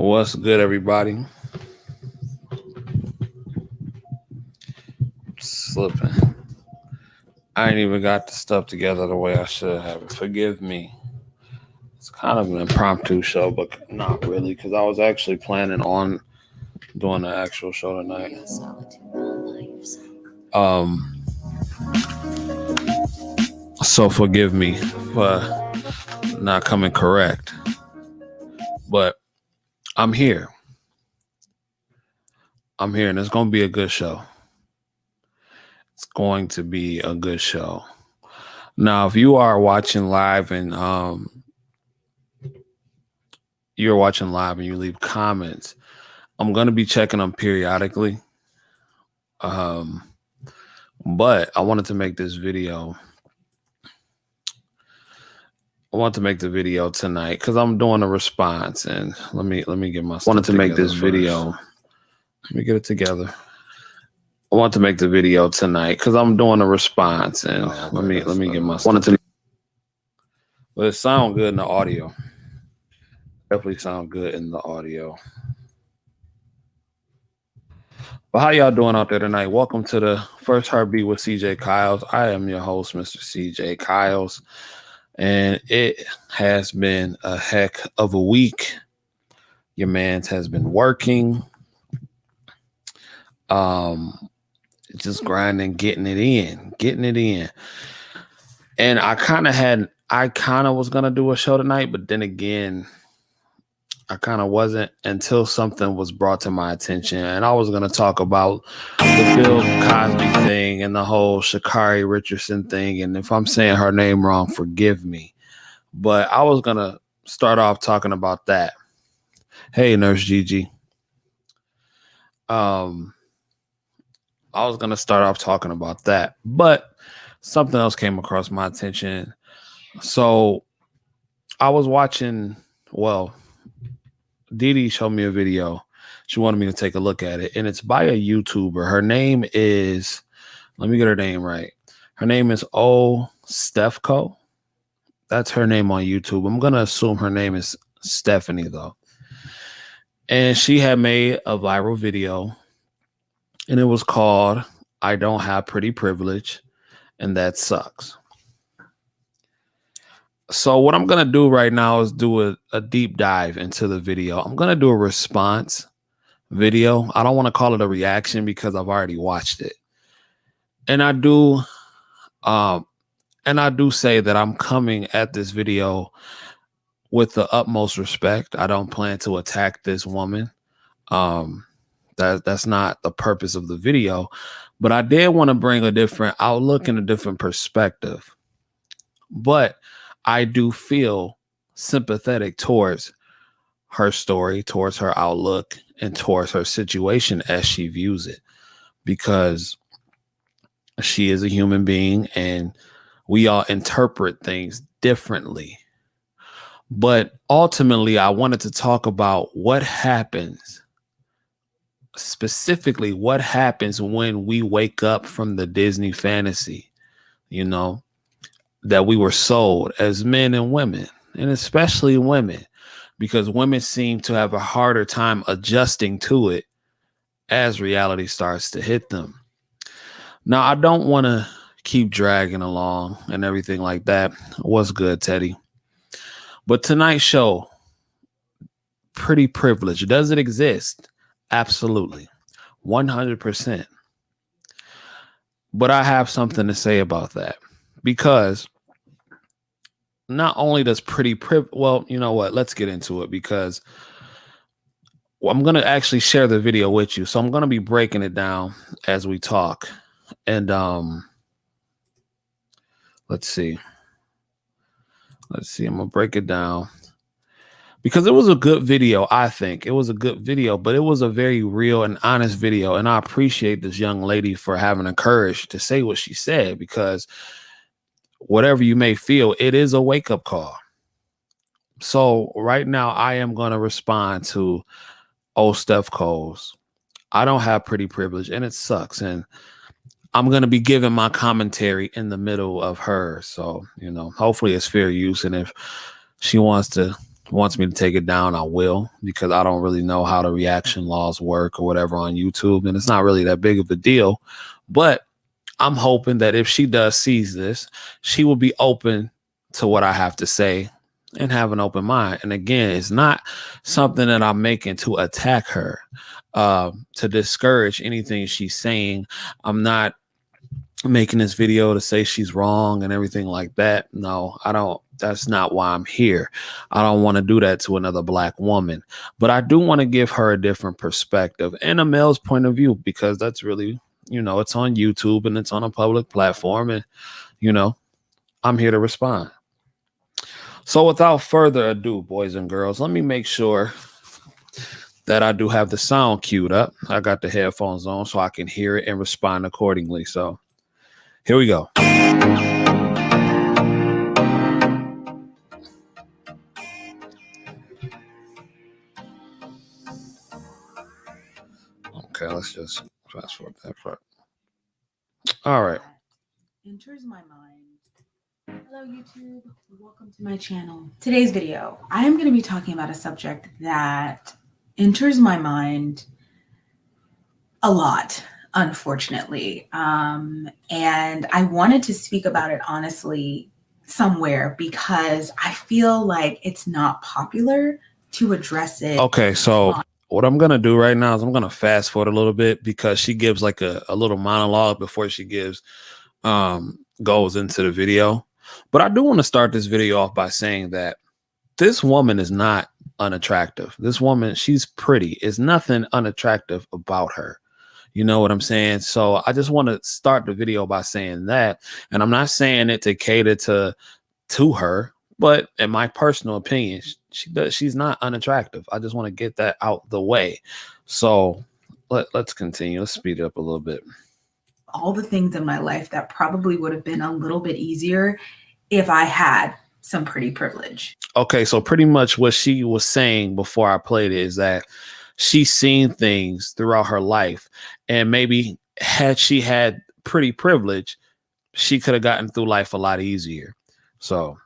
What's good, everybody? Slipping. I ain't even got the stuff together the way I should have. Forgive me. It's kind of an impromptu show, but not really, because I was actually planning on doing the actual show tonight. Um, so forgive me for not coming correct, but I'm here. I'm here, and it's going to be a good show. It's going to be a good show. Now, if you are watching live and you're watching live and you leave comments, I'm going to be checking them periodically. But I wanted to make this video. I want to make the video tonight because I'm doing a response, and let me get my stuff wanted to make this first. video. Let me get it together. I want to make the video tonight because I'm doing a response, and let me get my stuff. But it sounds good in the audio. Definitely sound good in the audio. But how y'all doing out there tonight? Welcome to the First Heartbeat with CJ Kyles. I am your host, Mr. CJ Kyles, and it has been a heck of a week. Your man's has been working, just grinding, getting it in. And I kind of was gonna do a show tonight, but then again, I kind of wasn't until something was brought to my attention. And I was going to talk about the Bill Cosby thing and the whole Sha'Carri Richardson thing. And if I'm saying her name wrong, forgive me. But I was going to start off talking about that. Hey, Nurse Gigi. I was going to start off talking about that. But something else came across my attention. So I was watching, Dee showed me a video. She wanted me to take a look at it, and it's by a YouTuber. Her name is, let me get her name right. Her name is Stephco. That's her name on YouTube. I'm going to assume her name is Stephanie, though. And she had made a viral video, and it was called, I Don't Have Pretty Privilege, and That Sucks. So what I'm going to do right now is do a deep dive into the video. I'm going to do a response video. I don't want to call it a reaction because I've already watched it. And I do say that I'm coming at this video with the utmost respect. I don't plan to attack this woman. That's not the purpose of the video, but I did want to bring a different outlook and a different perspective. But I do feel sympathetic towards her story, towards her outlook, and towards her situation as she views it, because she is a human being and we all interpret things differently. But ultimately, I wanted to talk about what happens, specifically what happens when we wake up from the Disney fantasy, that we were sold as men and women, and especially women, because women seem to have a harder time adjusting to it as reality starts to hit them. Now, I don't want to keep dragging along and everything like that. What's good, Teddy? But tonight's show, pretty privilege. Does it exist? Absolutely. 100%. But I have something to say about that. Because not only does pretty privilege, well, you know what? Let's get into it, because I'm going to actually share the video with you. So I'm going to be breaking it down as we talk. And let's see. I'm going to break it down because it was a good video. I think it was a good video, but it was a very real and honest video. And I appreciate this young lady for having the courage to say what she said, because whatever you may feel, it is a wake-up call. So right now, I am going to respond to Stephco's I don't have pretty privilege, and it sucks. And I'm going to be giving my commentary in the middle of her. So, hopefully it's fair use. And if she wants to wants me to take it down, I will, because I don't really know how the reaction laws work or whatever on YouTube. And it's not really that big of a deal. But I'm hoping that if she does seize this, she will be open to what I have to say and have an open mind. And again, it's not something that I'm making to attack her, to discourage anything she's saying. I'm not making this video to say she's wrong and everything like that. No, I don't. That's not why I'm here. I don't want to do that to another Black woman, but I do want to give her a different perspective and a male's point of view, because that's really, it's on YouTube and it's on a public platform, and, I'm here to respond. So without further ado, boys and girls, let me make sure that I do have the sound queued up. I got the headphones on so I can hear it and respond accordingly. So here we go. Okay, let's just fast forward that part. All right. Enters my mind. Hello, YouTube. Welcome to my channel. Today's video, I am going to be talking about a subject that enters my mind a lot, unfortunately. And I wanted to speak about it honestly somewhere because I feel like it's not popular to address it. Okay, so what I'm going to do right now is I'm going to fast forward a little bit, because she gives like a little monologue before she goes into the video. But I do want to start this video off by saying that this woman is not unattractive. This woman, she's pretty. There's nothing unattractive about her. You know what I'm saying? So I just want to start the video by saying that. And I'm not saying it to cater to her, but in my personal opinion, she's not unattractive. I just want to get that out the way. So let's continue. Let's speed it up a little bit. All the things in my life that probably would have been a little bit easier if I had some pretty privilege. Okay, so pretty much what she was saying before I played it is that she's seen things throughout her life, and maybe had she had pretty privilege, she could have gotten through life a lot easier. So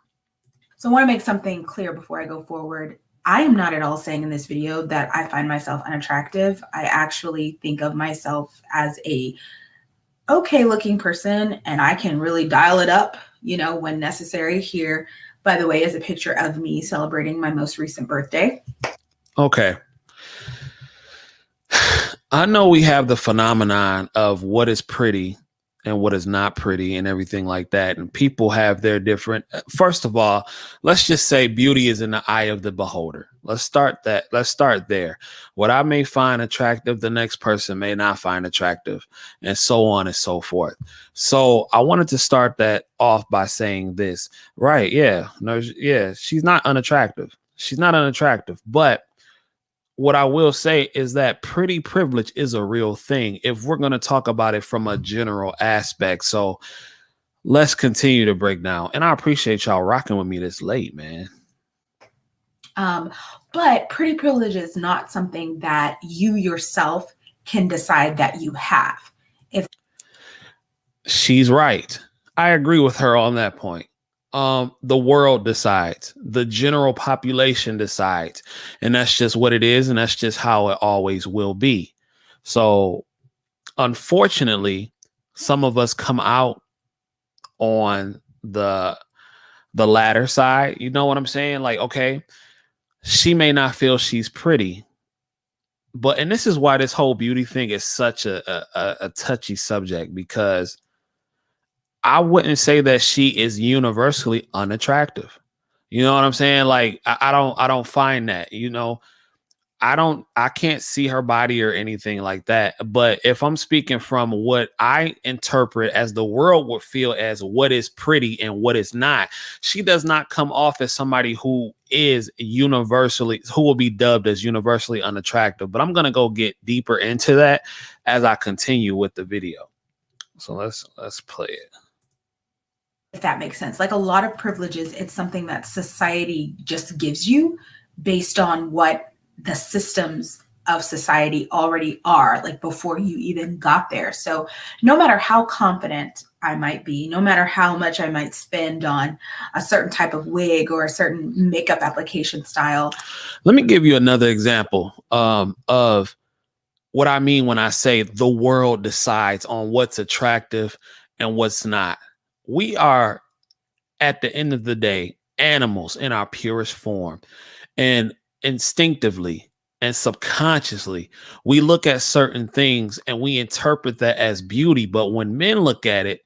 I want to make something clear before I go forward. I am not at all saying in this video that I find myself unattractive. I actually think of myself as a okay looking person, and I can really dial it up, when necessary. Here, by the way, is a picture of me celebrating my most recent birthday. Okay. I know we have the phenomenon of what is pretty and what is not pretty and everything like that. And people have their different, first of all, let's just say beauty is in the eye of the beholder. Let's start there. What I may find attractive, the next person may not find attractive, and so on and so forth. So I wanted to start that off by saying this, right? Yeah. No, yeah. She's not unattractive. She's not unattractive, but what I will say is that pretty privilege is a real thing if we're going to talk about it from a general aspect. So let's continue to break down. And I appreciate y'all rocking with me this late, man. But pretty privilege is not something that you yourself can decide that you have. If she's right, I agree with her on that point. The world decides, the general population decides, and that's just what it is. And that's just how it always will be. So unfortunately, some of us come out on the latter side. You know what I'm saying? Like, okay, she may not feel she's pretty, but, and this is why this whole beauty thing is such a touchy subject, because I wouldn't say that she is universally unattractive. You know what I'm saying? Like, I don't find that, I can't see her body or anything like that. But if I'm speaking from what I interpret as the world would feel as what is pretty and what is not, she does not come off as somebody who will be dubbed as universally unattractive. But I'm going to go get deeper into that as I continue with the video. So let's play it. If that makes sense. Like, a lot of privileges, it's something that society just gives you based on what the systems of society already are, like before you even got there. So no matter how confident I might be, no matter how much I might spend on a certain type of wig or a certain makeup application style. Let me give you another example of what I mean when I say the world decides on what's attractive and what's not. We are, at the end of the day, animals in our purest form. And instinctively and subconsciously, we look at certain things and we interpret that as beauty. But when men look at it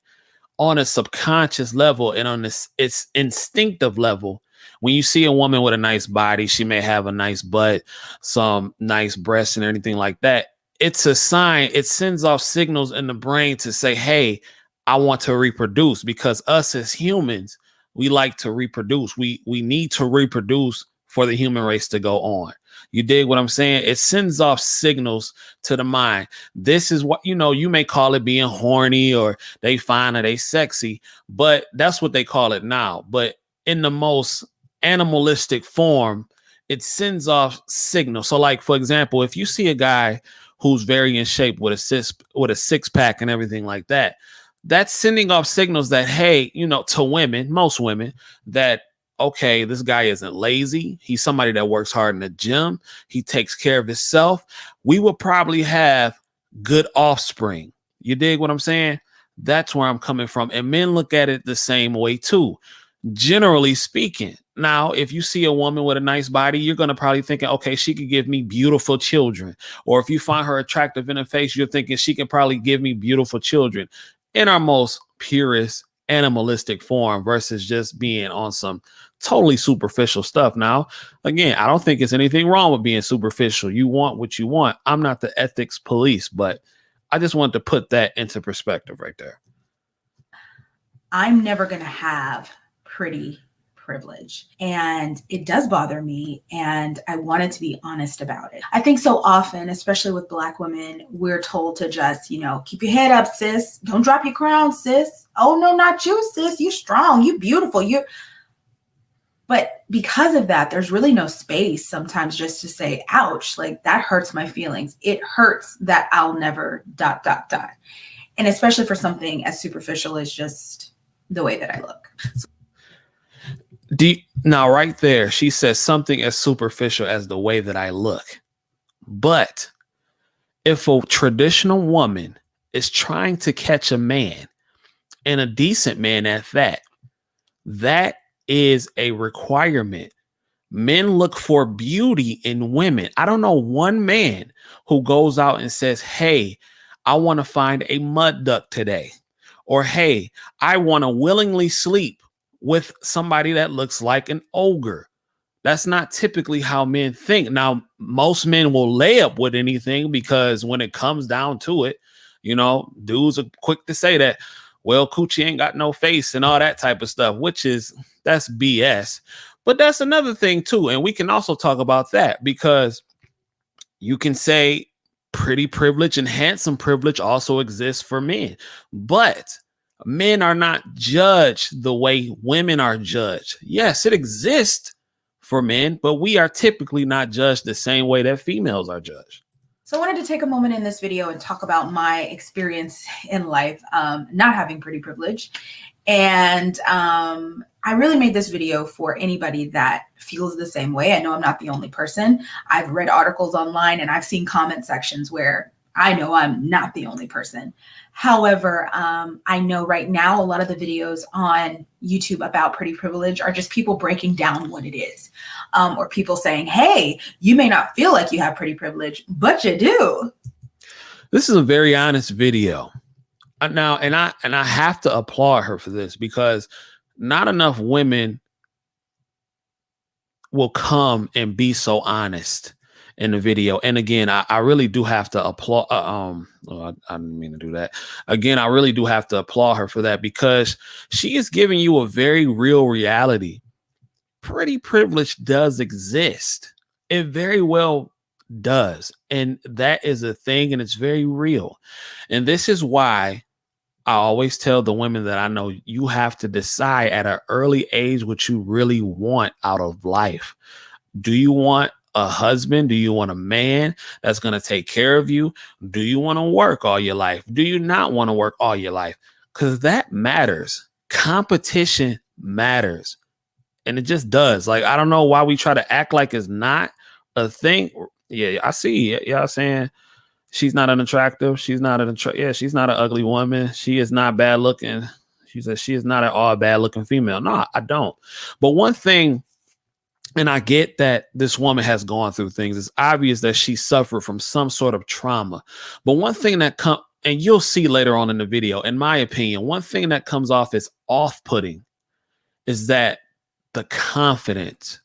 on a subconscious level and on this its instinctive level, when you see a woman with a nice body, she may have a nice butt, some nice breasts and anything like that. It's a sign. It sends off signals in the brain to say, hey, I want to reproduce, because us as humans, we like to reproduce. We need to reproduce for the human race to go on. You dig what I'm saying? It sends off signals to the mind. This is what, you may call it being horny, or they fine, or they sexy, but that's what they call it now. But in the most animalistic form, it sends off signals. So, like, for example, if you see a guy who's very in shape with a six pack and everything like that, that's sending off signals that, hey, to women, most women, that, okay, this guy isn't lazy. He's somebody that works hard in the gym. He takes care of himself. We will probably have good offspring. You dig what I'm saying? That's where I'm coming from. And men look at it the same way too, generally speaking. Now, if you see a woman with a nice body, you're going to probably think, okay, she could give me beautiful children. Or if you find her attractive in the face, you're thinking she can probably give me beautiful children, in our most purest animalistic form, versus just being on some totally superficial stuff. Now, again, I don't think it's anything wrong with being superficial. You want what you want. I'm not the ethics police, but I just wanted to put that into perspective right there. I'm never going to have pretty privilege, and it does bother me, and I wanted to be honest about it. I think so often, especially with Black women, we're told to just, keep your head up, sis. Don't drop your crown, sis. Oh no, not you, sis. You strong, you beautiful, But because of that, there's really no space sometimes just to say, ouch, like that hurts my feelings. It hurts that I'll never ... And especially for something as superficial as just the way that I look. Now, right there, she says something as superficial as the way that I look. But if a traditional woman is trying to catch a man, and a decent man at that, that is a requirement. Men look for beauty in women. I don't know one man who goes out and says, hey, I want to find a mud duck today. Or, hey, I want to willingly sleep with somebody that looks like an ogre. That's not typically how men think. Now, most men will lay up with anything, because when it comes down to it, dudes are quick to say that, well, coochie ain't got no face and all that type of stuff, that's BS. But that's another thing too. And we can also talk about that, because you can say pretty privilege and handsome privilege also exists for men, but men are not judged the way women are judged. Yes, it exists for men, but we are typically not judged the same way that females are judged. So I wanted to take a moment in this video and talk about my experience in life, not having pretty privilege. And I really made this video for anybody that feels the same way. I know I'm not the only person. I've read articles online and I've seen comment sections where I know I'm not the only person. However, I know right now a lot of the videos on YouTube about pretty privilege are just people breaking down what it is, or people saying, hey, you may not feel like you have pretty privilege, but you do. This is a very honest video. Now, and I have to applaud her for this, because not enough women will come and be so honest in the video. And again, I really do have to applaud. I didn't mean to do that. Again, I really do have to applaud her for that, because she is giving you a very real reality. Pretty privilege does exist. It very well does. And that is a thing, and it's very real. And this is why I always tell the women that I know, you have to decide at an early age what you really want out of life. Do you want a husband? Do you want a man that's going to take care of you? Do you want to work all your life? Do you not want to work all your life? because that matters. Competition matters. And it just does. Like, I don't know why we try to act like it's not a thing. Yeah, I see. Y'all saying she's not unattractive. She's not she's not an ugly woman. She is not bad looking. She says she is not at all a bad looking female. No, I don't. But one thing, and I get that this woman has gone through things. It's obvious that she suffered from some sort of trauma. But one thing that and you'll see later on in the video, in my opinion, one thing that comes off as off-putting is that the confidence.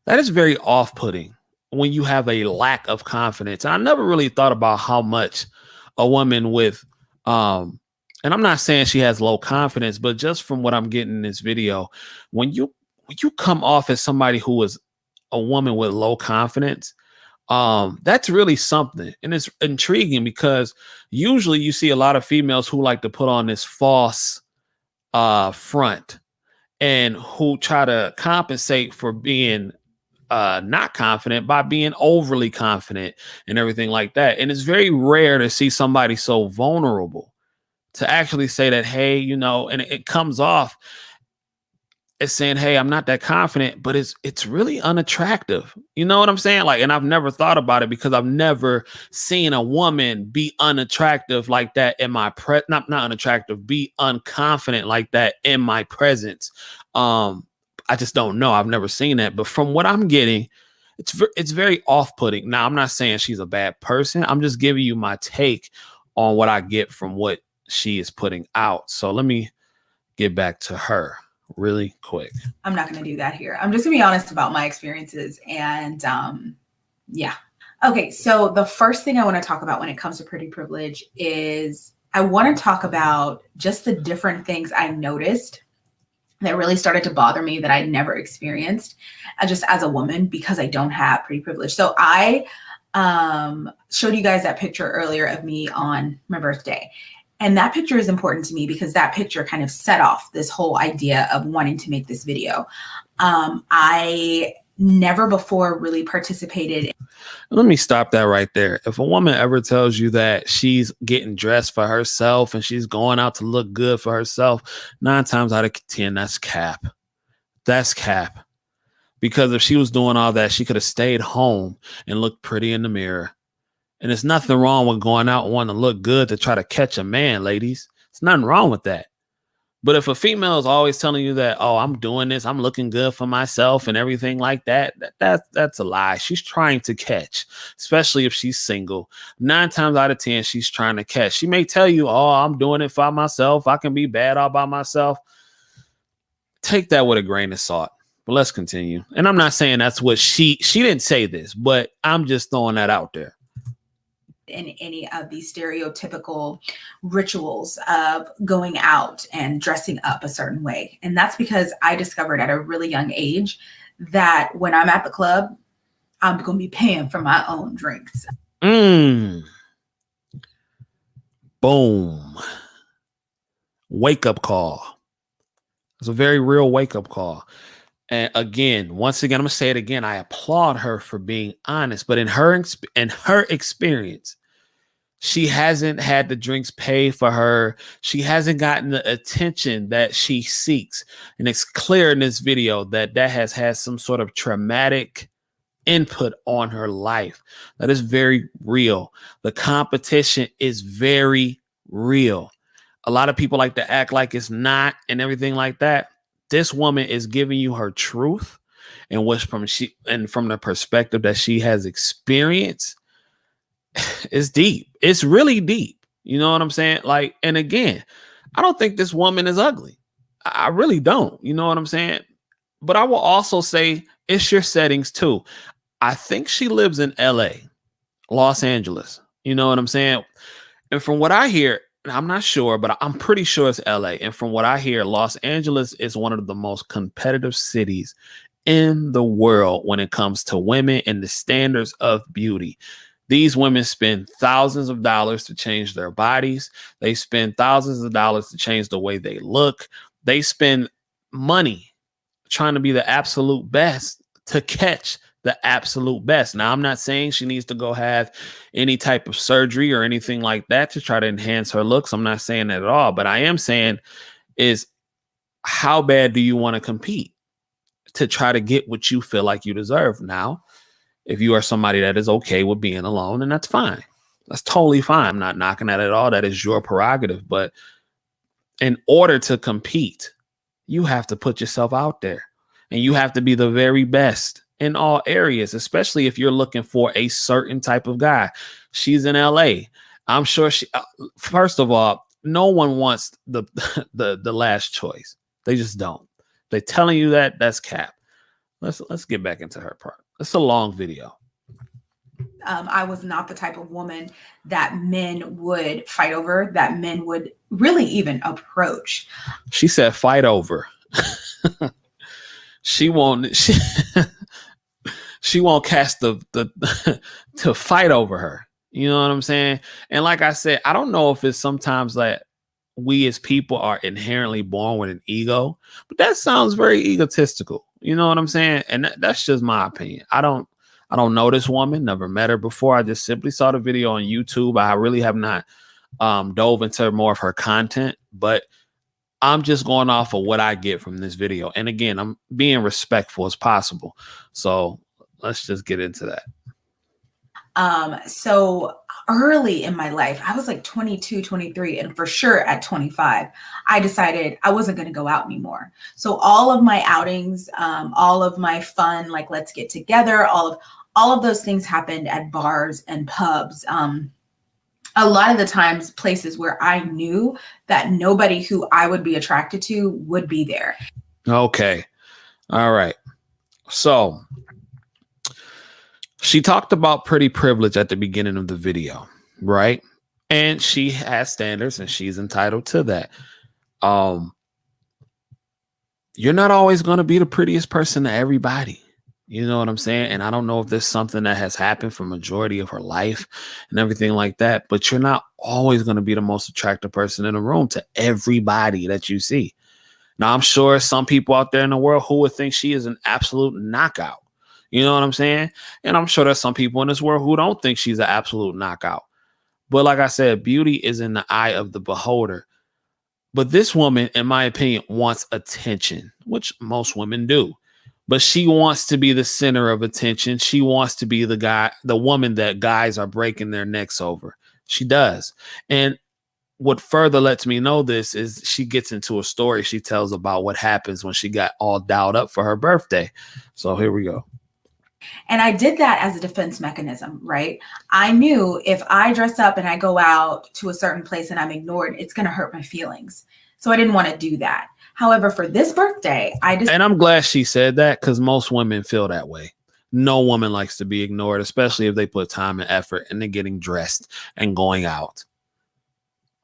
That is very off-putting when you have a lack of confidence. I never really thought about how much a woman with and I'm not saying she has low confidence, but just from what I'm getting in this video, when you come off as somebody who is a woman with low confidence, that's really something. And it's intriguing because usually you see a lot of females who like to put on this false front and who try to compensate for being not confident by being overly confident and everything like that. And it's very rare to see somebody so vulnerable to actually say that, hey, you know, and it comes off as saying, hey, I'm not that confident, but it's really unattractive. You know what I'm saying? Like, and I've never thought about it because I've never seen a woman be unattractive like that in my not unattractive, be unconfident like that in my presence. I just don't know. I've never seen that. But from what I'm getting, it's very off-putting. Now, I'm not saying she's a bad person. I'm just giving you my take on what I get from what she is putting out. So let me get back to her really quick. I'm not going to do that here. I'm just going to be honest about my experiences. And yeah. Okay. So the first thing I want to talk about when it comes to pretty privilege is I want to talk about just the different things I noticed that really started to bother me that I'd never experienced just as a woman because I don't have pretty privilege. So I showed you guys that picture earlier of me on my birthday. And that picture is important to me because that picture kind of set off this whole idea of wanting to make this video. I never before really participated. Let me stop that right there. If a woman ever tells you that she's getting dressed for herself and she's going out to look good for herself, 9 times out of 10, that's cap. That's cap. Because if she was doing all that, she could have stayed home and looked pretty in the mirror. And there's nothing wrong with going out and wanting to look good to try to catch a man, ladies. There's nothing wrong with that. But if a female is always telling you that, oh, I'm doing this, I'm looking good for myself and everything like that, that's a lie. She's trying to catch, especially if she's single. 9 times out of 10, she's trying to catch. She may tell you, oh, I'm doing it for myself. I can be bad all by myself. Take that with a grain of salt. But let's continue. And I'm not saying that's what she didn't say this, but I'm just throwing that out there. In any of these stereotypical rituals of going out and dressing up a certain way. And that's because I discovered at a really young age that when I'm at the club, I'm going to be paying for my own drinks. Boom. Wake up call. It's a very real wake up call. And again, once again, I'm going to say it again. I applaud her for being honest, but in her experience, she hasn't had the drinks paid for her. She hasn't gotten the attention that she seeks. And it's clear in this video that has had some sort of traumatic input on her life. That is very real. The competition is very real. A lot of people like to act like it's not and everything like that. This woman is giving you her truth and from the perspective that she has experienced. It's deep. It's really deep. You know what I'm saying? Like, and again, I don't think this woman is ugly. I really don't. You know what I'm saying? But I will also say it's your settings too. I think she lives in LA, Los Angeles. You know what I'm saying? And from what I hear, I'm not sure, but I'm pretty sure it's LA. And from what I hear, Los Angeles is one of the most competitive cities in the world when it comes to women and the standards of beauty. These women spend thousands of dollars to change their bodies. They spend thousands of dollars to change the way they look. They spend money trying to be the absolute best to catch the absolute best. Now, I'm not saying she needs to go have any type of surgery or anything like that to try to enhance her looks. I'm not saying that at all. But I am saying is, how bad do you want to compete to try to get what you feel like you deserve? Now, if you are somebody that is okay with being alone, then that's fine. That's totally fine. I'm not knocking that at all. That is your prerogative. But in order to compete, you have to put yourself out there and you have to be the very best in all areas, especially if you're looking for a certain type of guy. She's in LA. I'm sure first of all, no one wants the last choice. They just don't. They're telling you that, that's cap. Let's get back into her part. It's a long video. I was not the type of woman that men would fight over, that men would really even approach. She said fight over. She won't cast the to fight over her. You know what I'm saying? And like I said, I don't know if it's sometimes like we as people are inherently born with an ego, but that sounds very egotistical. You know what I'm saying? And that's just my opinion. I don't know this woman, never met her before. I just simply saw the video on YouTube. I really have not dove into more of her content, but I'm just going off of what I get from this video. And again, I'm being respectful as possible. So let's just get into that. So early in my life, I was like 22, 23, and for sure at 25, I decided I wasn't going to go out anymore. So all of my outings, all of my fun, like let's get together, all of those things happened at bars and pubs. A lot of the times places where I knew that nobody who I would be attracted to would be there. Okay. All right. So she talked about pretty privilege at the beginning of the video, right? And she has standards and she's entitled to that. You're not always going to be the prettiest person to everybody. You know what I'm saying? And I don't know if there's something that has happened for majority of her life and everything like that, but you're not always going to be the most attractive person in the room to everybody that you see. Now, I'm sure some people out there in the world who would think she is an absolute knockout. You know what I'm saying? And I'm sure there's some people in this world who don't think she's an absolute knockout. But like I said, beauty is in the eye of the beholder. But this woman, in my opinion, wants attention, which most women do. But she wants to be the center of attention. She wants to be the woman that guys are breaking their necks over. She does. And what further lets me know this is she gets into a story she tells about what happens when she got all dialed up for her birthday. So here we go. And I did that as a defense mechanism, right? I knew if I dress up and I go out to a certain place and I'm ignored, it's going to hurt my feelings. So I didn't want to do that. However, for this birthday, and I'm glad she said that because most women feel that way. No woman likes to be ignored, especially if they put time and effort into getting dressed and going out.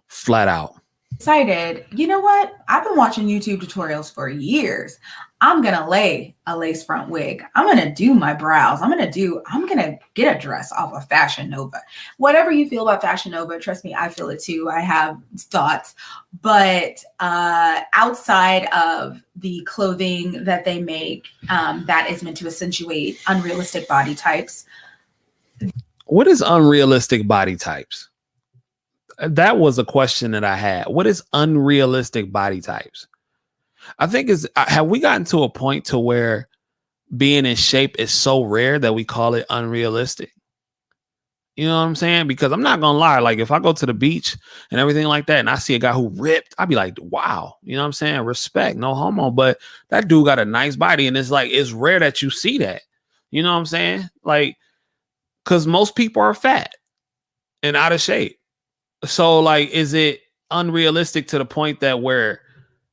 Flat out. Decided, you know what? I've been watching YouTube tutorials for years. I'm going to lay a lace front wig. I'm going to do my brows. I'm going to get a dress off of Fashion Nova. Whatever you feel about Fashion Nova, trust me, I feel it too. I have thoughts. But outside of the clothing that they make that is meant to accentuate unrealistic body types. What is unrealistic body types? That was a question that I had. What is unrealistic body types? I think have we gotten to a point to where being in shape is so rare that we call it unrealistic? You know what I'm saying? Because I'm not going to lie. Like if I go to the beach and everything like that and I see a guy who ripped, I'd be like, wow, you know what I'm saying? Respect, no homo. But that dude got a nice body and it's like, it's rare that you see that. You know what I'm saying? Like, because most people are fat and out of shape. So like, is it unrealistic to the point that where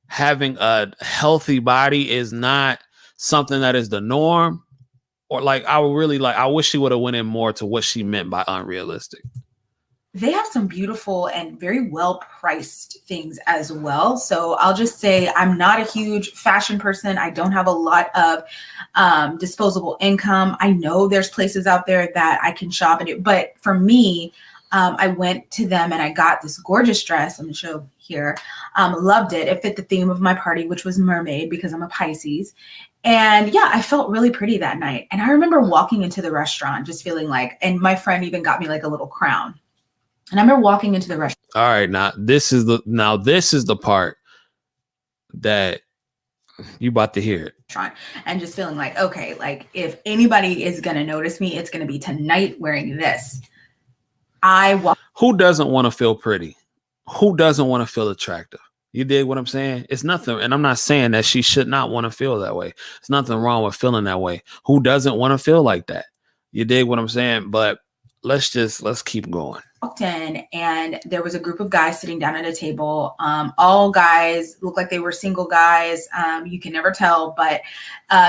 having a healthy body is not something that is the norm? Or like, I wish she would have went in more to what she meant by unrealistic. They have some beautiful and very well priced things as well. So I'll just say I'm not a huge fashion person. I don't have a lot of disposable income. I know there's places out there that I can shop at it, but for me, I went to them and I got this gorgeous dress. I'm gonna show here. Loved it. It fit the theme of my party, which was mermaid because I'm a Pisces. And yeah, I felt really pretty that night. And I remember walking into the restaurant just feeling like, and my friend even got me like a little crown. And I remember walking into the restaurant. All right, now this is the part that you about to hear it. And just feeling like, okay, like if anybody is gonna notice me, it's gonna be tonight wearing this. Who doesn't want to feel pretty? Who doesn't want to feel attractive? You dig what I'm saying? It's nothing, and I'm not saying that she should not want to feel that way. There's nothing wrong with feeling that way. Who doesn't want to feel like that? You dig what I'm saying? But let's keep going. Walked in and there was a group of guys sitting down at a table. All guys looked like they were single guys. You can never tell, but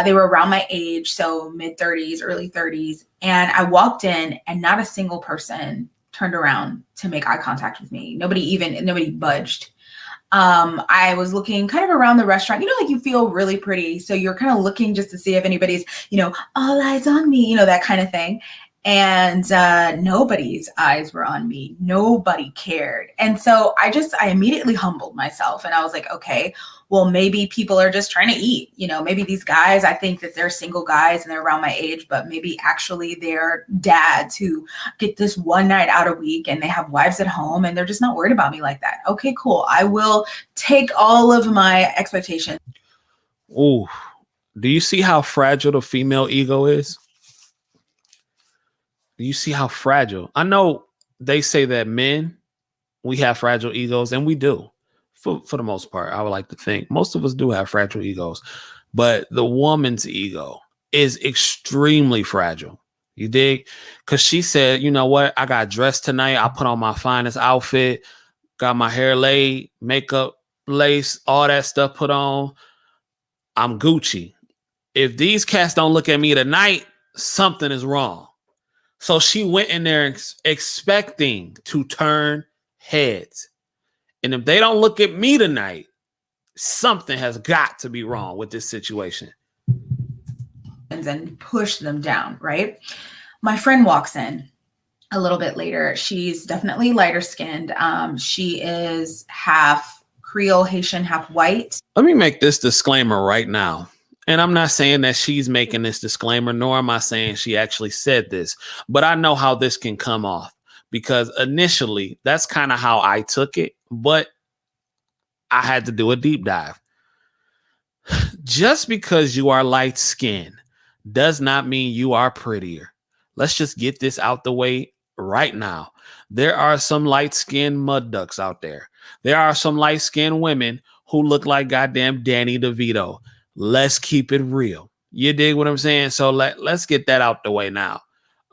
they were around my age, so mid-30s, early 30s. And I walked in and not a single person turned around to make eye contact with me. Nobody budged. I was looking kind of around the restaurant, like you feel really pretty. So you're kind of looking just to see if anybody's, all eyes on me, that kind of thing. And nobody's eyes were on me. Nobody cared. And so I immediately humbled myself and I was like, okay, well, maybe people are just trying to eat. Maybe these guys, I think that they're single guys and they're around my age, but maybe actually they're dads who get this one night out a week and they have wives at home and they're just not worried about me like that. Okay, cool. I will take all of my expectations. Ooh, do you see how fragile the female ego is? Do you see how fragile? I know they say that men, we have fragile egos, and we do. For the most part, I would like to think most of us do have fragile egos, but the woman's ego is extremely fragile. You dig? Because she said, you know what? I got dressed tonight. I put on my finest outfit, got my hair laid, makeup, lace, all that stuff put on. I'm Gucci. If these cats don't look at me tonight, something is wrong. So she went in there expecting to turn heads. And if they don't look at me tonight, something has got to be wrong with this situation. And then push them down, right? My friend walks in a little bit later. She's definitely lighter skinned. She is half Creole, Haitian, half white. Let me make this disclaimer right now. And I'm not saying that she's making this disclaimer, nor am I saying she actually said this, but I know how this can come off because initially that's kind of how I took it, but I had to do a deep dive. Just because you are light skinned does not mean you are prettier. Let's just get this out the way right now. There are some light skinned mud ducks out there. There are some light skinned women who look like goddamn Danny DeVito. Let's keep it real. You dig what I'm saying? So let's get that out the way now.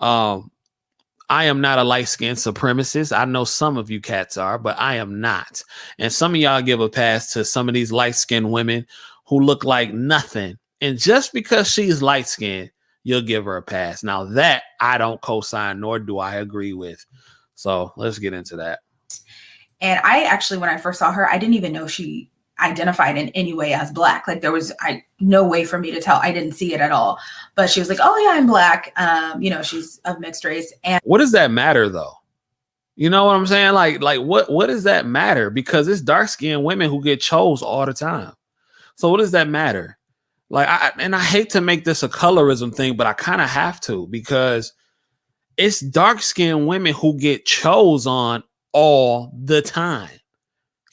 I am not a light-skinned supremacist. I know some of you cats are, but I am not. And some of y'all give a pass to some of these light-skinned women who look like nothing. And just because she's light-skinned, you'll give her a pass. Now that I don't co-sign, nor do I agree with. So let's get into that. And I actually, when I first saw her, I didn't even know she identified in any way as Black. Like there was no way for me to tell. I didn't see it at all. But she was like, oh yeah, I'm Black. She's of mixed race. And what does that matter though? You know what I'm saying? Like what does that matter? Because it's dark-skinned women who get chose all the time. So what does that matter? Like, I hate to make this a colorism thing, but I kind of have to because it's dark-skinned women who get chose on all the time.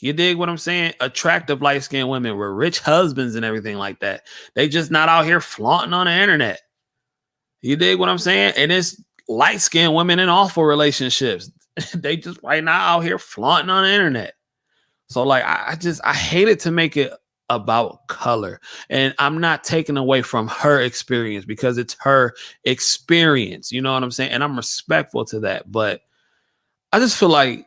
You dig what I'm saying? Attractive light-skinned women with rich husbands and everything like that. They just not out here flaunting on the internet. You dig what I'm saying? And it's light-skinned women in awful relationships. They just right now out here flaunting on the internet. So like, I hated to make it about color. And I'm not taking away from her experience because it's her experience. You know what I'm saying? And I'm respectful to that. But I just feel like,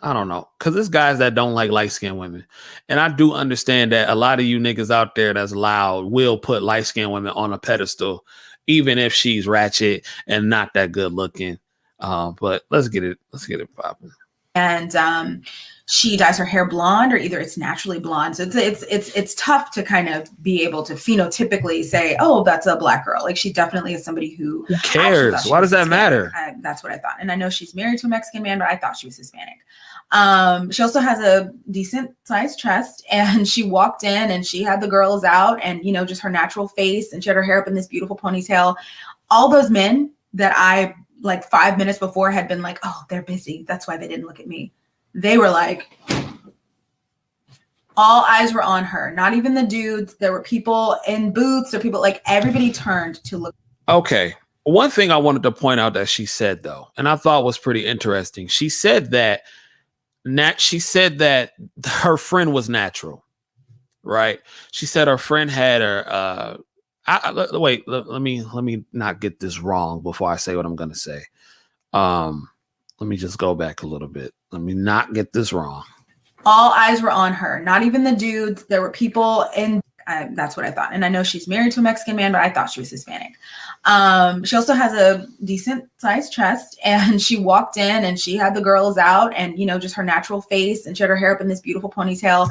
I don't know, because there's guys that don't like light-skinned women. And I do understand that a lot of you niggas out there that's loud will put light-skinned women on a pedestal, even if she's ratchet and not that good looking. But let's get it popping. And she dyes her hair blonde, or either it's naturally blonde. So it's tough to kind of be able to phenotypically say, oh, that's a Black girl. Like she definitely is somebody who cares. Why does that matter? That's what I thought. And I know she's married to a Mexican man, but I thought she was Hispanic. She also has a decent sized chest, and she walked in and she had the girls out and, you know, just her natural face, and she had her hair up in this beautiful ponytail. All those men that I like 5 minutes before had been like, oh, they're busy, that's why they didn't look at me. They were like, all eyes were on her, not even the dudes. There were people in booths or people, like everybody turned to look. Okay. One thing I wanted to point out that she said though, and I thought was pretty interesting. She said that her friend was natural, right? She said her friend had her wait, let me not get this wrong before I say what I'm going to say. Let me just go back a little bit. Let me not get this wrong. All eyes were on her, not even the dudes. There were people in, that's what I thought. And I know she's married to a Mexican man, but I thought she was Hispanic. She also has a decent sized chest, and she walked in and she had the girls out and, you know, just her natural face, and she had her hair up in this beautiful ponytail.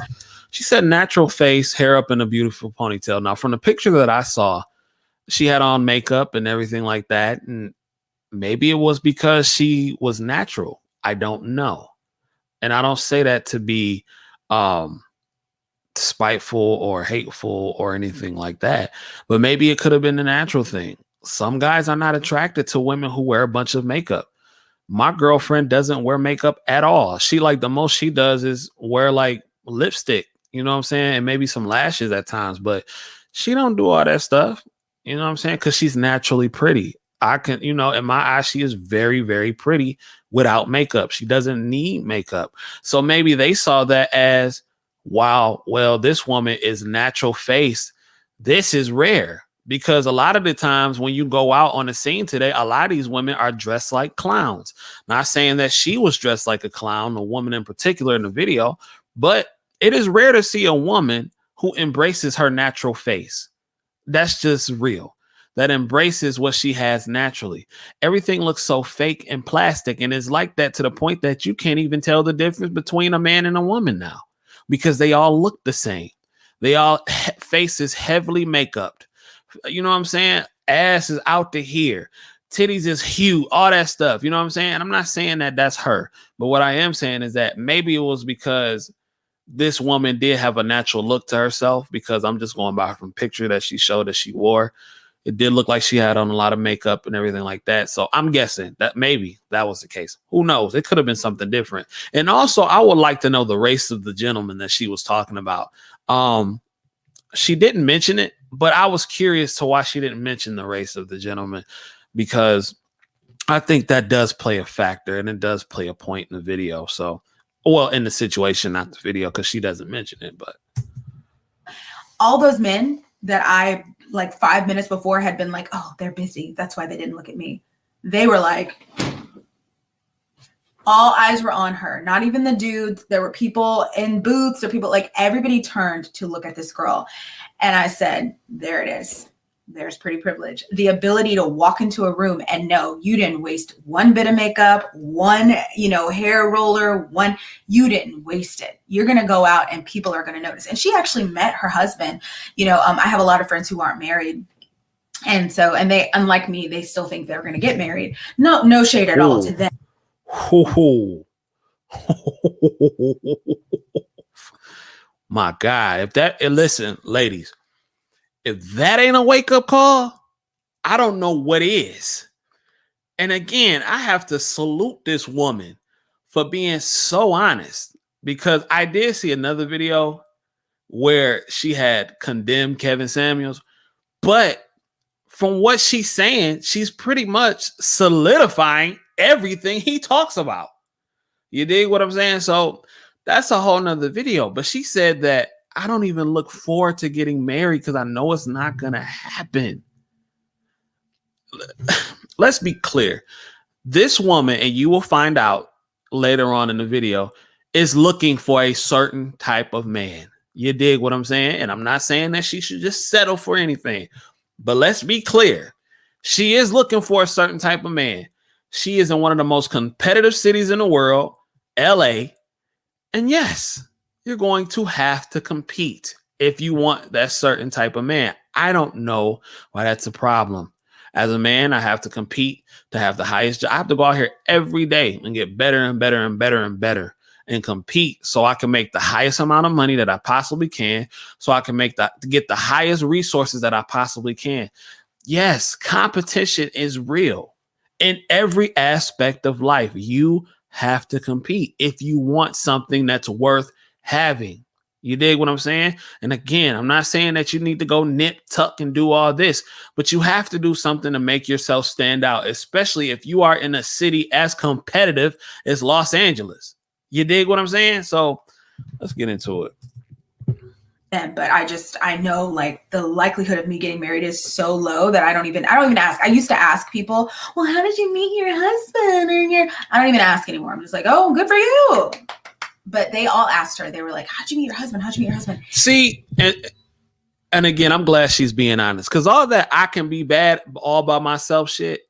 She said natural face, hair up in a beautiful ponytail. Now, from the picture that I saw, she had on makeup and everything like that. And maybe it was because she was natural. I don't know. And I don't say that to be spiteful or hateful or anything like that. But maybe it could have been a natural thing. Some guys are not attracted to women who wear a bunch of makeup. My girlfriend doesn't wear makeup at all. She like the most she does is wear like lipstick, you know what I'm saying? And maybe some lashes at times, but she don't do all that stuff. You know what I'm saying? Because she's naturally pretty. I can, you know, in my eyes, she is very, very pretty without makeup. She doesn't need makeup. So maybe they saw that as, wow, well, this woman is natural face. This is rare. Because a lot of the times when you go out on the scene today, a lot of these women are dressed like clowns. Not saying that she was dressed like a clown, a woman in particular in the video, but it is rare to see a woman who embraces her natural face. That's just real. That embraces what she has naturally. Everything looks so fake and plastic, and it's like that to the point that you can't even tell the difference between a man and a woman now, because they all look the same. They all faces heavily make-upped. You know what I'm saying? Ass is out to here. Titties is huge. All that stuff. You know what I'm saying? I'm not saying that that's her. But what I am saying is that maybe it was because this woman did have a natural look to herself, because I'm just going by from picture that she showed that she wore. It did look like she had on a lot of makeup and everything like that. So I'm guessing that maybe that was the case. Who knows? It could have been something different. And also, I would like to know the race of the gentleman that she was talking about. She didn't mention it, but I was curious to why she didn't mention the race of the gentleman, because I think that does play a factor, and it does play a point in the video. So, well, in the situation, not the video, because she doesn't mention it. But all those men that I like 5 minutes before had been like, oh, they're busy, that's why they didn't look at me. They were like, all eyes were on her, not even the dudes. There were people in booths or people, like everybody turned to look at this girl. And I said, there it is. There's pretty privilege. The ability to walk into a room and know you didn't waste one bit of makeup, one, you know, hair roller, you didn't waste it. You're going to go out and people are going to notice. And she actually met her husband. You know, I have a lot of friends who aren't married. And so, and they, unlike me, they still think they're going to get married. No shade at all to them. My God, listen, ladies, if that ain't a wake-up call, I don't know what is. And again, I have to salute this woman for being so honest, because I did see another video where she had condemned Kevin Samuels, but from what she's saying, she's pretty much solidifying everything he talks about. You dig what I'm saying? So that's a whole nother video. But she said that I don't even look forward to getting married because I know it's not going to happen. Let's be clear. This woman, and you will find out later on in the video, is looking for a certain type of man. You dig what I'm saying? And I'm not saying that she should just settle for anything. But let's be clear. She is looking for a certain type of man. She is in one of the most competitive cities in the world, LA. And yes, you're going to have to compete if you want that certain type of man. I don't know why that's a problem. As a man, I have to compete to have the highest job. I have to go out here every day and get better and better and better and better. and compete so I can make the highest amount of money that I possibly can, so I can get the highest resources that I possibly can. Yes, competition is real in every aspect of life. You have to compete if you want something that's worth having. You dig what I'm saying? And again, I'm not saying that you need to go nip, tuck, and do all this, but you have to do something to make yourself stand out, especially if you are in a city as competitive as Los Angeles. You dig what I'm saying? So let's get into it. But I know like the likelihood of me getting married is so low that I don't even ask. I used to ask people, well, how did you meet your husband? I don't even ask anymore. I'm just like, oh, good for you. But they all asked her. They were like, how'd you meet your husband? How'd you meet your husband? See, and again, I'm glad she's being honest, because all that I can be bad all by myself shit,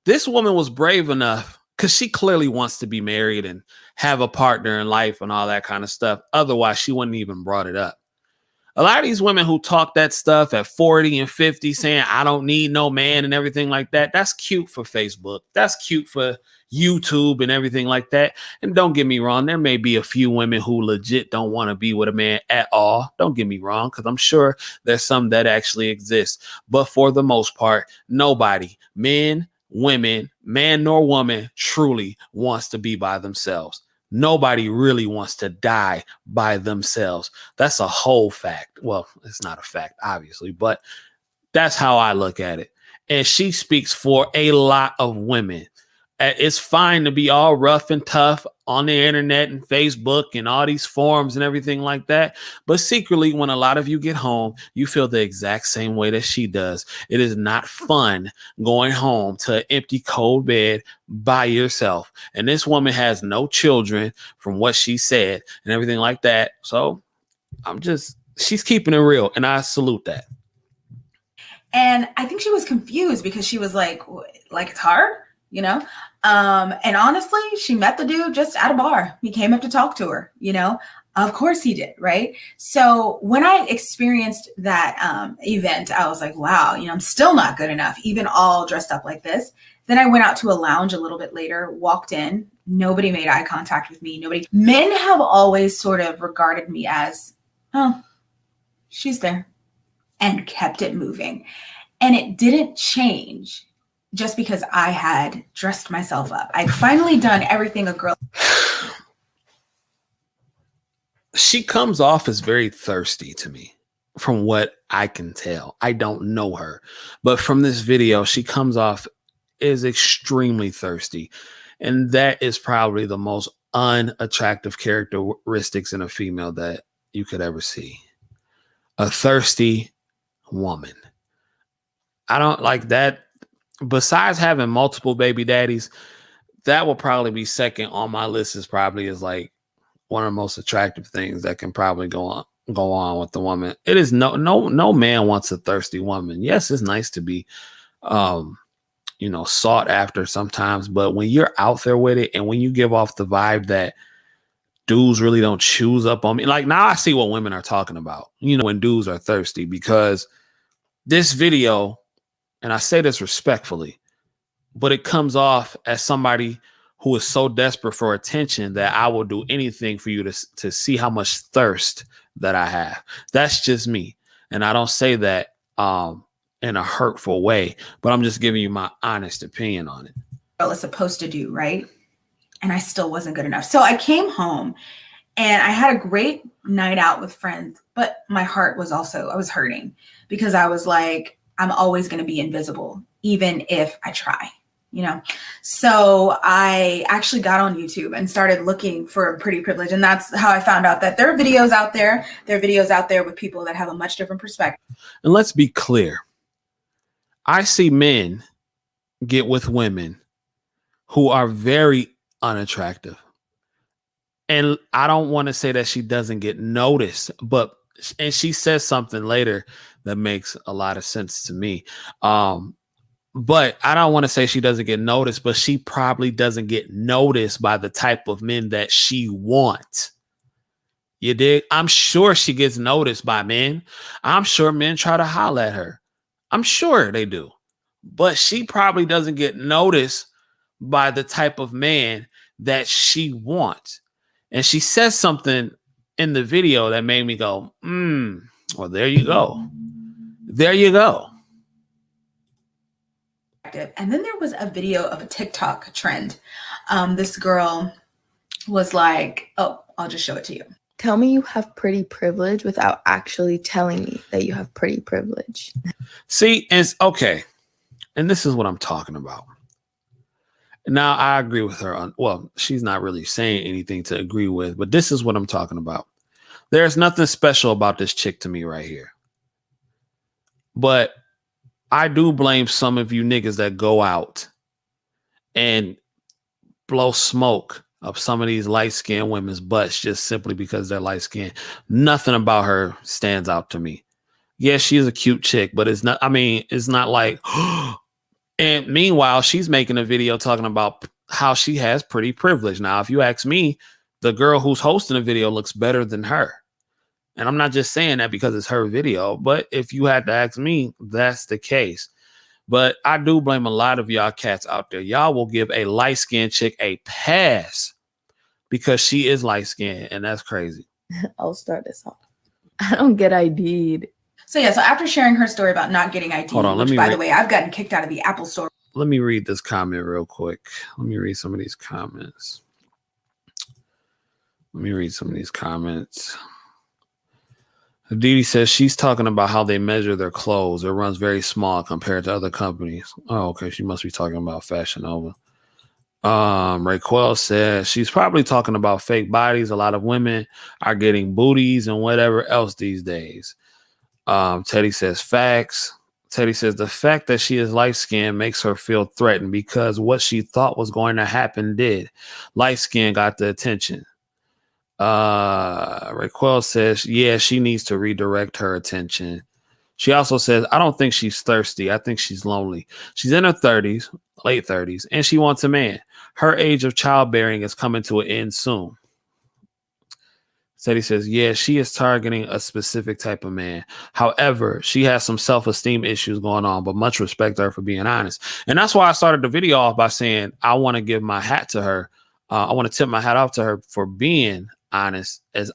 this woman was brave enough, because she clearly wants to be married and have a partner in life and all that kind of stuff. Otherwise, she wouldn't even brought it up. A lot of these women who talk that stuff at 40 and 50 saying, I don't need no man and everything like that, that's cute for Facebook. That's cute for YouTube and everything like that. And don't get me wrong, there may be a few women who legit don't want to be with a man at all. Don't get me wrong, because I'm sure there's some that actually exist. But for the most part, nobody, men, women, man nor woman, truly wants to be by themselves. Nobody really wants to die by themselves. That's a whole fact. Well, it's not a fact, obviously, but that's how I look at it. And she speaks for a lot of women. It's fine to be all rough and tough on the internet and Facebook and all these forums and everything like that. But secretly, when a lot of you get home, you feel the exact same way that she does. It is not fun going home to an empty, cold bed by yourself. And this woman has no children from what she said and everything like that. So she's keeping it real. And I salute that. And I think she was confused because she was like it's hard. And honestly, she met the dude just at a bar. He came up to talk to her, of course he did. Right. So when I experienced that event, I was like, wow, I'm still not good enough, even all dressed up like this. Then I went out to a lounge a little bit later, walked in. Nobody made eye contact with me. Men have always sort of regarded me as, oh, she's there, and kept it moving. And it didn't change just because I had dressed myself up. I'd finally done everything a girl. She comes off as very thirsty to me, from what I can tell. I don't know her, but from this video, she comes off as extremely thirsty. And that is probably the most unattractive characteristics in a female that you could ever see. A thirsty woman. I don't like that. Besides having multiple baby daddies, that will probably be second on my list. Is probably is like one of the most attractive things that can probably go on with the woman. It is no man wants a thirsty woman. Yes, it's nice to be sought after sometimes, but when you're out there with it and when you give off the vibe that dudes really don't choose up on me, like now I see what women are talking about, when dudes are thirsty, because this video, and I say this respectfully, but it comes off as somebody who is so desperate for attention that I will do anything for you to see how much thirst that I have. That's just me. And I don't say that in a hurtful way, but I'm just giving you my honest opinion on it. Girl is supposed to do, right? And I still wasn't good enough. So I came home and I had a great night out with friends, but my heart was also, I was hurting because I was like, I'm always going to be invisible, even if I try. So I actually got on YouTube and started looking for Pretty Privilege. And that's how I found out that there are videos out there. There are videos out there with people that have a much different perspective. And let's be clear. I see men get with women who are very unattractive. And I don't want to say that she doesn't get noticed, and she says something later that makes a lot of sense to me. But I don't want to say she doesn't get noticed, but she probably doesn't get noticed by the type of men that she wants. You dig? I'm sure she gets noticed by men. I'm sure men try to holler at her. I'm sure they do. But she probably doesn't get noticed by the type of man that she wants. And she says something in the video that made me go, well, there you go. There you go. And then there was a video of a TikTok trend. This girl was like, oh, I'll just show it to you. Tell me you have pretty privilege without actually telling me that you have pretty privilege. See, it's okay. And this is what I'm talking about. Now, I agree with her on, well, she's not really saying anything to agree with, but this is what I'm talking about. There's nothing special about this chick to me right here. But I do blame some of you niggas that go out and blow smoke up some of these light-skinned women's butts just simply because they're light-skinned. Nothing about her stands out to me. Yeah, she's a cute chick, but it's not, I mean, it's not like, and meanwhile, she's making a video talking about how she has pretty privilege. Now, if you ask me, the girl who's hosting the video looks better than her. And I'm not just saying that because it's her video, but if you had to ask me, that's the case. But I do blame a lot of y'all cats out there. Y'all will give a light-skinned chick a pass because she is light-skinned, and that's crazy. I'll start this off. I don't get ID'd. So yeah, so after sharing her story about not getting ID'd, Hold on, which by the way, I've gotten kicked out of the Apple Store. Let me read this comment real quick. Let me read some of these comments. Aditi says she's talking about how they measure their clothes. It runs very small compared to other companies. Oh, okay. She must be talking about Fashion Nova. Raquel says she's probably talking about fake bodies. A lot of women are getting booties and whatever else these days. Teddy says facts. Teddy says the fact that she is light-skinned makes her feel threatened because what she thought was going to happen did. Light-skin got the attention. Raquel says, yeah, she needs to redirect her attention. She also says, I don't think she's thirsty. I think she's lonely. She's in her 30s, late 30s, and she wants a man. Her age of childbearing is coming to an end soon. Teddy says, yeah, she is targeting a specific type of man. However, she has some self-esteem issues going on, but much respect to her for being honest. And that's why I started the video off by saying, I want to give my hat to her. I want to tip my hat off to her for being honest as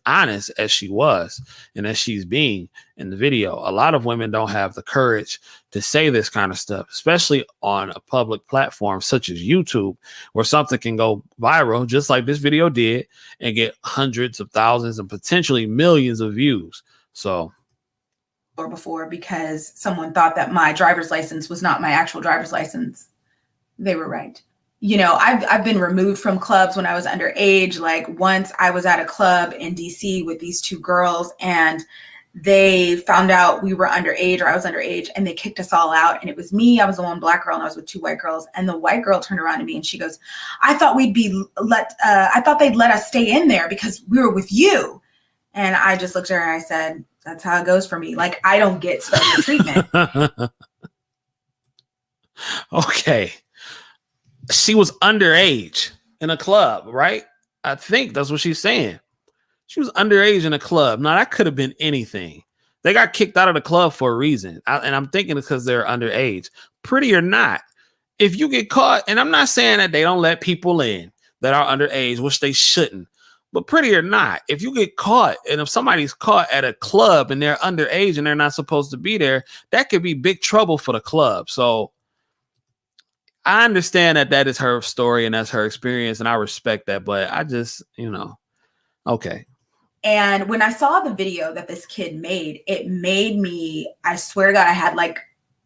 she was and as she's being in the video. A lot of women don't have the courage to say this kind of stuff, especially on a public platform such as YouTube, where something can go viral just like this video did and get hundreds of thousands and potentially millions of views. So or before, because someone thought that my driver's license was not my actual driver's license. They were right. You know, I've been removed from clubs when I was underage. Like once I was at a club in DC with these two girls and they found out we were underage or I was underage and they kicked us all out. And it was me. I was the one black girl and I was with two white girls. And the white girl turned around to me and she goes, I thought I thought they'd let us stay in there because we were with you. And I just looked at her and I said, that's how it goes for me. Like I don't get special treatment. Okay. She was underage in a club, right? I think that's what she's saying. She was underage in a club. Now, that could have been anything. They got kicked out of the club for a reason. And I'm thinking it's because they're underage. Pretty or not, if you get caught, and I'm not saying that they don't let people in that are underage, which they shouldn't, but pretty or not, if you get caught and if somebody's caught at a club and they're underage and they're not supposed to be there, that could be big trouble for the club. So I understand that is her story and that's her experience, and I respect that, but I just, okay. And when I saw the video that this kid made, it made me, I swear to God, I had like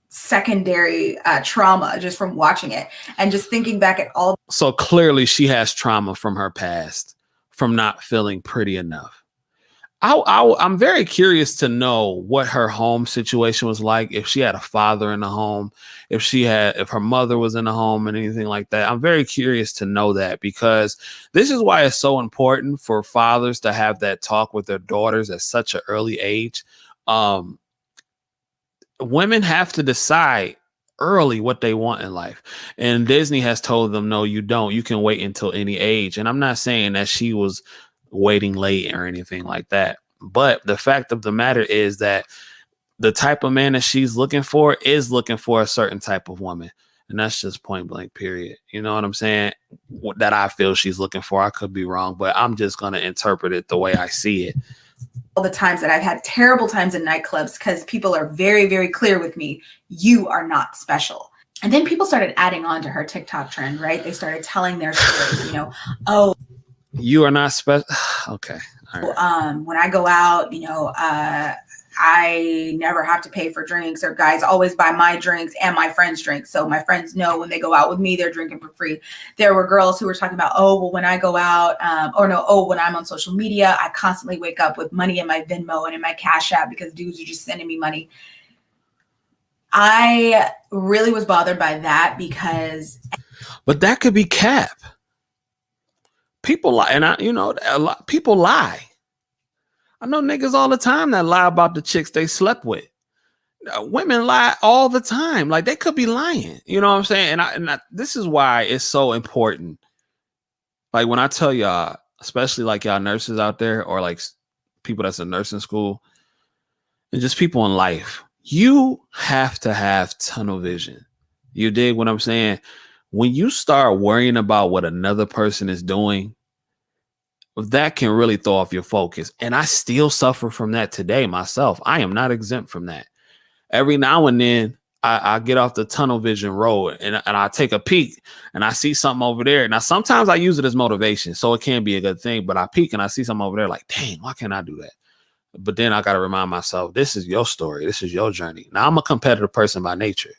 secondary trauma just from watching it and just thinking back at all. So clearly she has trauma from her past, from not feeling pretty enough. I'm very curious to know what her home situation was like, if she had a father in the home, if her mother was in the home and anything like that. I'm very curious to know that, because this is why it's so important for fathers to have that talk with their daughters at such an early age. Women have to decide early what they want in life. And Disney has told them, no, you don't. You can wait until any age. And I'm not saying that she was waiting late or anything like that. But the fact of the matter is that the type of man that she's looking for is looking for a certain type of woman. And that's just point blank, period. You know what I'm saying? That I feel she's looking for. I could be wrong, but I'm just going to interpret it the way I see it. All the times that I've had terrible times in nightclubs because people are very, very clear with me. You are not special. And then people started adding on to her TikTok trend, right? They started telling their stories, oh, you are not special. Okay. All right. When I go out, I never have to pay for drinks, or guys always buy my drinks and my friends' drinks. So my friends know when they go out with me, they're drinking for free. There were girls who were talking about, oh, well, when I go out, when I'm on social media, I constantly wake up with money in my Venmo and in my Cash App because dudes are just sending me money. I really was bothered by that because. But that could be cap. People lie, and a lot people lie. I know niggas all the time that lie about the chicks they slept with. Women lie all the time. Like, they could be lying. You know what I'm saying? And this is why it's so important. Like, when I tell y'all, especially like y'all nurses out there, or like people that's in nursing school, and just people in life, you have to have tunnel vision. You dig what I'm saying? When you start worrying about what another person is doing, that can really throw off your focus. And I still suffer from that today myself. I am not exempt from that. Every now and then I get off the tunnel vision road and I take a peek and I see something over there. Now, sometimes I use it as motivation, so it can be a good thing, but I peek and I see something over there like, dang, why can't I do that? But then I got to remind myself, this is your story. This is your journey. Now, I'm a competitive person by nature.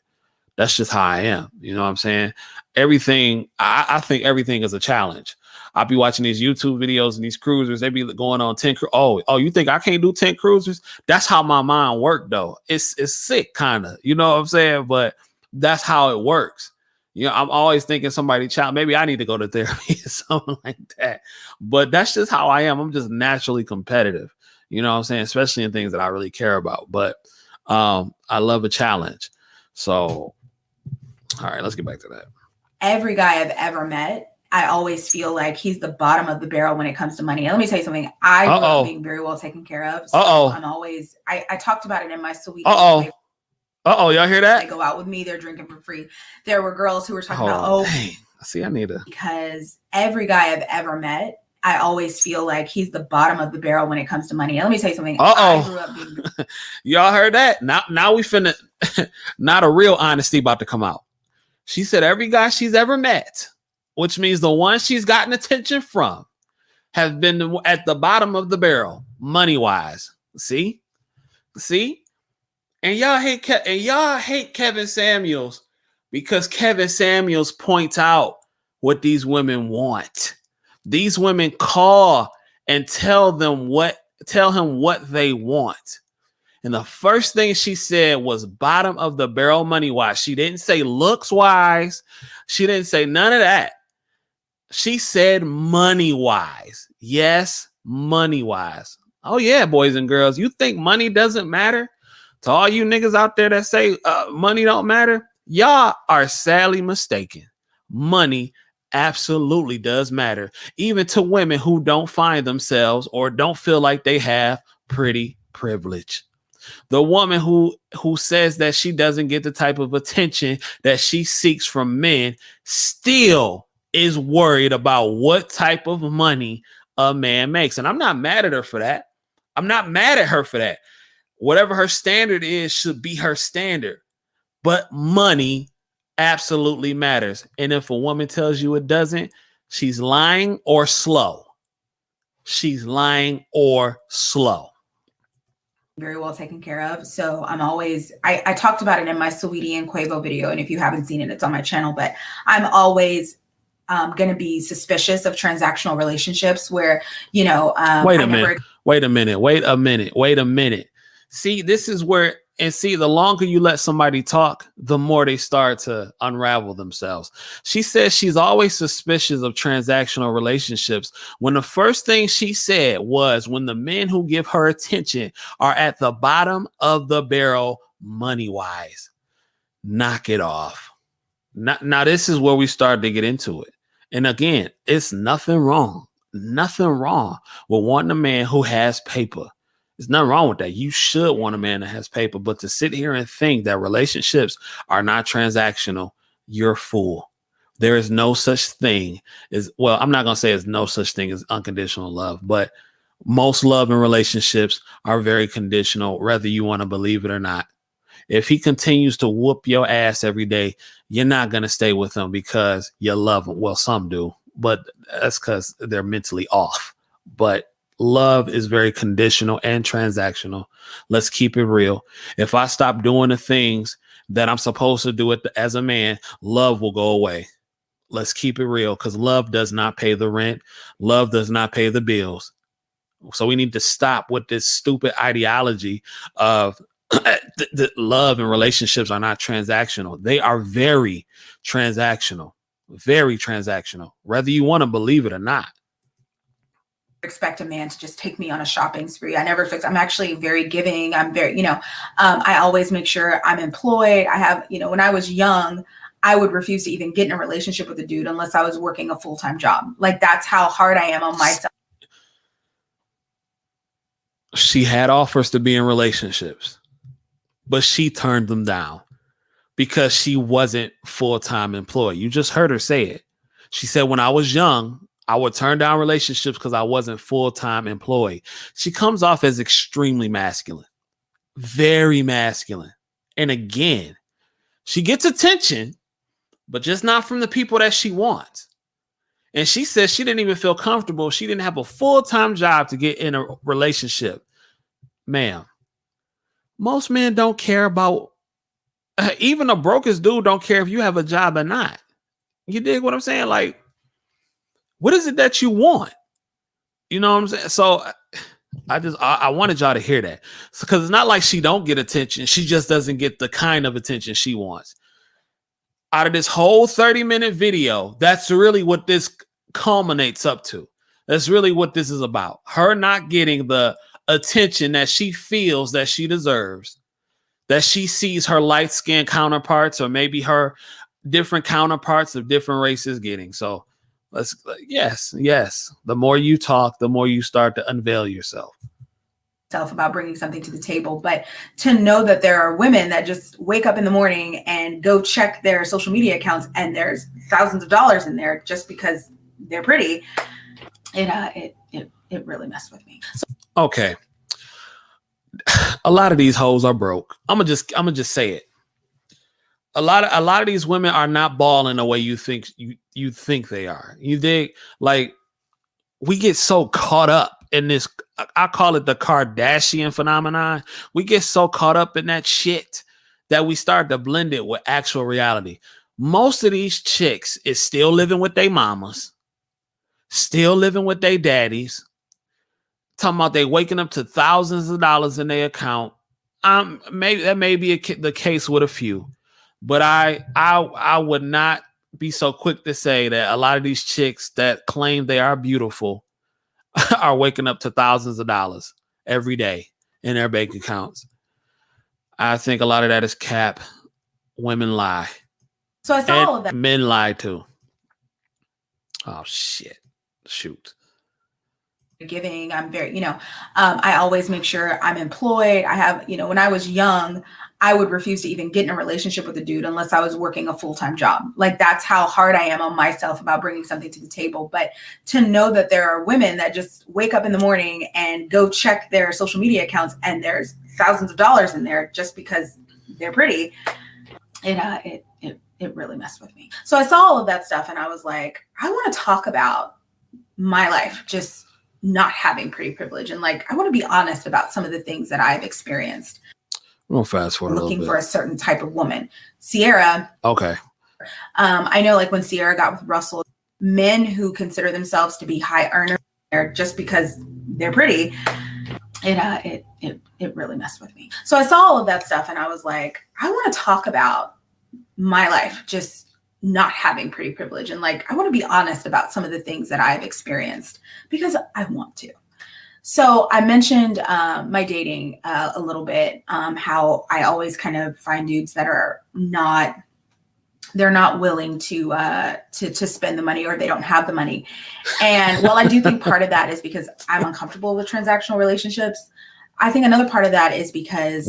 That's just how I am. You know what I'm saying? Everything, I think everything is a challenge. I'll be watching these YouTube videos and these cruisers. They be going on 10. Oh, you think I can't do 10 cruisers? That's how my mind worked, though. It's sick, kind of. You know what I'm saying? But that's how it works. I'm always thinking somebody challenge. Maybe I need to go to therapy or something like that. But that's just how I am. I'm just naturally competitive. You know what I'm saying? Especially in things that I really care about. But I love a challenge. So, all right, let's get back to that. Every guy I've ever met, I always feel like he's the bottom of the barrel when it comes to money. And let me tell you something. I grew up being very well taken care of. So I'm always, I talked about it in my sweet. Y'all hear that? They go out with me. They're drinking for free. There were girls who were talking about, dang. See, I need to. Because every guy I've ever met, I always feel like he's the bottom of the barrel when it comes to money. And let me tell you something. I grew up being. Y'all heard that? Now we finna, not a real honesty about to come out. She said every guy she's ever met, which means the one she's gotten attention from, have been at the bottom of the barrel, money-wise. See? And y'all hate Kevin Samuels because Kevin Samuels points out what these women want. These women call and tell him what they want. And the first thing she said was bottom of the barrel money-wise. She didn't say looks-wise. She didn't say none of that. She said money-wise. Yes, money-wise. Oh, yeah, boys and girls. You think money doesn't matter? To all you niggas out there that say money don't matter, y'all are sadly mistaken. Money absolutely does matter, even to women who don't find themselves or don't feel like they have pretty privilege. The woman who says that she doesn't get the type of attention that she seeks from men still is worried about what type of money a man makes. And I'm not mad at her for that. Whatever her standard is should be her standard. But money absolutely matters. And if a woman tells you it doesn't, she's lying or slow. Very well taken care of. So I'm always, I talked about it in my Saweetie and Quavo video. And if you haven't seen it, it's on my channel, but I'm always going to be suspicious of transactional relationships where, wait a minute. See, this is where, and see, the longer you let somebody talk, the more they start to unravel themselves. She says she's always suspicious of transactional relationships when the first thing she said was when the men who give her attention are at the bottom of the barrel money-wise. Knock it off. Now, this is where we start to get into it. And again, it's nothing wrong with wanting a man who has paper. There's nothing wrong with that. You should want a man that has paper, but to sit here and think that relationships are not transactional, you're full. There is no such thing as, well, I'm not going to say there's no such thing as unconditional love, but most love and relationships are very conditional, whether you want to believe it or not. If he continues to whoop your ass every day, you're not going to stay with him because you love him. Well, some do, but that's because they're mentally off. But love is very conditional and transactional. Let's keep it real. If I stop doing the things that I'm supposed to do as a man, love will go away. Let's keep it real, because love does not pay the rent. Love does not pay the bills. So we need to stop with this stupid ideology of the love and relationships are not transactional. They are very transactional, whether you want to believe it or not. Expect a man to just take me on a shopping spree. I never fix. I'm actually very giving. I'm very, I always make sure I'm employed. I have, when I was young, I would refuse to even get in a relationship with a dude unless I was working a full-time job. Like, that's how hard I am on myself. She had offers to be in relationships, but she turned them down because she wasn't full-time employed. You just heard her say it. She said, when I was young, I would turn down relationships because I wasn't full-time employed. She comes off as extremely masculine, very masculine. And again, she gets attention, but just not from the people that she wants. And she says she didn't even feel comfortable. She didn't have a full-time job to get in a relationship. Ma'am, most men don't care about, even the brokest dude don't care if you have a job or not. You dig what I'm saying? Like, what is it that you want? You know what I'm saying? So I wanted y'all to hear that, because it's not like she don't get attention. She just doesn't get the kind of attention she wants. Out of this whole 30-minute video, that's really what this culminates up to. That's really what this is about. Her not getting the attention that she feels that she deserves, that she sees her light-skinned counterparts or maybe her different counterparts of different races getting. So yes. The more you talk, the more you start to unveil yourself. About bringing something to the table, but to know that there are women that just wake up in the morning and go check their social media accounts and there's thousands of dollars in there just because they're pretty, it really messed with me. So, okay, a lot of these hoes are broke. I'm gonna just say it. A lot of these women are not balling the way you think they are. You dig? Like, we get so caught up in this, I call it the Kardashian phenomenon. We get so caught up in that shit that we start to blend it with actual reality. Most of these chicks is still living with their mamas, still living with their daddies, talking about they waking up to thousands of dollars in their account. Maybe that may be the case with a few, but I would not be so quick to say that a lot of these chicks that claim they are beautiful are waking up to thousands of dollars every day in their bank accounts. I think a lot of that is cap. Women lie. So I saw all of that. Men lie too. Oh shit. Shoot. Giving. I'm very, I always make sure I'm employed. I have, when I was young, I would refuse to even get in a relationship with a dude unless I was working a full-time job. Like, that's how hard I am on myself about bringing something to the table. But to know that there are women that just wake up in the morning and go check their social media accounts and there's thousands of dollars in there just because they're pretty, it really messed with me. So I saw all of that stuff and I was like, I want to talk about my life just not having pretty privilege. And like, I want to be honest about some of the things that I've experienced. We'll fast forward looking for a certain type of woman. Sierra. Okay. I know, like, when Sierra got with Russell, men who consider themselves to be high earners just because they're pretty, it really messed with me. So I saw all of that stuff and I was like, I want to talk about my life just not having pretty privilege. And like, I want to be honest about some of the things that I've experienced because I want to. So I mentioned my dating a little bit, how I always kind of find dudes that are not willing to spend the money, or they don't have the money. And while I do think part of that is because I'm uncomfortable with transactional relationships, I think another part of that is because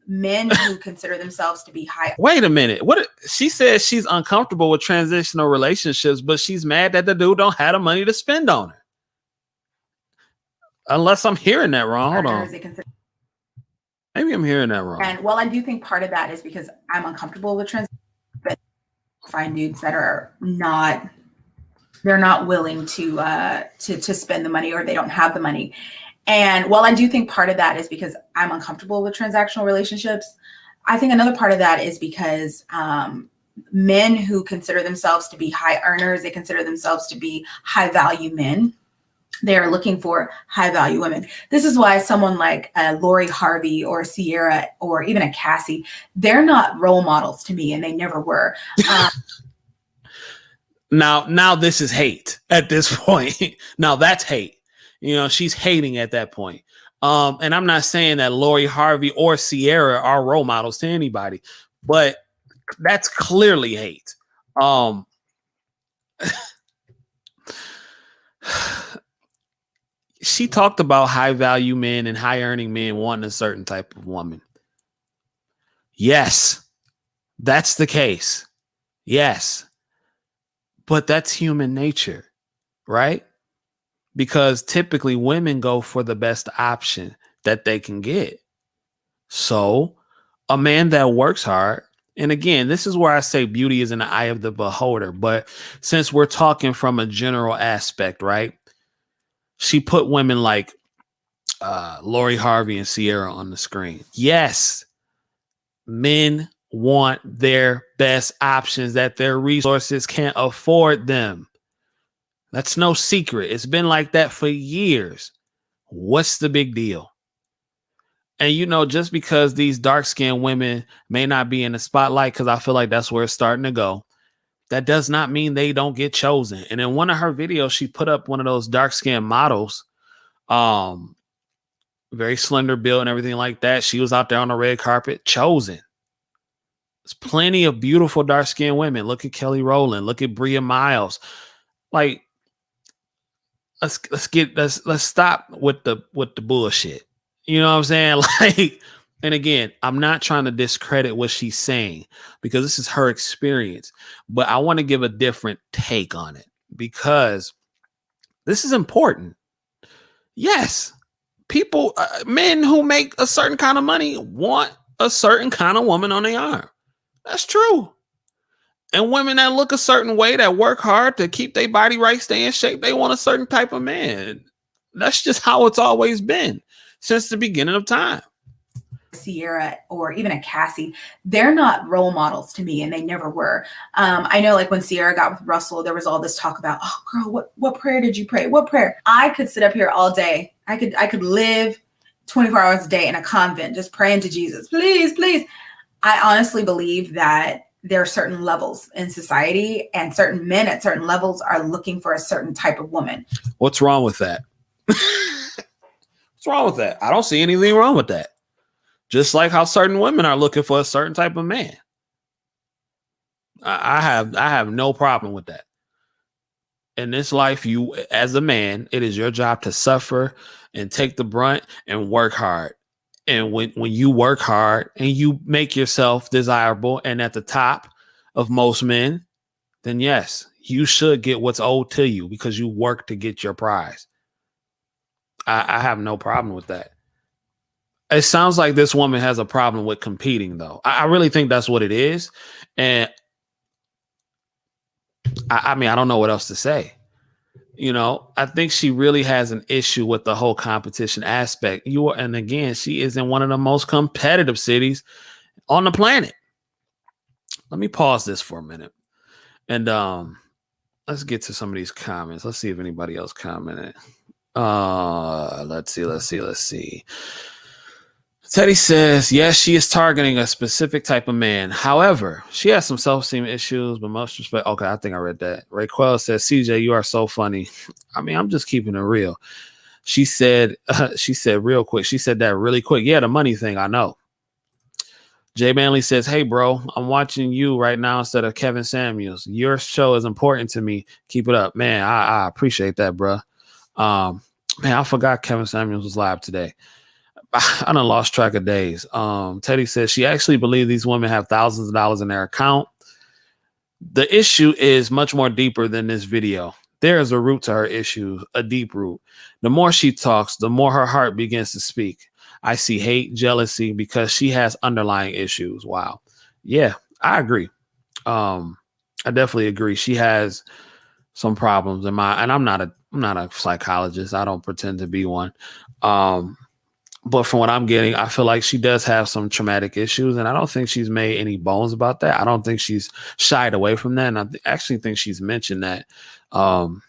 men who consider themselves to be high. Wait a minute. What she says she's uncomfortable with transitional relationships, but she's mad that the dude don't have the money to spend on her. Unless I'm hearing that wrong. Hold on. Maybe I'm hearing that wrong. And well, I do think part of that is because I'm uncomfortable with but find dudes that are not, they're not willing to spend the money, or they don't have the money. And while I do think part of that is because I'm uncomfortable with transactional relationships, I think another part of that is because men who consider themselves to be high earners, they consider themselves to be high value men. They are looking for high value women. This is why someone like H.E.N.R.Y or Sierra or even a Cassie, they're not role models to me, and they never were. Now this is hate at this point. Now that's hate. You know, she's hating at that point. And I'm not saying that H.E.N.R.Y or Sierra are role models to anybody, but that's clearly hate. She talked about high value men and high earning men wanting a certain type of woman. Yes, that's the case. Yes. But that's human nature, right? Because typically women go for the best option that they can get. So a man that works hard, and again, this is where I say beauty is in the eye of the beholder. But since we're talking from a general aspect, right? She put women like H.E.N.R.Y and Sierra on the screen. Yes, men want their best options that their resources can't afford them. That's no secret. It's been like that for years. What's the big deal? And, you know, just because these dark-skinned women may not be in the spotlight, because I feel like that's where it's starting to go, that does not mean they don't get chosen. And in one of her videos, she put up one of those dark-skinned models, very slender build and everything like that. She was out there on the red carpet, chosen. There's plenty of beautiful dark-skinned women. Look at Kelly Rowland. Look at Bria Miles. Like, let's stop with the bullshit. You know what I'm saying? Like, and again, I'm not trying to discredit what she's saying because this is her experience, but I want to give a different take on it because this is important. Yes, people, men who make a certain kind of money want a certain kind of woman on their arm. That's true. And women that look a certain way, that work hard to keep their body right, stay in shape, they want a certain type of man. That's just how it's always been since the beginning of time. Sierra or even a Cassie, they're not role models to me, and they never were. I know, like when Sierra got with Russell, there was all this talk about, oh girl, what prayer did you pray? What prayer? I could sit up here all day. I could live 24 hours a day in a convent just praying to Jesus, please, please. I honestly believe that there are certain levels in society, and certain men at certain levels are looking for a certain type of woman. What's wrong with that? What's wrong with that? I don't see anything wrong with that. Just like how certain women are looking for a certain type of man. I have no problem with that. In this life, you, as a man, it is your job to suffer and take the brunt and work hard. And when you work hard and you make yourself desirable and at the top of most men, then yes, you should get what's owed to you because you work to get your prize. I have no problem with that. It sounds like this woman has a problem with competing, though. I really think that's what it is. And I mean, I don't know what else to say. You know, I think she really has an issue with the whole competition aspect. And again, she is in one of the most competitive cities on the planet. Let me pause this for a minute. And let's get to some of these comments. Let's see if anybody else commented. Let's see. Teddy says, yes, she is targeting a specific type of man. However, she has some self-esteem issues, but most respect. Okay, I think I read that. Raquel says, CJ, you are so funny. I mean, I'm just keeping it real. She said real quick. She said that really quick. Yeah, the money thing, I know. Jay Manley says, hey, bro, I'm watching you right now instead of Kevin Samuels. Your show is important to me. Keep it up. Man, I appreciate that, bro. Man, I forgot Kevin Samuels was live today. I done lost track of days. Teddy says she actually believes these women have thousands of dollars in their account. The issue is much more deeper than this video. There is a root to her issue, a deep root. The more she talks, the more her heart begins to speak. I see hate, jealousy, because she has underlying issues. Wow. Yeah, I agree. I definitely agree. She has some problems and I'm not a psychologist. I don't pretend to be one. But from what I'm getting, I feel like she does have some traumatic issues, and I don't think she's made any bones about that. I don't think she's shied away from that, and I actually think she's mentioned that, and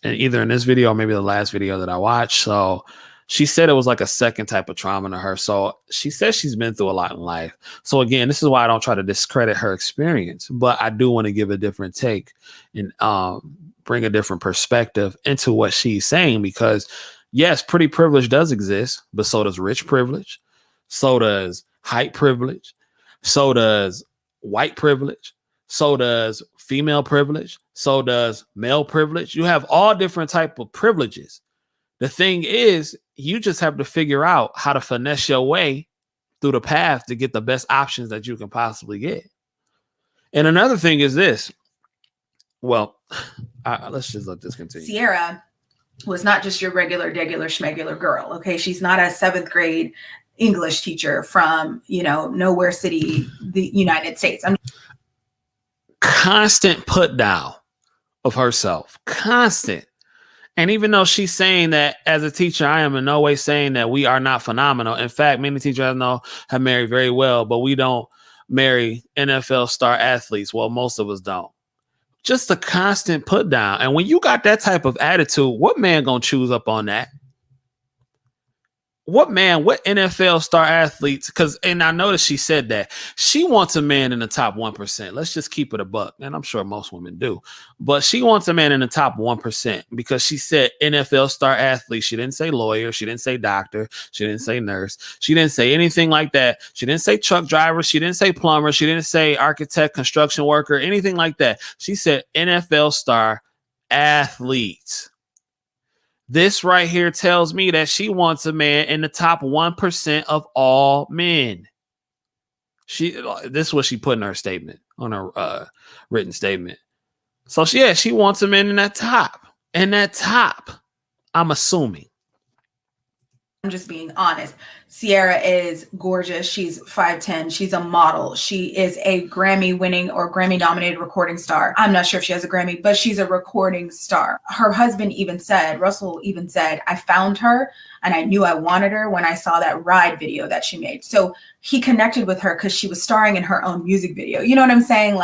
either in this video or maybe the last video that I watched. So she said it was like a second type of trauma to her. So she says she's been through a lot in life. So again, this is why I don't try to discredit her experience, but I do want to give a different take and bring a different perspective into what she's saying, because yes, pretty privilege does exist, but so does rich privilege. So does height privilege. So does white privilege. So does female privilege. So does male privilege. You have all different type of privileges. The thing is, you just have to figure out how to finesse your way through the path to get the best options that you can possibly get. And another thing is this. Well, let's just let this continue. Sierra was not just your regular, schmegular girl. Okay. She's not a 7th grade English teacher from, nowhere city, the United States. Constant put down of herself. Constant. And even though she's saying that as a teacher, I am in no way saying that we are not phenomenal. In fact, many teachers I know have married very well, but we don't marry NFL star athletes. Well, most of us don't. Just a constant put down. And when you got that type of attitude, what man gonna choose up on that? What NFL star athletes? And I noticed she said that she wants a man in the top 1%. Let's just keep it a buck. And I'm sure most women do, but she wants a man in the top 1% because she said NFL star athlete. She didn't say lawyer. She didn't say doctor. She didn't say nurse. She didn't say anything like that. She didn't say truck driver. She didn't say plumber. She didn't say architect, construction worker, anything like that. She said NFL star athlete. This right here tells me that she wants a man in the top 1% of all men. This is what she put in her statement, on her written statement. So she wants a man in that top. In that top, I'm assuming. I'm just being honest. Sierra is gorgeous. She's 5'10". She's a model. She is a Grammy-winning or Grammy-nominated recording star. I'm not sure if she has a Grammy, but she's a recording star. Her husband Russell even said, I found her and I knew I wanted her when I saw that Ride video that she made. So he connected with her because she was starring in her own music video. You know what I'm saying?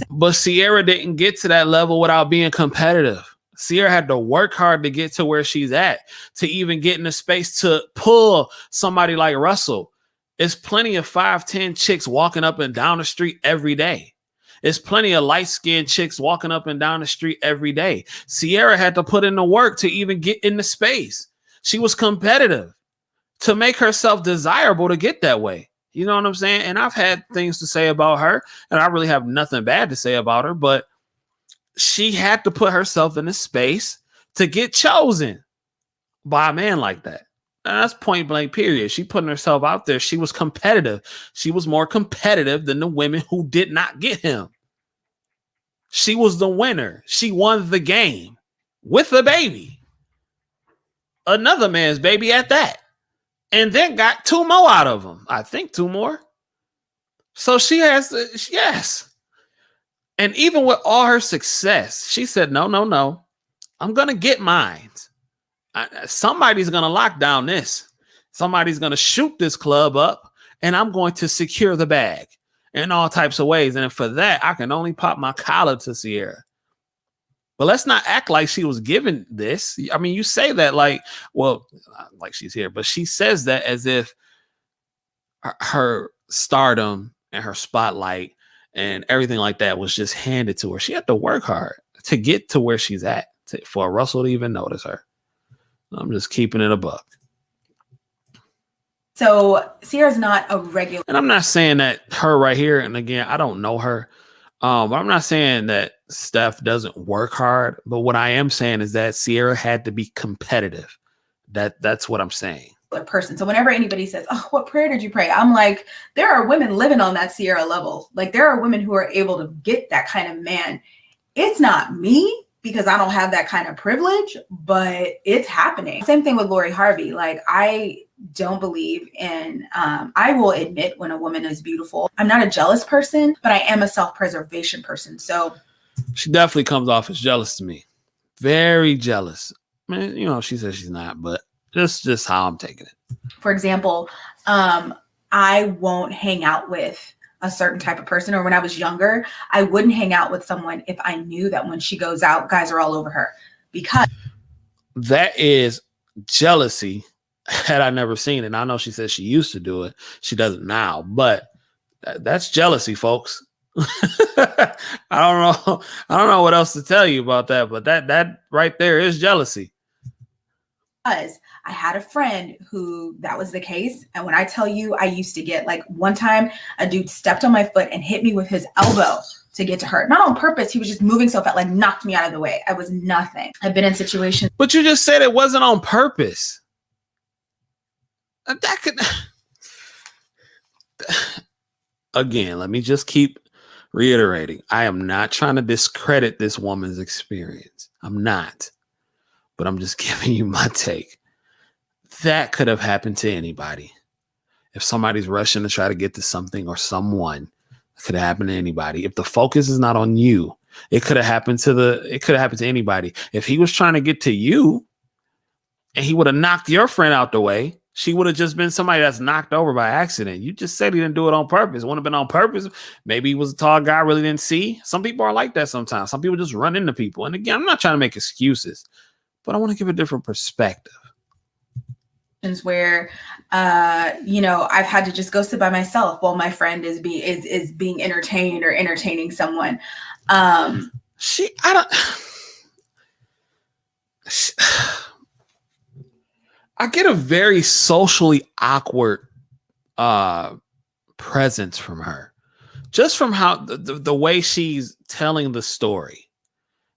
But Sierra didn't get to that level without being competitive. Sierra had to work hard to get to where she's at, to even get in the space to pull somebody like Russell. There's plenty of 5'10" chicks walking up and down the street every day. There's plenty of light-skinned chicks walking up and down the street every day. Sierra had to put in the work to even get in the space. She was competitive to make herself desirable to get that way. You know what I'm saying? And I've had things to say about her, and I really have nothing bad to say about her, but she had to put herself in a space to get chosen by a man like that. And that's point blank, period. She putting herself out there. She was competitive. She was more competitive than the women who did not get him. She was the winner. She won the game with a baby. Another man's baby at that. And then got 2 more out of him. I think 2 more. So she has, yes. And even with all her success, she said, no. I'm going to get mine. Somebody's going to lock down this. Somebody's going to shoot this club up, and I'm going to secure the bag in all types of ways. And for that, I can only pop my collar to Sierra. But let's not act like she was given this. I mean, you say that like she's here, but she says that as if her stardom and her spotlight and everything like that was just handed to her. She had to work hard to get to where she's at, for Russell to even notice her. I'm just keeping it a buck. So Sierra's not a regular. And I'm not saying that her right here, and again, I don't know her, but I'm not saying that Steph doesn't work hard. But what I am saying is that Sierra had to be competitive. That's what I'm saying. person. So whenever anybody says, oh, what prayer did you pray? I'm like, there are women living on that Sierra level. Like there are women who are able to get that kind of man. It's not me because I don't have that kind of privilege, but it's happening. Same thing with Lori Harvey. Like I don't believe in, I will admit when a woman is beautiful. I'm not a jealous person, but I am a self-preservation person. So she definitely comes off as jealous to me. Very jealous. I mean, you know, she says she's not, but just how I'm taking it. For example, I won't hang out with a certain type of person, or when I was younger, I wouldn't hang out with someone if I knew that when she goes out, guys are all over her, because that is jealousy. Had I never seen it. I know she says she used to do it. She doesn't now, but that's jealousy, folks. I don't know what else to tell you about that, but that right there is jealousy. Because I had a friend who that was the case. And when I tell you, I used to get like one time a dude stepped on my foot and hit me with his elbow to get to her. Not on purpose. He was just moving so fast, like knocked me out of the way. I was nothing. I've been in situations. But you just said it wasn't on purpose. That could. Again, let me just keep reiterating. I am not trying to discredit this woman's experience. I'm not. But I'm just giving you my take. That could have happened to anybody. If somebody's rushing to try to get to something or someone, it could have happened to anybody. If the focus is not on you, it could have happened to anybody. If he was trying to get to you and he would have knocked your friend out the way, she would have just been somebody that's knocked over by accident. You just said he didn't do it on purpose. It wouldn't have been on purpose. Maybe he was a tall guy, really didn't see. Some people are like that sometimes. Some people just run into people. And again, I'm not trying to make excuses, but I want to give a different perspective. Where I've had to just go sit by myself while my friend is being entertained or entertaining someone. I get a very socially awkward presence from her, just from how the way she's telling the story.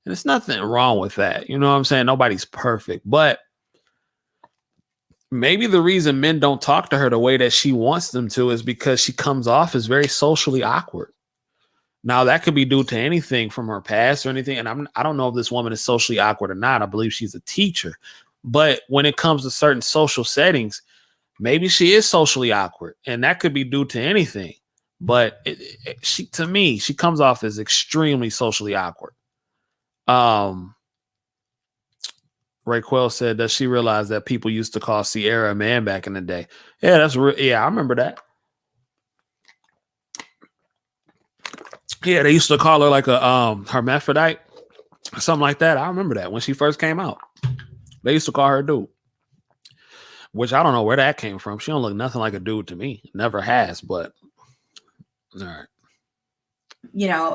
And there's nothing wrong with that. You know what I'm saying? Nobody's perfect, but maybe the reason men don't talk to her the way that she wants them to is because she comes off as very socially awkward. Now, that could be due to anything from her past or anything. And I don't know if this woman is socially awkward or not. I believe she's a teacher. But when it comes to certain social settings, maybe she is socially awkward. And that could be due to anything. But to me, she comes off as extremely socially awkward. Raquel said, does she realize that people used to call Sierra a man back in the day? Yeah, that's real. Yeah, I remember that. Yeah, they used to call her like a hermaphrodite or something like that. I remember that when she first came out. They used to call her a dude, which I don't know where that came from. She don't look nothing like a dude to me. Never has, but all right.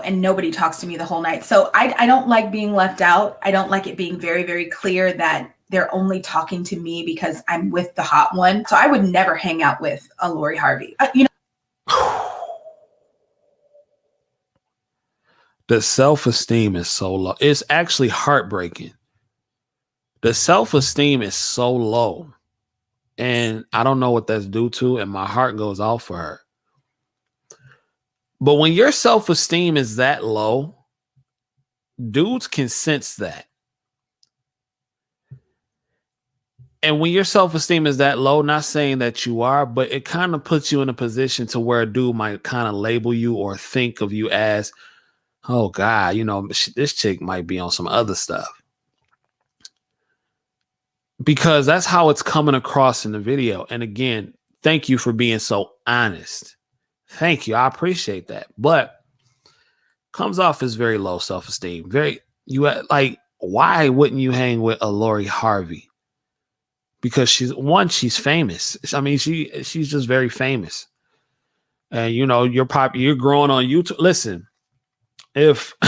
And nobody talks to me the whole night. So I don't like being left out. I don't like it being very, very clear that they're only talking to me because I'm with the hot one. So I would never hang out with a Lori Harvey. The self-esteem is so low. It's actually heartbreaking. The self-esteem is so low. And I don't know what that's due to. And my heart goes out for her. But when your self-esteem is that low, dudes can sense that. And when your self-esteem is that low, not saying that you are, but it kind of puts you in a position to where a dude might kind of label you or think of you as, oh God, this chick might be on some other stuff. Because that's how it's coming across in the video. And again, thank you for being so honest. Thank you. I appreciate that. But comes off as very low self-esteem. Why wouldn't you hang with a Lori Harvey? Because she's famous. I mean, she's just very famous. And you're growing on YouTube. Listen, if a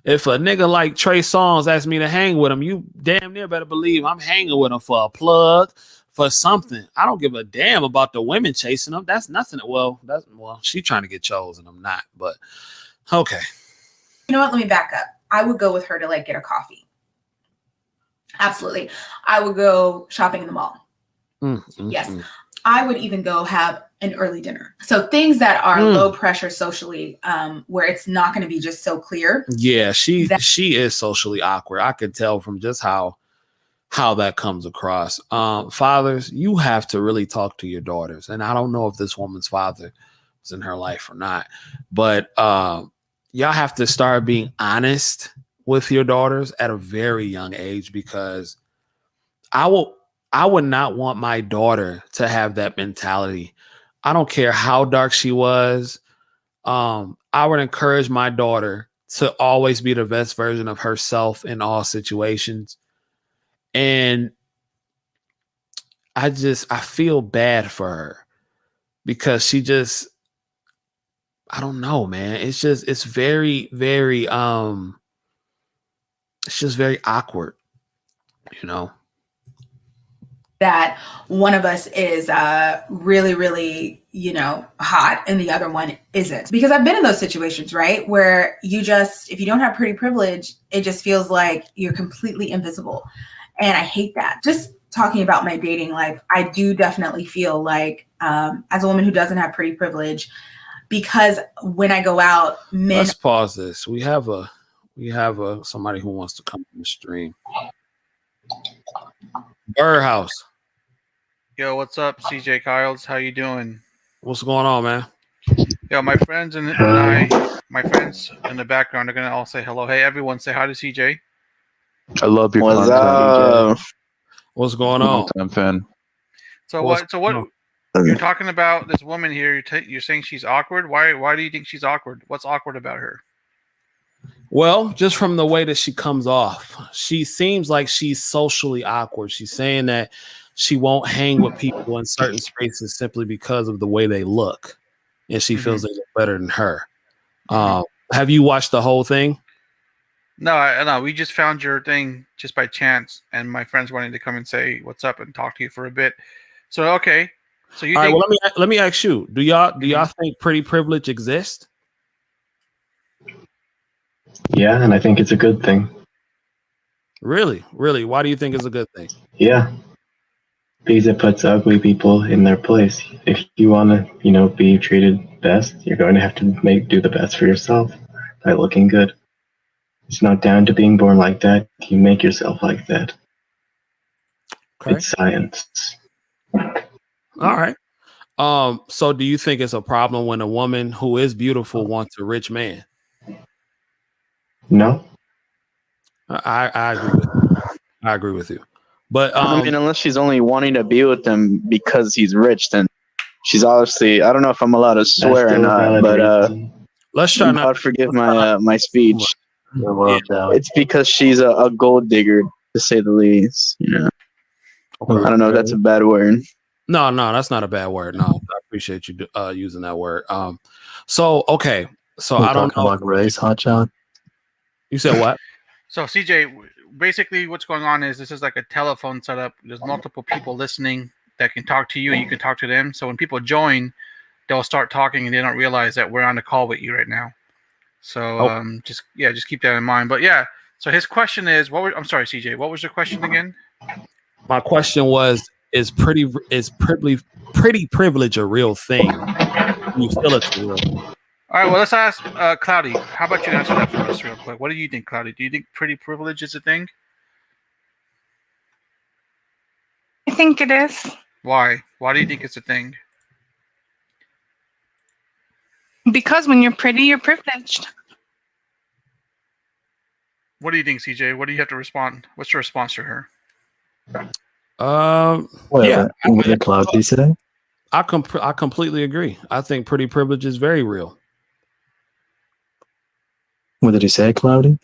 nigga like Trey Songz asked me to hang with him, you damn near better believe I'm hanging with him for a plug, for something. I don't give a damn about the women chasing him. That's nothing. Well, she trying to get chosen. I'm not, but okay. You know what? Let me back up. I would go with her to get a coffee. Absolutely. I would go shopping in the mall. Yes. I would even go have an early dinner. So things that are low pressure socially, where it's not going to be just so clear. Yeah, she is socially awkward. I could tell from just how that comes across. Fathers, you have to really talk to your daughters. And I don't know if this woman's father was in her life or not, but y'all have to start being honest with your daughters at a very young age, because I would not want my daughter to have that mentality. I don't care how dark she was. I would encourage my daughter to always be the best version of herself in all situations. And I feel bad for her, because she just, I don't know, man. It's very, very, it's just very awkward, you know? That one of us is really, really, hot and the other one isn't. Because I've been in those situations, right? Where if you don't have pretty privilege, it just feels like you're completely invisible. And I hate that. Just talking about my dating life, I do definitely feel like as a woman who doesn't have pretty privilege, because when I go out, Let's pause this. We have somebody who wants to come to the stream. Birdhouse. Yo, what's up, CJ Kyles? How you doing? What's going on, man? Yo, my friends my friends in the background are gonna all say hello. Hey, everyone, say hi to CJ. I love your What's content, up? CJ. What's going on? I'm fan. So what? You're talking about this woman here? You're saying she's awkward. Why do you think she's awkward? What's awkward about her? Well, just from the way that she comes off, she seems like she's socially awkward. She's saying that she won't hang with people in certain spaces simply because of the way they look, and she feels they look better than her. Have you watched the whole thing? No. We just found your thing just by chance, and my friends wanted to come and say what's up and talk to you for a bit. So okay, so you. All right. Well, let me ask you: Do y'all think pretty privilege exists? Yeah, and I think it's a good thing. Really? Why do you think it's a good thing? Yeah, because it puts ugly people in their place. If you want to, be treated best, you're going to have to do the best for yourself by looking good. It's not down to being born like that. You make yourself like that. Okay. It's science. All right. So do you think it's a problem when a woman who is beautiful wants a rich man? No. I agree with you. I agree with you. But I mean, unless she's only wanting to be with him because he's rich, then she's obviously, I don't know if I'm allowed to swear or not, but let's try not. God forgive my speech. Yeah. It's because she's a gold digger, to say the least. Okay. I don't know if that's a bad word. No, that's not a bad word. No, I appreciate you using that word. So okay, so I don't know. About race, hot shot. You said what? So CJ, basically what's going on is this is like a telephone setup. There's multiple people listening that can talk to you and you can talk to them. So when people join, they'll start talking and they don't realize that we're on the call with you right now. So just keep that in mind. But yeah, so his question is, I'm sorry, CJ, what was your question again? My question was, is pretty privilege a real thing? You feel it's real? All right, well, let's ask Cloudy. How about you answer that for us real quick? What do you think, Cloudy? Do you think pretty privilege is a thing? I think it is. Why? Why do you think it's a thing? Because when you're pretty, you're privileged. What do you think, CJ? What do you have to respond? What's your response to her? Yeah. What did Cloudy say? I completely agree. I think pretty privilege is very real. What did he say, Cloudy?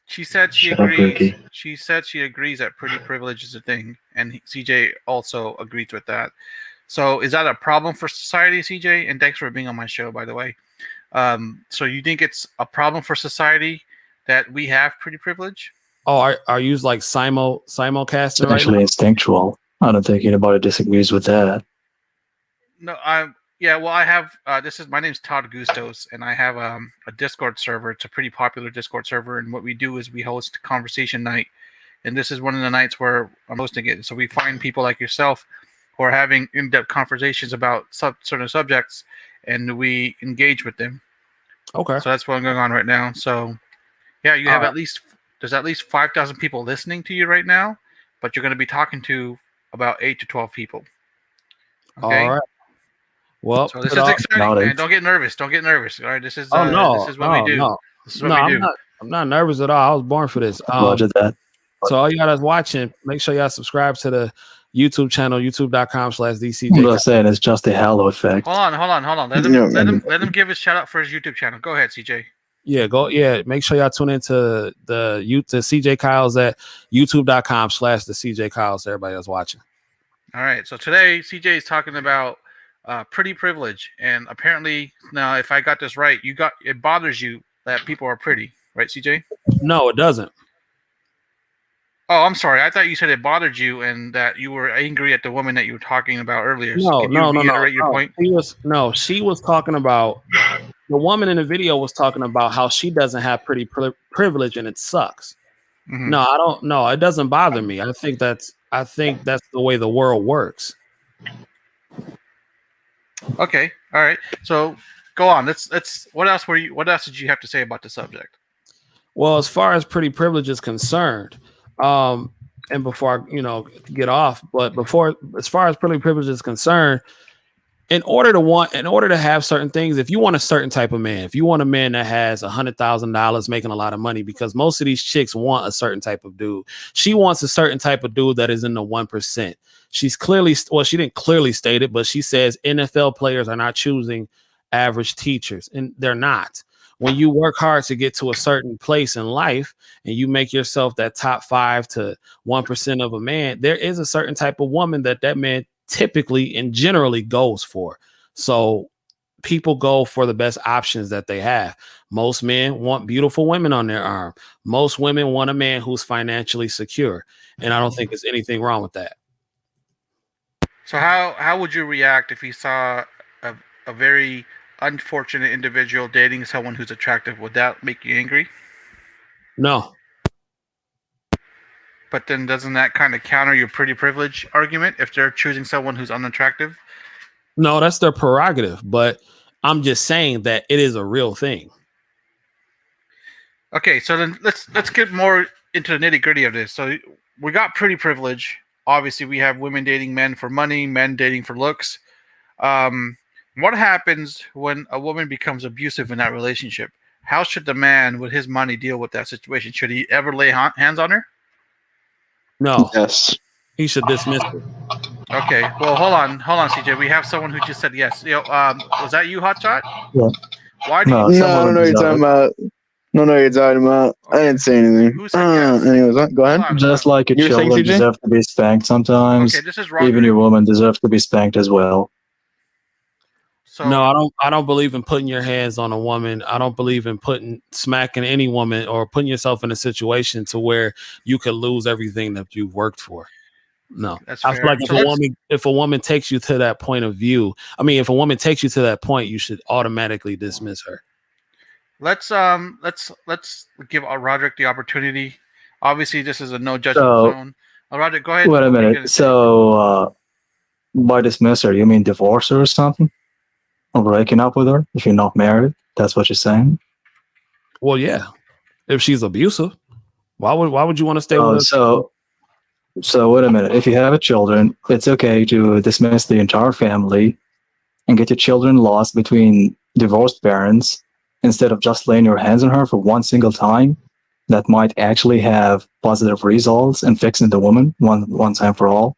She said she agrees. She said she agrees that pretty privilege is a thing, and CJ also agrees with that. So, is that a problem for society, CJ? And thanks for being on my show, by the way. So, you think it's a problem for society that we have pretty privilege? Oh, are you like simulcasting? It's actually instinctual. I don't think anybody disagrees with that. No, yeah, well, I have, my name's Todd Gustos, and I have a Discord server. It's a pretty popular Discord server, and what we do is we host conversation night, and this is one of the nights where I'm hosting it. So we find people like yourself who are having in-depth conversations about certain subjects, and we engage with them. Okay. So that's what's going on right now. So yeah, you have All right. there's at least 5,000 people listening to you right now, but you're going to be talking to about 8 to 12 people. Okay. All right. Well, So this put is all- exciting, Got man. it. Don't get nervous. Don't get nervous. All right. This is Oh this no, is what we do. no. This is what No, we I'm do. not. I'm not nervous at all. I was born for this. Roger that. So all y'all that's watching, make sure y'all subscribe to the YouTube channel, I'm youtube.com/DCJ. just saying it's just a halo effect. Hold on. Let him give his shout out for his YouTube channel. Go ahead, CJ. Yeah, go. Yeah, make sure y'all tune into the CJ Kyles at youtube.com/the CJ Kyles. Everybody that's watching. All right. So today CJ is talking about pretty privilege, and apparently now, if I got this right, it bothers you that people are pretty, right, CJ? No, it doesn't. Oh, I'm sorry. I thought you said it bothered you and that you were angry at the woman that you were talking about earlier. No, Can you reiterate your point? She was talking about the woman in the video was talking about how she doesn't have pretty privilege and it sucks. Mhm. No, I don't. No, it doesn't bother me. I think that's the way the world works. Okay. All right. So go on. Let's. What else did you have to say about the subject? Well, as far as pretty privilege is concerned, and before I, get off, but as far as pretty privilege is concerned, in order to have certain things, if you want a certain type of man, if you want a man that has $100,000 making a lot of money, because most of these chicks want a certain type of dude. She wants a certain type of dude that is in the 1%. She didn't clearly state it, but she says NFL players are not choosing average teachers, and they're not. When you work hard to get to a certain place in life and you make yourself that top 5 to 1% of a man, there is a certain type of woman that man typically and generally goes for. So people go for the best options that they have. Most men want beautiful women on their arm. Most women want a man who's financially secure. And I don't think there's anything wrong with that. So how would you react if you saw a very unfortunate individual dating someone who's attractive? Would that make you angry? No. But then doesn't that kind of counter your pretty privilege argument if they're choosing someone who's unattractive? No, that's their prerogative, but I'm just saying that it is a real thing. Okay, so then let's get more into the nitty-gritty of this. So we got pretty privilege. Obviously, we have women dating men for money, men dating for looks. What happens when a woman becomes abusive in that relationship? How should the man with his money deal with that situation? Should he ever lay hands on her? No. Yes. He should dismiss it. Okay. Well, hold on, CJ. We have someone who just said yes. Was that you, Hotshot? Yeah. Why do No, you? No, I don't know what you're talking about. No, what you're talking about. I didn't say anything. Who said yes? Anyways, go ahead. Hold on, Just like your You were saying, children CJ? deserve to be spanked sometimes, Okay, this is Roger. even your woman deserves to be spanked as well. So No, I don't believe in putting your hands on a woman. I don't believe in smacking any woman or putting yourself in a situation to where you could lose everything that you've worked for. No, that's I fair. feel like So if a woman takes you to that point of view, if a woman takes you to that point, you should automatically dismiss her. let's give Roderick the opportunity. Obviously, this is a no judgment So- zone. Roderick, go ahead. Wait a What are you gonna minute. say? So, by dismiss her, you mean divorce her or something? Or breaking up with her if you're not married? That's what you're saying? Well, yeah, if she's abusive, why would you want to stay with her? So wait a minute. If you have a children, it's okay to dismiss the entire family and get your children lost between divorced parents instead of just laying your hands on her for one single time. That might actually have positive results and fixing the woman one time for all.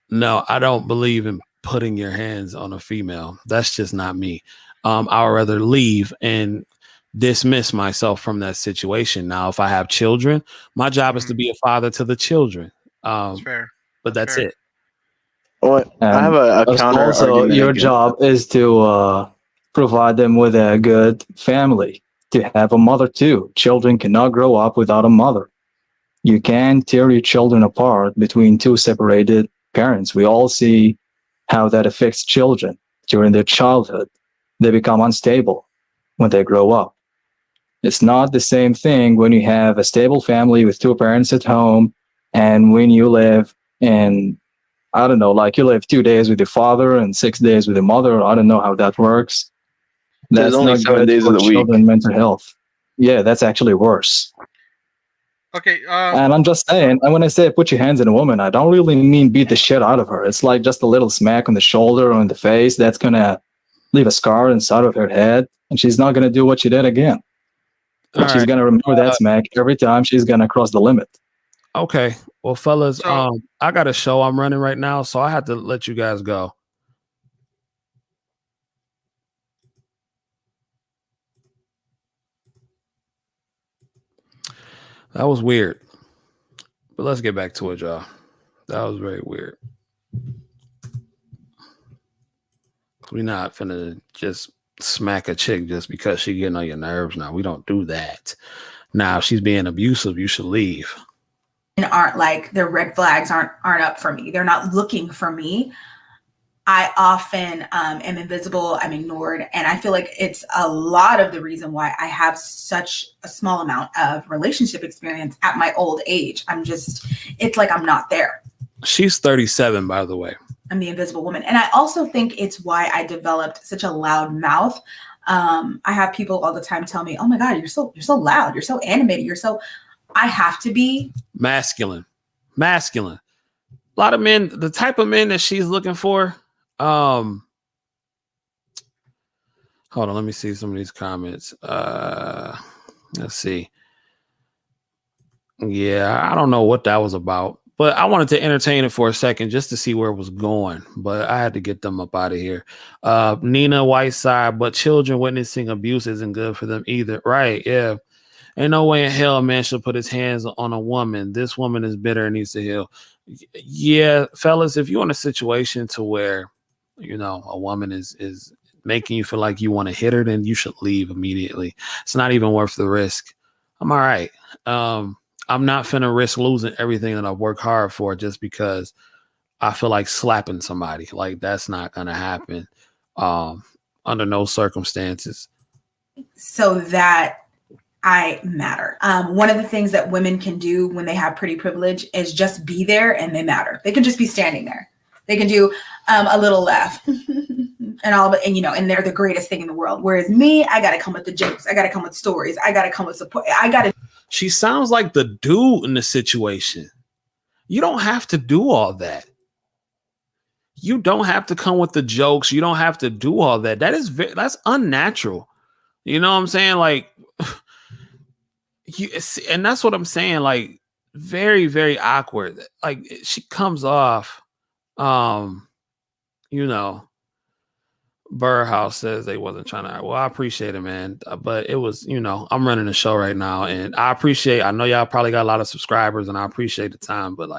No, I don't believe in putting your hands on a female. That's just not me. I would rather leave and dismiss myself from that situation. Now, if I have children, my job is to be a father to the children. That's fair. But that's fair. it. What? I have a counter Also, argument your against job is to provide them with a good family, to have a mother too. Children cannot grow up without a mother. You can't tear your children apart between two separated parents. We all see how that affects children during their childhood. They become unstable when they grow up. It's not the same thing when you have a stable family with 2 parents at home, and when you live in, I don't know, like you live 2 days with your father and 6 days with your mother. I don't know how that works. There's That's only not 7 good days of for the week. children mental health. Yeah, that's actually worse. Okay. And I'm just saying, and when I say put your hands on a woman, I don't really mean beat the shit out of her. It's like just a little smack on the shoulder or in the face that's gonna leave a scar inside of her head, and she's not gonna do what she did again. All She's right. gonna remember that smack every time she's gonna cross the limit. Okay. Well, fellas, So- I got a show I'm running right now, so I have to let you guys go. That was weird. But let's get back to it, y'all. That was very weird. We're not finna just smack a chick just because she getting on your nerves now. We don't do that. Now, if she's being abusive, you should leave. And aren't like their red flags aren't up for me. They're not looking for me. I often am invisible, I'm ignored, and I feel like it's a lot of the reason why I have such a small amount of relationship experience at my old age. It's like I'm not there. She's 37, by the way. I'm the invisible woman. And I also think it's why I developed such a loud mouth. I have people all the time tell me, "Oh my God, you're so loud, you're so animated, I have to be masculine. A lot of men, the type of men that she's looking for. Hold on, let me see some of these comments. Let's see. Yeah, I don't know what that was about, but I wanted to entertain it for a second just to see where it was going. But I had to get them up out of here. Nina Whiteside, but children witnessing abuse isn't good for them either. Right? Yeah. Ain't no way in hell a man should put his hands on a woman. This woman is bitter and needs to heal. Yeah, fellas, if you're in a situation to where, you know, a woman is making you feel like you want to hit her, then you should leave immediately. It's not even worth the risk. I'm all right. I'm not finna risk losing everything that I've worked hard for just because I feel like slapping somebody. Like, that's not gonna happen under no circumstances. so that I matter. One of the things that women can do when they have pretty privilege is just be there and they matter. They can just be standing there. They can do a little laugh and all of it, and and they're the greatest thing in the world. Whereas me, I gotta come with the jokes. I gotta come with stories. I gotta come with support. She sounds like the dude in the situation. You don't have to do all that. You don't have to come with the jokes. You don't have to do all that. That's unnatural. You know what I'm saying? Like, and that's what I'm saying. Like, very, very awkward. Like, she comes off, Burrhouse says they wasn't trying to. Well, I appreciate it, man. But it was, I'm running the show right now, and I know y'all probably got a lot of subscribers, and I appreciate the time. But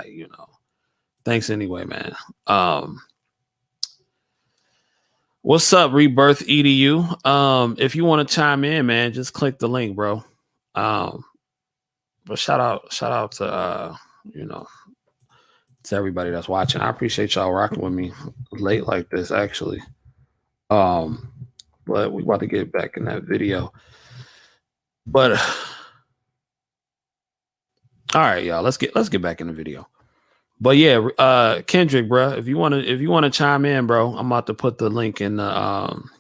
thanks anyway, man. What's up, Rebirth EDU? If you want to chime in, man, just click the link, bro. But shout out to to everybody that's watching. I appreciate y'all rocking with me late like this, actually. But we about to get back in that video. But all right, y'all, let's get back in the video. But yeah, Kendrick, bro, if you want to chime in, bro, I'm about to put the link in the I'm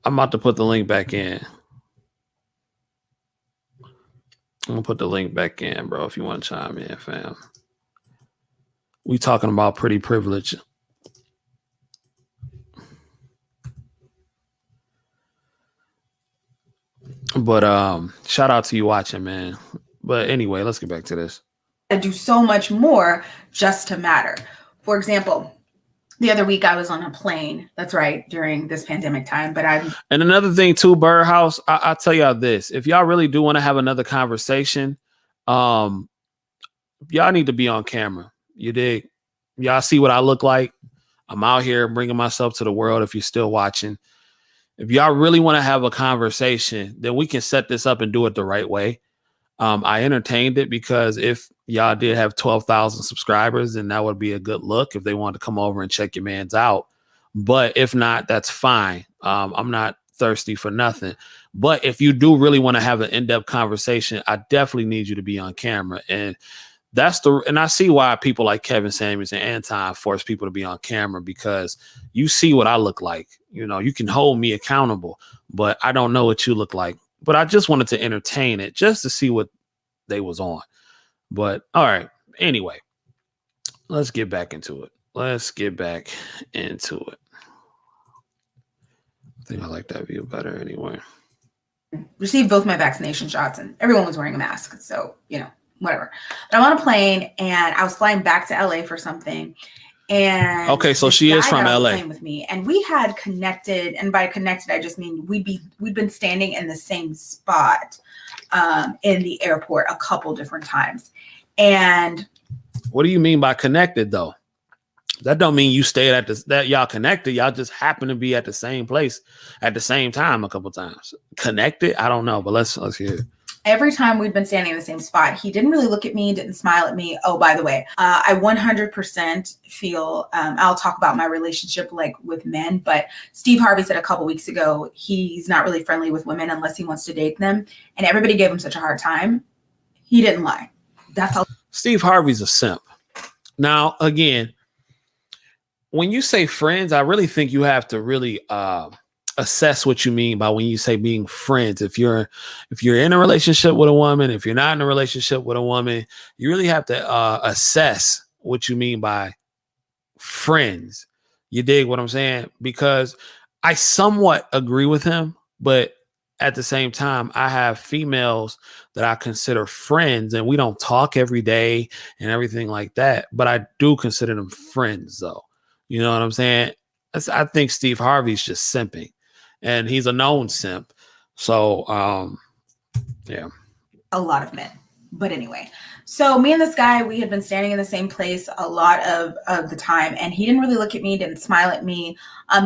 about to put the link back in. I'm gonna put the link back in, bro, if you want to chime in, fam. We talking about pretty privilege. But shout out to you watching, man. But anyway, let's get back to this. I do so much more just to matter. For example, the other week I was on a plane. That's right, during this pandemic time. And another thing too, Birdhouse, I'll tell y'all this. If y'all really do want to have another conversation, y'all need to be on camera. You dig? Y'all see what I look like? I'm out here bringing myself to the world. If you're still watching, if y'all really want to have a conversation, then we can set this up and do it the right way. I entertained it because if y'all did have 12,000 subscribers, then that would be a good look if they wanted to come over and check your mans out. But if not, that's fine. I'm not thirsty for nothing. But if you do really want to have an in-depth conversation, I definitely need you to be on camera. And I see why people like Kevin Samuels and Anton force people to be on camera, because you see what I look like. You know, you can hold me accountable, but I don't know what you look like. But I just wanted to entertain it just to see what they was on. But all right. Anyway, let's get back into it. I think I like that view better anyway. Received both my vaccination shots and everyone was wearing a mask. So, you know, whatever. But I'm on a plane and I was flying back to LA for something. And okay, so she is from LA with me, and we had connected. And by connected, I just mean we'd been standing in the same spot in the airport a couple different times. And what do you mean by connected though? That don't mean you stayed at that y'all connected. Y'all just happen to be at the same place at the same time a couple times. Connected? I don't know, but let's hear it. Every time we'd been standing in the same spot, he didn't really look at me, didn't smile at me. Oh, by the way, I 100% feel, I'll talk about my relationship like with men, but Steve Harvey said a couple weeks ago, he's not really friendly with women unless he wants to date them. And everybody gave him such a hard time. He didn't lie. That's all. Steve Harvey's a simp. Now, again, when you say friends, I really think you have to really assess what you mean by when you say being friends. If you're in a relationship with a woman, if you're not in a relationship with a woman, you really have to assess what you mean by friends. You dig what I'm saying? Because I somewhat agree with him, but at the same time, I have females that I consider friends, and we don't talk every day and everything like that, but I do consider them friends though. You know what I'm saying? I think Steve Harvey's just simping, and he's a known simp. So, yeah. A lot of men. But anyway, so me and this guy, we had been standing in the same place a lot of the time, and he didn't really look at me, didn't smile at me,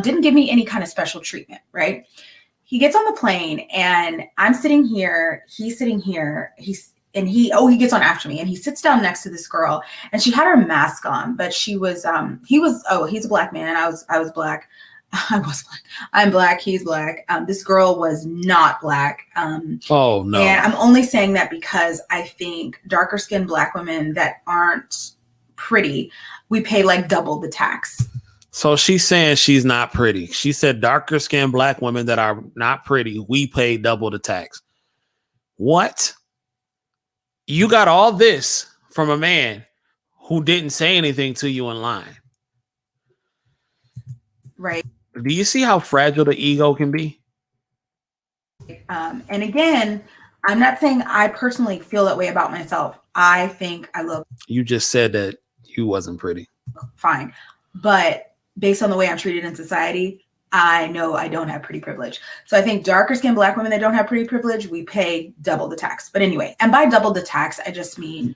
didn't give me any kind of special treatment, right? He gets on the plane, and I'm sitting here, he's sitting here, he gets on after me, and he sits down next to this girl, and she had her mask on, but she was, he's a black man. I was black. I was black. I'm black. He's black. This girl was not black. Oh no. And I'm only saying that because I think darker skinned black women that aren't pretty, we pay like double the tax. So she's saying she's not pretty. She said darker skinned black women that are not pretty, we pay double the tax. What? You got all this from a man who didn't say anything to you in line. Right. Do you see how fragile the ego can be? And again, I'm not saying I personally feel that way about myself. I think I look. You just said that you wasn't pretty. Fine. But based on the way I'm treated in society, I know I don't have pretty privilege. So I think darker skinned black women that don't have pretty privilege, we pay double the tax. But anyway, and by double the tax, I just mean.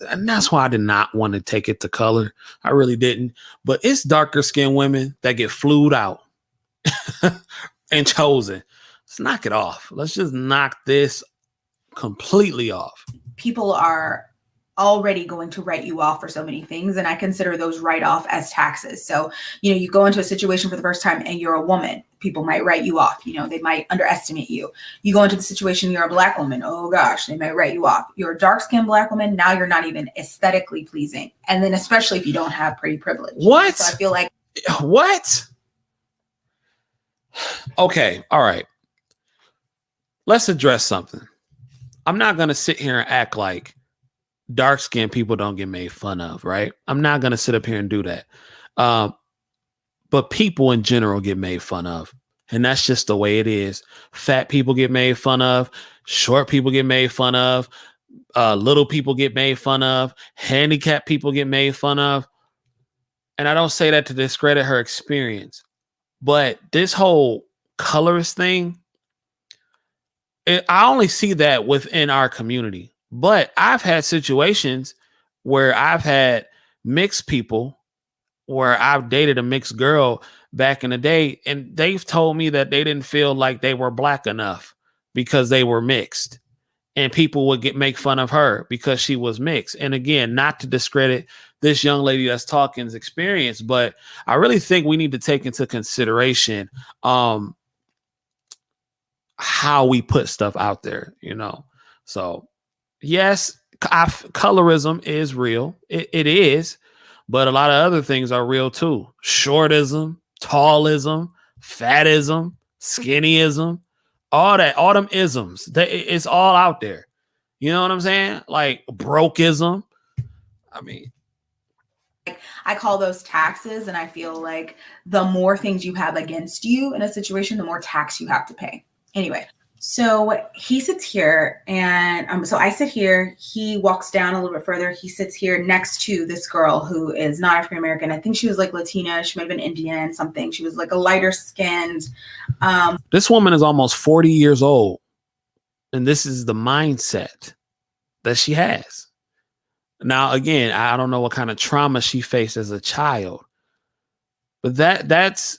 And that's why I did not want to take it to color. I really didn't. But it's darker skinned women that get flued out and chosen. Let's knock it off. Let's just knock this completely off. People are already going to write you off for so many things, and I consider those write-off as taxes. So, you know, you go into a situation for the first time and you're a woman, people might write you off. You know, they might underestimate you. You go into the situation, you're a black woman, oh gosh, they might write you off. You're a dark-skinned black woman, now you're not even aesthetically pleasing. And then especially if you don't have pretty privilege. What? So I feel like what? Okay, all right. Let's address something. I'm not gonna sit here and act like dark-skinned people don't get made fun of, right? I'm not going to sit up here and do that. But people in general get made fun of. And that's just the way it is. Fat people get made fun of. Short people get made fun of. Little people get made fun of. Handicapped people get made fun of. And I don't say that to discredit her experience. But this whole colorist thing, I only see that within our community. But I've had situations where I've had mixed people, where I've dated a mixed girl back in the day, and they've told me that they didn't feel like they were black enough because they were mixed, and people would make fun of her because she was mixed. And again, not to discredit this young lady that's talking's experience, but I really think we need to take into consideration how we put stuff out there, you know. So yes, colorism is real. It is, but a lot of other things are real too. Shortism, tallism, fatism, skinnyism, all them isms. It's all out there. You know what I'm saying? Like brokeism. I mean, I call those taxes, and I feel like the more things you have against you in a situation, the more tax you have to pay. Anyway, so he sits here, and so I sit here. He walks down a little bit further. He sits here next to this girl who is not African American. I think she was like Latina. She might have been Indian, something. She was like a lighter skinned. This woman is almost 40 years old, and this is the mindset that she has. Now, again, I don't know what kind of trauma she faced as a child, but that's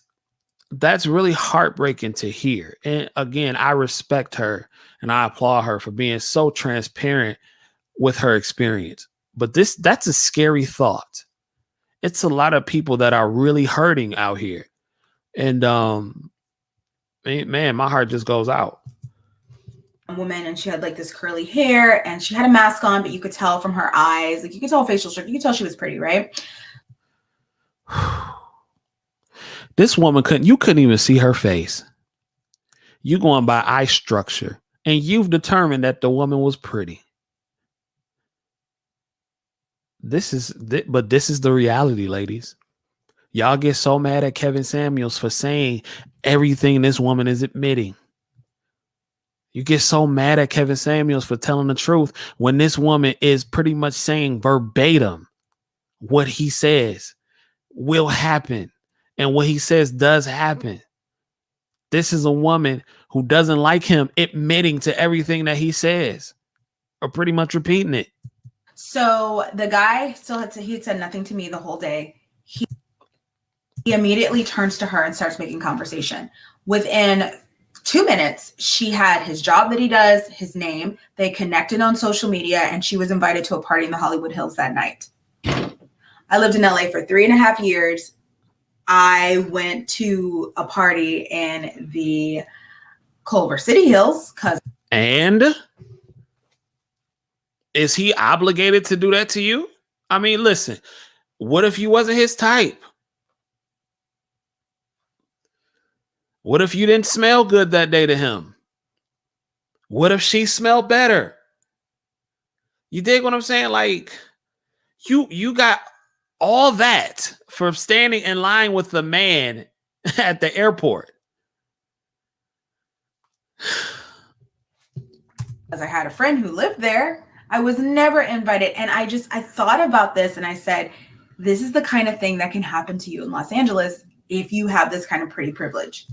really heartbreaking to hear. And again, I respect her and I applaud her for being so transparent with her experience. But that's a scary thought. It's a lot of people that are really hurting out here. And man, my heart just goes out. Woman, and she had like this curly hair, and she had a mask on, but you could tell from her eyes, like you could tell facial structure, you could tell she was pretty, right? This woman you couldn't even see her face. You going by eye structure, and you've determined that the woman was pretty. This is the reality, ladies. Y'all get so mad at Kevin Samuels for saying everything this woman is admitting. You get so mad at Kevin Samuels for telling the truth when this woman is pretty much saying verbatim what he says will happen and what he says does happen. This is a woman who doesn't like him admitting to everything that he says or pretty much repeating it. So the guy he had said nothing to me the whole day. He immediately turns to her and starts making conversation. Within 2 minutes, she had his job that he does, his name. They connected on social media, and she was invited to a party in the Hollywood Hills that night. I lived in LA for 3.5 years. I went to a party in the Culver City Hills. And is he obligated to do that to you? I mean, listen, what if you wasn't his type? What if you didn't smell good that day to him? What if she smelled better? You dig what I'm saying? Like, you got all that for standing in line with the man at the airport. As I had a friend who lived there, I was never invited. And I thought about this, and I said, this is the kind of thing that can happen to you in Los Angeles if you have this kind of pretty privilege.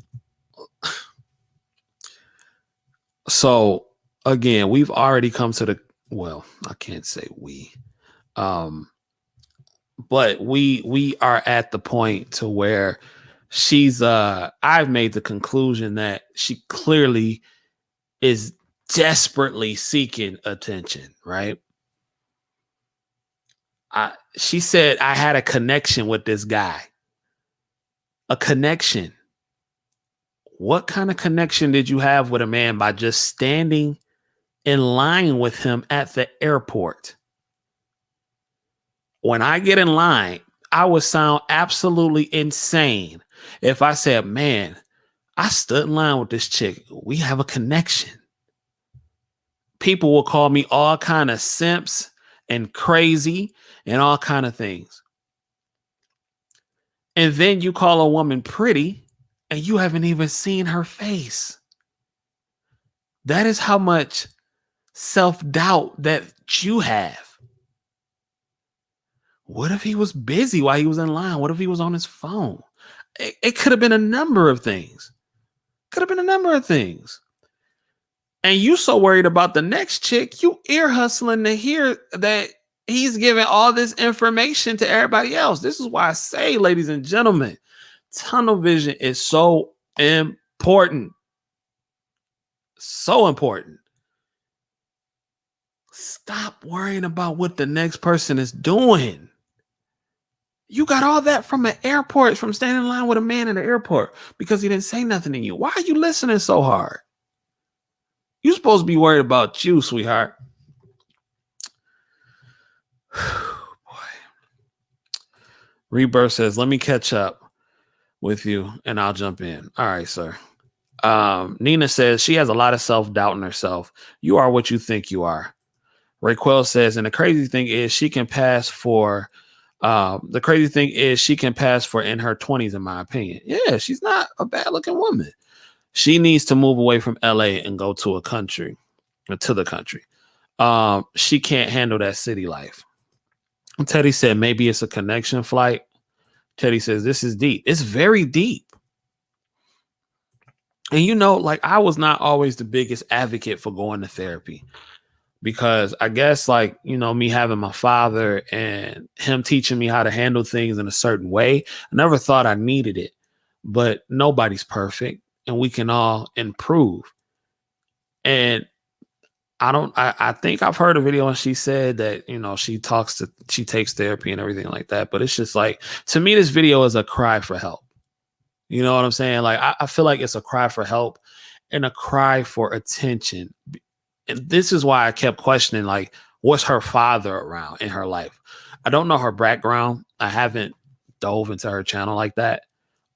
So again, we've already come to I can't say we, but we are at the point to where she's, I've made the conclusion that she clearly is desperately seeking attention, right? She said, I had a connection with this guy. A connection. What kind of connection did you have with a man by just standing in line with him at the airport? When I get in line, I would sound absolutely insane if I said, man, I stood in line with this chick. We have a connection. People will call me all kind of simps and crazy and all kind of things. And then you call a woman pretty and you haven't even seen her face. That is how much self-doubt that you have. What if he was busy while he was in line? What if he was on his phone? It could have been a number of things. And you so worried about the next chick, you ear hustling to hear that he's giving all this information to everybody else. This is why I say, ladies and gentlemen, tunnel vision is so important. So important. Stop worrying about what the next person is doing. You got all that from an airport, from standing in line with a man in the airport because he didn't say nothing to you. Why are you listening so hard? You're supposed to be worried about you, sweetheart. Boy. Rebirth says, let me catch up with you and I'll jump in. All right, sir. Nina says she has a lot of self-doubt in herself. You are what you think you are. Raquel says, and the crazy thing is she can pass for in her 20s, in my opinion. Yeah, she's not a bad looking woman. She needs to move away from LA and go to the country. She can't handle that city life. Teddy said maybe it's a connection flight. Teddy says this is deep. It's very deep. And you know, like I was not always the biggest advocate for going to therapy because I guess like, you know, me having my father and him teaching me how to handle things in a certain way, I never thought I needed it, but nobody's perfect and we can all improve. And I think I've heard a video and she said that, you know, she takes therapy and everything like that. But it's just like, to me, this video is a cry for help. You know what I'm saying? Like, I feel like it's a cry for help and a cry for attention. And this is why I kept questioning, like, what's her father around in her life? I don't know her background. I haven't dove into her channel like that.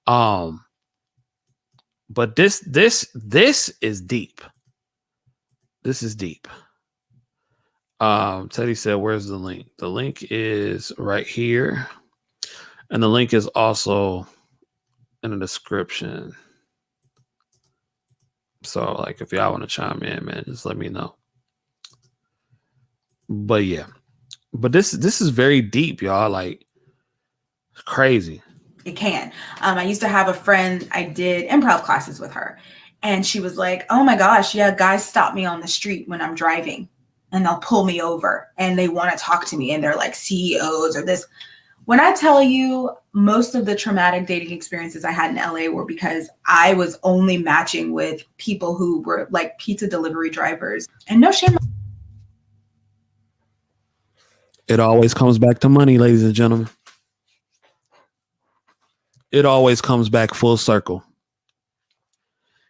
But this is deep. This is deep. Teddy said, where's the link? The link is right here. And the link is also in the description. So like if y'all want to chime in, man, just let me know. But yeah. But this is very deep, y'all. Like crazy. It can. I used to have a friend, I did improv classes with her. And she was like, oh my gosh, yeah, guys stop me on the street when I'm driving and they'll pull me over and they want to talk to me and they're like CEOs or this. When I tell you most of the traumatic dating experiences I had in LA were because I was only matching with people who were like pizza delivery drivers. And no shame. It always comes back to money, ladies and gentlemen. It always comes back full circle.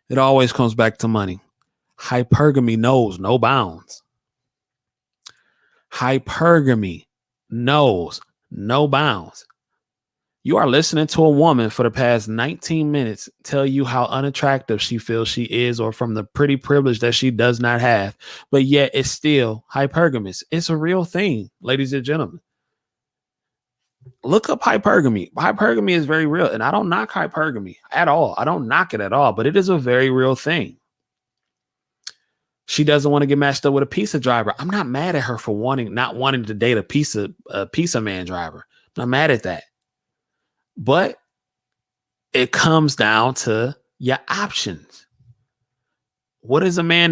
It always comes back to money. Hypergamy knows no bounds. Hypergamy knows no bounds. You are listening to a woman for the past 19 minutes tell you how unattractive she feels she is or from the pretty privilege that she does not have, but yet it's still hypergamous. It's a real thing, ladies and gentlemen. Look up hypergamy. Hypergamy is very real, and I don't knock hypergamy at all. I don't knock it at all, but it is a very real thing. She doesn't want to get matched up with a pizza driver. I'm not mad at her for not wanting to date a pizza man driver. I'm not mad at that. But it comes down to your options. What is a man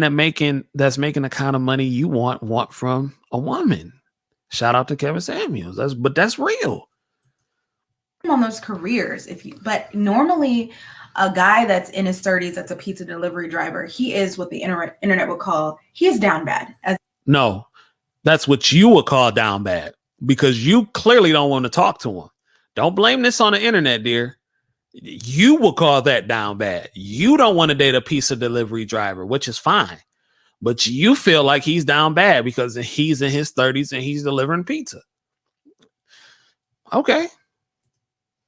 that's making the kind of money you want from a woman? Shout out to Kevin Samuels. That's real. On those careers, but normally a guy that's in his 30s that's a pizza delivery driver, he is what the internet would call, he is down bad. No, that's what you would call down bad because you clearly don't want to talk to him. Don't blame this on the internet, dear. You will call that down bad. You don't want to date a pizza delivery driver, which is fine. But you feel like he's down bad because he's in his 30s and he's delivering pizza. Okay.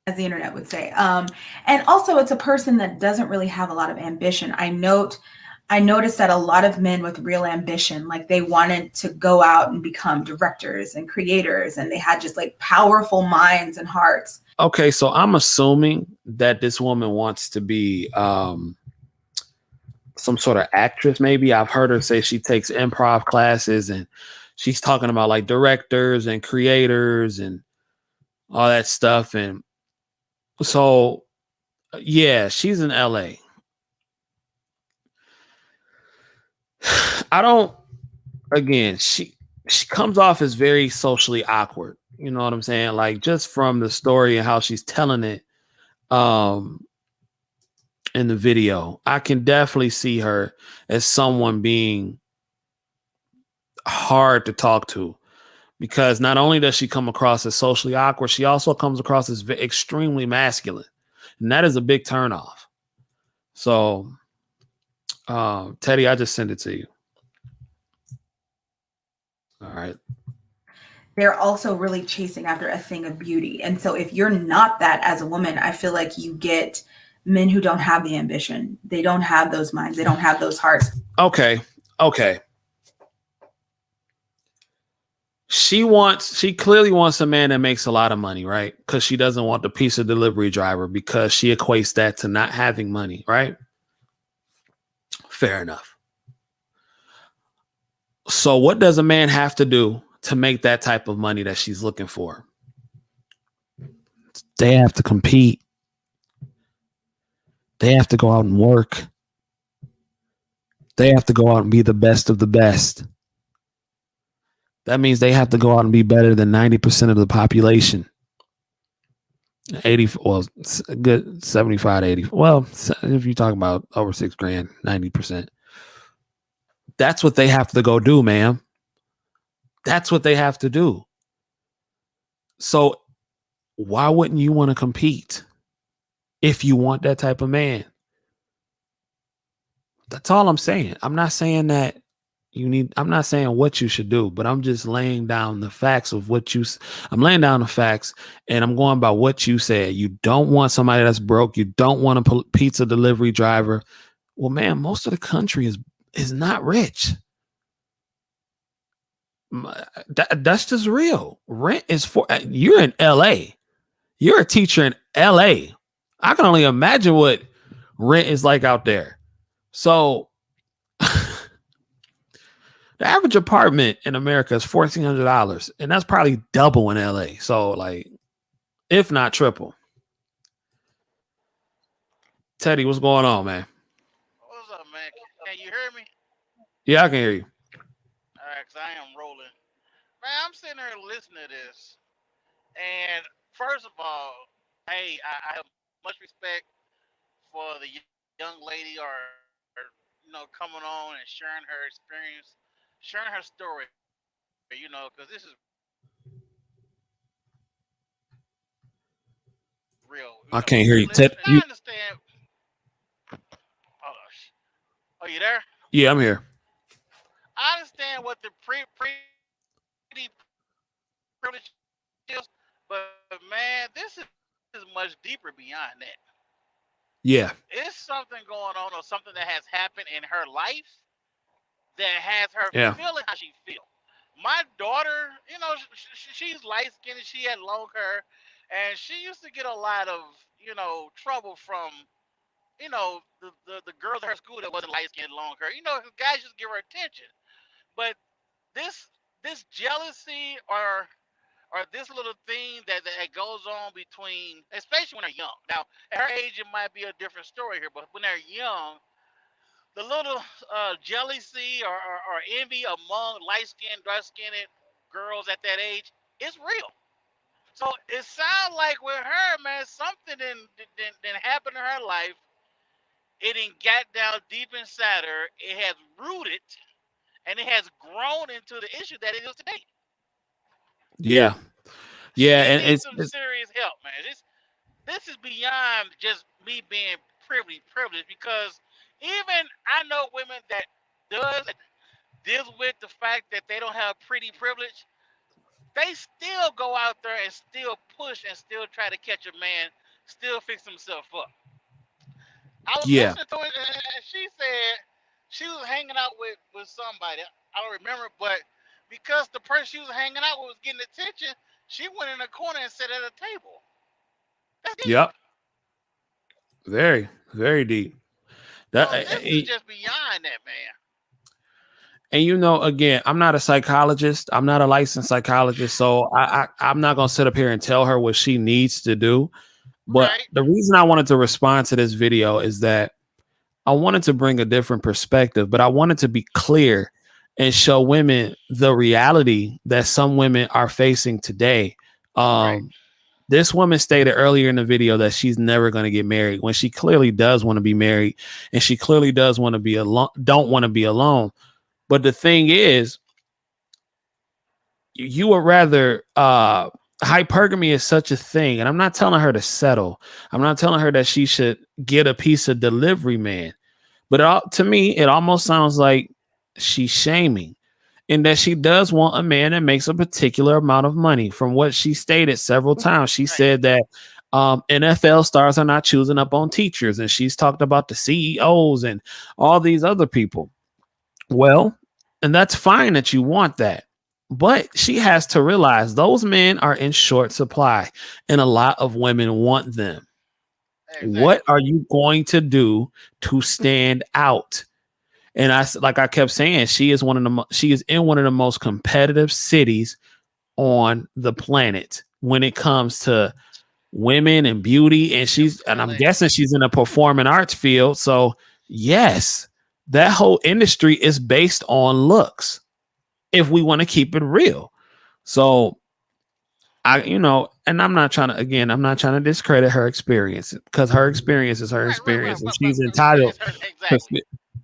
As the internet would say. And also it's a person that doesn't really have a lot of ambition. I noticed that a lot of men with real ambition, like they wanted to go out and become directors and creators, and they had just like powerful minds and hearts. Okay, so I'm assuming that this woman wants to be some sort of actress, maybe. I've heard her say she takes improv classes and she's talking about like directors and creators and all that stuff. And so, yeah, she's in LA. She comes off as very socially awkward. You know what I'm saying? Like just from the story and how she's telling it in the video, I can definitely see her as someone being hard to talk to because not only does she come across as socially awkward, she also comes across as extremely masculine, and that is a big turnoff. So, Teddy, I just sent it to you. All right. They're also really chasing after a thing of beauty. And so if you're not that as a woman, I feel like you get men who don't have the ambition. They don't have those minds. They don't have those hearts. Okay. She clearly wants a man that makes a lot of money, right? Because she doesn't want the pizza delivery driver, because she equates that to not having money, right? Fair enough. So what does a man have to do to make that type of money that she's looking for? They have to compete. They have to go out and work. They have to go out and be the best of the best. That means they have to go out and be better than 90% of the population. 80, well, good 75 to 80. Well, if you're talking about over $6,000, 90%. That's what they have to go do, ma'am. That's what they have to do. So why wouldn't you want to compete if you want that type of man? That's all I'm saying. I'm not saying that I'm not saying what you should do, but I'm just laying down the facts of I'm laying down the facts, and I'm going by what you said. You don't want somebody that's broke. You don't want a pizza delivery driver. Well, man, most of the country is not rich. That's just real. Rent is you're in LA. You're a teacher in LA. I can only imagine what rent is like out there. So the average apartment in America is $1,400, and that's probably double in LA. So, like, if not triple. Teddy, what's going on, man? What's up, man? Can you hear me? Yeah, I can hear you. All right, because I am rolling. Man, I'm sitting here listening to this. And first of all, hey, I have much respect for the young lady or coming on and sharing her experience, sharing her story, because this is real. I can't hear you. Listen, I understand. Oh, you there? Yeah, I'm here. I understand what the pretty privilege is, but man, this is much deeper beyond that. Yeah. It's something going on or something that has happened in her life that has her feeling how she feels. My daughter, she's light skinned, she had long hair, and she used to get a lot of, trouble from, the girls at her school that wasn't light skinned, long hair. Guys just give her attention. But this jealousy or this little thing that goes on between, especially when they're young. Now, at her age, it might be a different story here, but when they're young, the little jealousy or envy among light-skinned, dark-skinned girls at that age is real. So it sounds like with her, man, something didn't happen in her life. It didn't get down deep inside her. It has rooted, and it has grown into the issue that it is today. Yeah. Yeah, she and needs some serious help, man. This is beyond just me being privileged, because even I know women that deals with the fact that they don't have pretty privilege. They still go out there and still push and still try to catch a man, still fix himself up. I was listening to it, and she said she was hanging out with somebody. I don't remember, but because the person she was hanging out with was getting attention, she went in a corner and sat at a table. That's deep. Yep. Very, very deep. This is just beyond that, man. And again, I'm not a psychologist. I'm not a licensed psychologist, so I'm not gonna sit up here and tell her what she needs to do. But the reason I wanted to respond to this video is that I wanted to bring a different perspective, but I wanted to be clear and show women the reality that some women are facing today. This woman stated earlier in the video that she's never going to get married, when she clearly does want to be married, and she clearly does want to be alone, don't want to be alone. But the thing is, you would rather hypergamy is such a thing, and I'm not telling her to settle. I'm not telling her that she should get a piece of delivery man. But to me, it almost sounds like she's shaming, in that she does want a man that makes a particular amount of money. From what she stated several times, she said that NFL stars are not choosing up on teachers, and she's talked about the CEOs and all these other people. Well, and that's fine that you want that. But she has to realize those men are in short supply, and a lot of women want them. What are you going to do to stand out? And like I kept saying, she is she is in one of the most competitive cities on the planet when it comes to women and beauty. And I'm guessing she's in a performing arts field. So yes, that whole industry is based on looks, if we want to keep it real. So and I'm not trying to discredit her experience, because her experience is her experience, and she's entitled.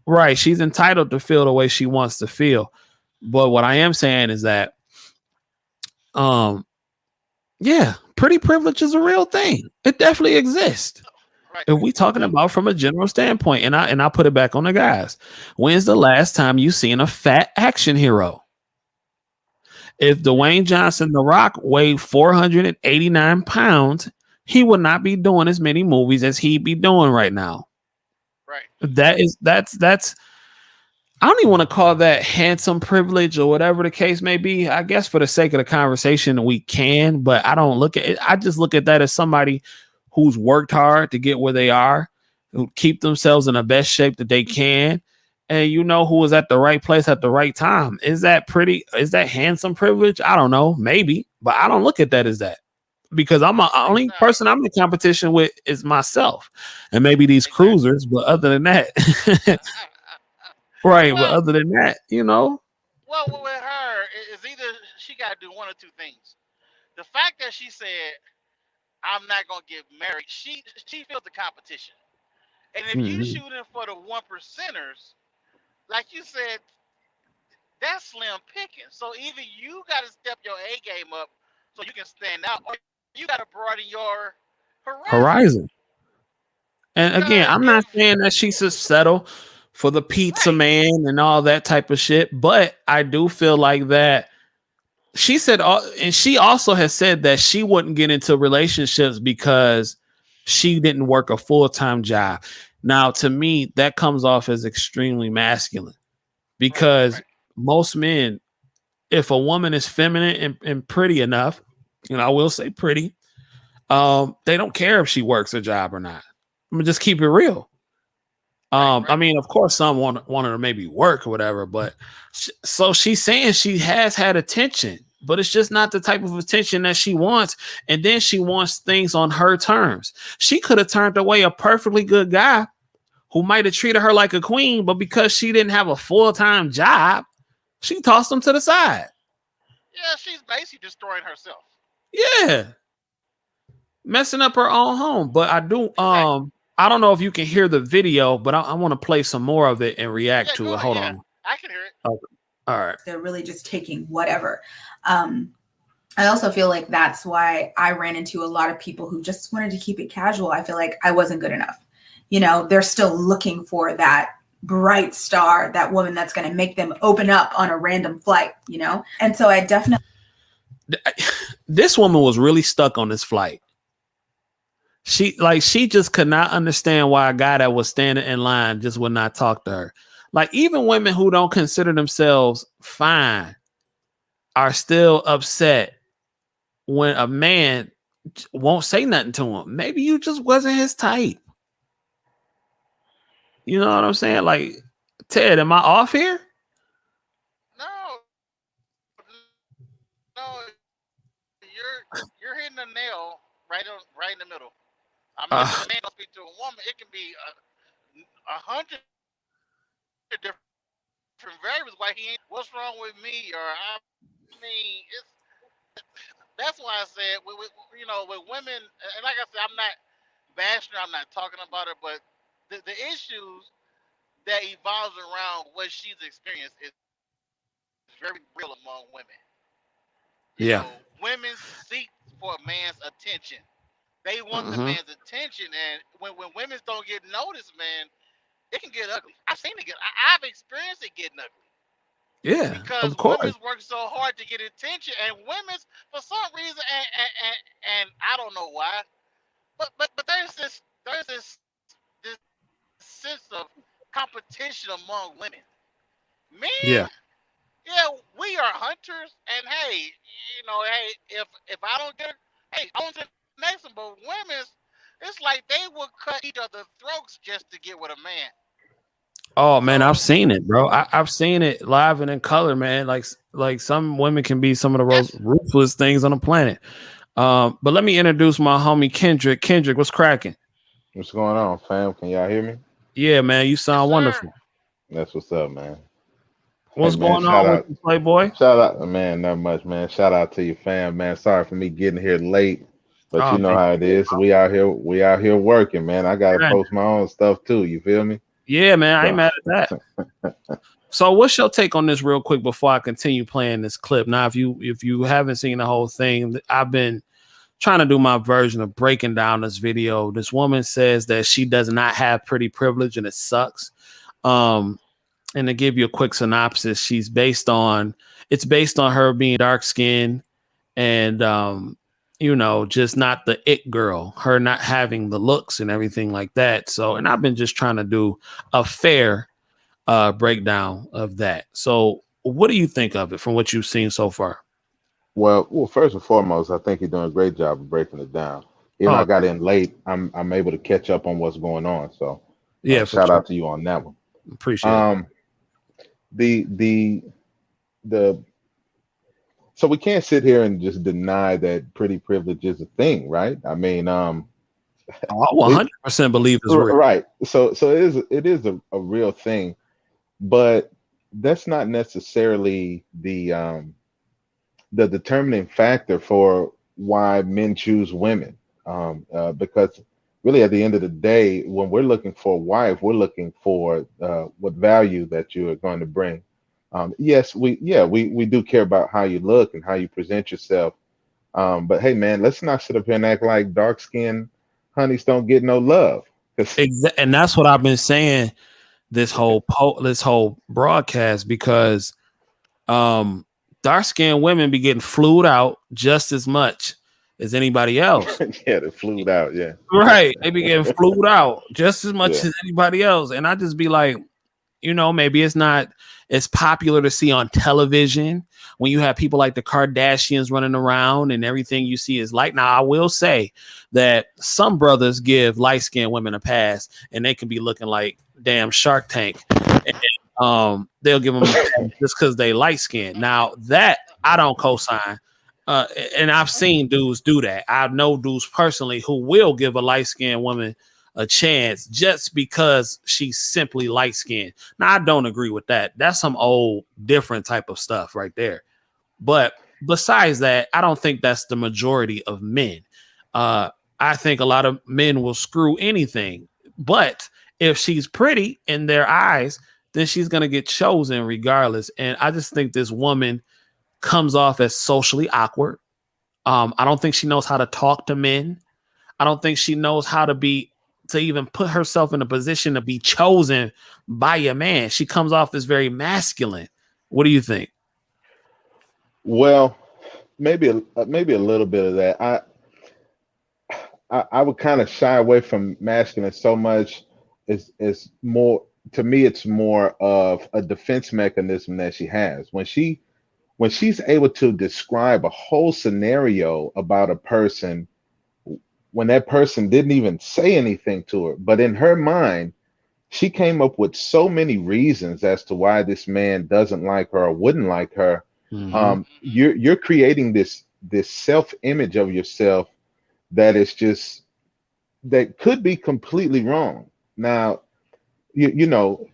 Right, she's entitled to feel the way she wants to feel. But what I am saying is that, yeah, pretty privilege is a real thing. It definitely exists. If we talking about from a general standpoint, and I put it back on the guys. When's the last time you seen a fat action hero? If Dwayne Johnson, The Rock, weighed 489 pounds, he would not be doing as many movies as he'd be doing right now. Right. That's I don't even want to call that handsome privilege or whatever the case may be. I guess for the sake of the conversation, we can, but I don't look at it. I just look at that as somebody who's worked hard to get where they are, who keep themselves in the best shape that they can. And who is at the right place at the right time. Is that handsome privilege? I don't know, maybe, but I don't look at that as that, because I'm the only person I'm in competition with is myself, and maybe these cruisers. But other than that, right. But other than that, Well, with her, it's either she got to do one or two things. The fact that she said, "I'm not gonna get married," she feels the competition. And if you shooting for the 1%ers, like you said, that's slim picking. So either you got to step your A game up so you can stand out, or you got to broaden your horizon. And again, I'm not if saying that she should settle for the pizza man and all that type of shit, but I do feel like that she said, and she also has said that she wouldn't get into relationships because she didn't work a full-time job. Now, to me, that comes off as extremely masculine, because most men, if a woman is feminine and pretty enough, I will say pretty, they don't care if she works a job or not. I'm gonna just keep it real. I mean, of course, some want her to maybe work or whatever, but so she's saying she has had attention, but it's just not the type of attention that she wants. And then she wants things on her terms. She could have turned away a perfectly good guy who might have treated her like a queen, but because she didn't have a full-time job, she tossed him to the side. Yeah, she's basically destroying herself. Yeah. Messing up her own home. But I do, I don't know if you can hear the video, but I want to play some more of it and react to it. Hold on. I can hear it. Okay. All right. They're really just taking whatever. I also feel like that's why I ran into a lot of people who just wanted to keep it casual. I feel like I wasn't good enough. They're still looking for that bright star, that woman that's going to make them open up on a random flight, And so I definitely. This woman was really stuck on this flight. She just could not understand why a guy that was standing in line just would not talk to her. Like, even women who don't consider themselves fine are still upset when a man won't say nothing to him. Maybe you just wasn't his type. You know what I'm saying? Like, Ted, am I off here? No, you're hitting the nail right in the middle. I mean, if a man don't speak to a woman, it can be 100 different variables. Why he ain't? What's wrong with me? Or I mean, that's why I said with women, and like I said, I'm not bashing her, I'm not talking about her, but the issues that evolves around what she's experienced is very real among women. You Yeah. know, women seek for a man's attention. They want the Hmm. man's attention, and when women don't get noticed, man, it can get ugly. I've seen it get. I've experienced it getting ugly Yeah, because of course. women's work so hard to get attention, and women's for some reason, and I don't know why, but there's this sense of competition among women. Yeah. Men, yeah, we are hunters, and hey, hey, if I don't get her, hey, on to the next one. But women's, it's like they will cut each other's throats just to get with a man. Oh man, I've So seen it, bro. I've seen it live and in color, man. Like some women can be some of the most yes, ruthless things on the planet. But let me introduce my homie Kendrick. Kendrick, what's cracking? What's going on, fam? Can y'all hear me? Yeah, man, you yes, sound sir. wonderful. That's what's up, man. Hey, What's man, going on with you, Playboy? shout out, man. Not much, man. Shout out to your fam, man. Sorry for me getting here late, but Oh you know man, how it is. We out here working, man. I gotta yeah, post my own stuff too. You feel me? yeah, man, I ain't So, mad at that. So, what's your take on this, real quick, before I continue playing this clip? Now, if you haven't seen the whole thing, I've been trying to do my version of breaking down this video. This woman says that she does not have pretty privilege and it sucks. And to give you a quick synopsis, it's based on her being dark skinned and just not the it girl, her not having the looks and everything like that. So, and I've been just trying to do a fair breakdown of that. So, what do you think of it from what you've seen so far? well, first and foremost, I think you're doing a great job of breaking it down. Even though Oh, I got in late, I'm able to catch up on what's going on. So, yeah, for shout sure. out to you on that one. Appreciate it. Um, the so we can't sit here and just deny that pretty privilege is a thing, right? I mean, I we 100% believe it's real. right. So it is a real thing, but that's not necessarily the determining factor for why men choose women. Because really, at the end of the day, when we're looking for a wife, we're looking for what value that you are going to bring. Yes, we do care about how you look and how you present yourself. But hey, man, let's not sit up here and act like dark skinned honeys don't get no love. 'Cause- And that's what I've been saying this whole broadcast, because dark skinned women be getting flued out just as much as anybody else. yeah, they flew out. Yeah, Right. They be getting flued out just as much yeah. as anybody else. And I just be like, maybe it's not as popular to see on television when you have people like the Kardashians running around and everything you see is light. Now, I will say that some brothers give light-skinned women a pass and they can be looking like damn Shark Tank. And, they'll give them a pass just because they light-skinned. Now, that I don't co-sign. And I've seen dudes do that. I know dudes personally who will give a light-skinned woman a chance just because she's simply light skinned. Now, I don't agree with that. That's some old, different type of stuff right there. But besides that, I don't think that's the majority of men. I think a lot of men will screw anything. But if she's pretty in their eyes, then she's going to get chosen regardless. And I just think this woman comes off as socially awkward. I don't think she knows how to talk to men. I don't think she knows how to even put herself in a position to be chosen by your man. She comes off as very masculine. What do you think? Well, maybe a little bit of that. I would kind of shy away from masculine so much. Is more, to me, it's more of a defense mechanism that she has when she's able to describe a whole scenario about a person when that person didn't even say anything to her, but in her mind she came up with so many reasons as to why this man doesn't like her or wouldn't like her. Mm-hmm. You're creating this self-image of yourself that could be completely wrong. Now, you know,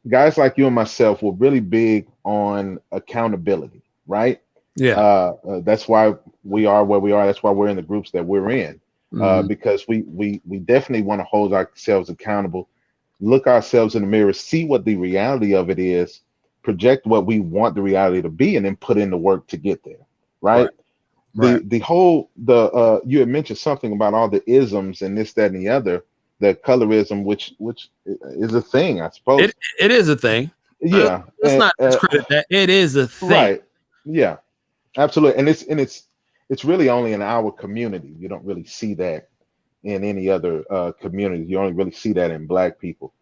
guys like you and myself were really big on accountability, right? Yeah. That's why we are where we are. That's why we're in the groups that we're in, Mm-hmm. because we definitely want to hold ourselves accountable, look ourselves in the mirror, see what the reality of it is, project what we want the reality to be, and then put in the work to get there. right? Right. The you had mentioned something about all the isms and this, that, and the other, the colorism, which is a thing, I suppose. It is a thing. Yeah. Let's not discredit that. It is a thing. Right. Yeah. Absolutely. And it's really only in our community. You don't really see that in any other community. You only really see that in Black people.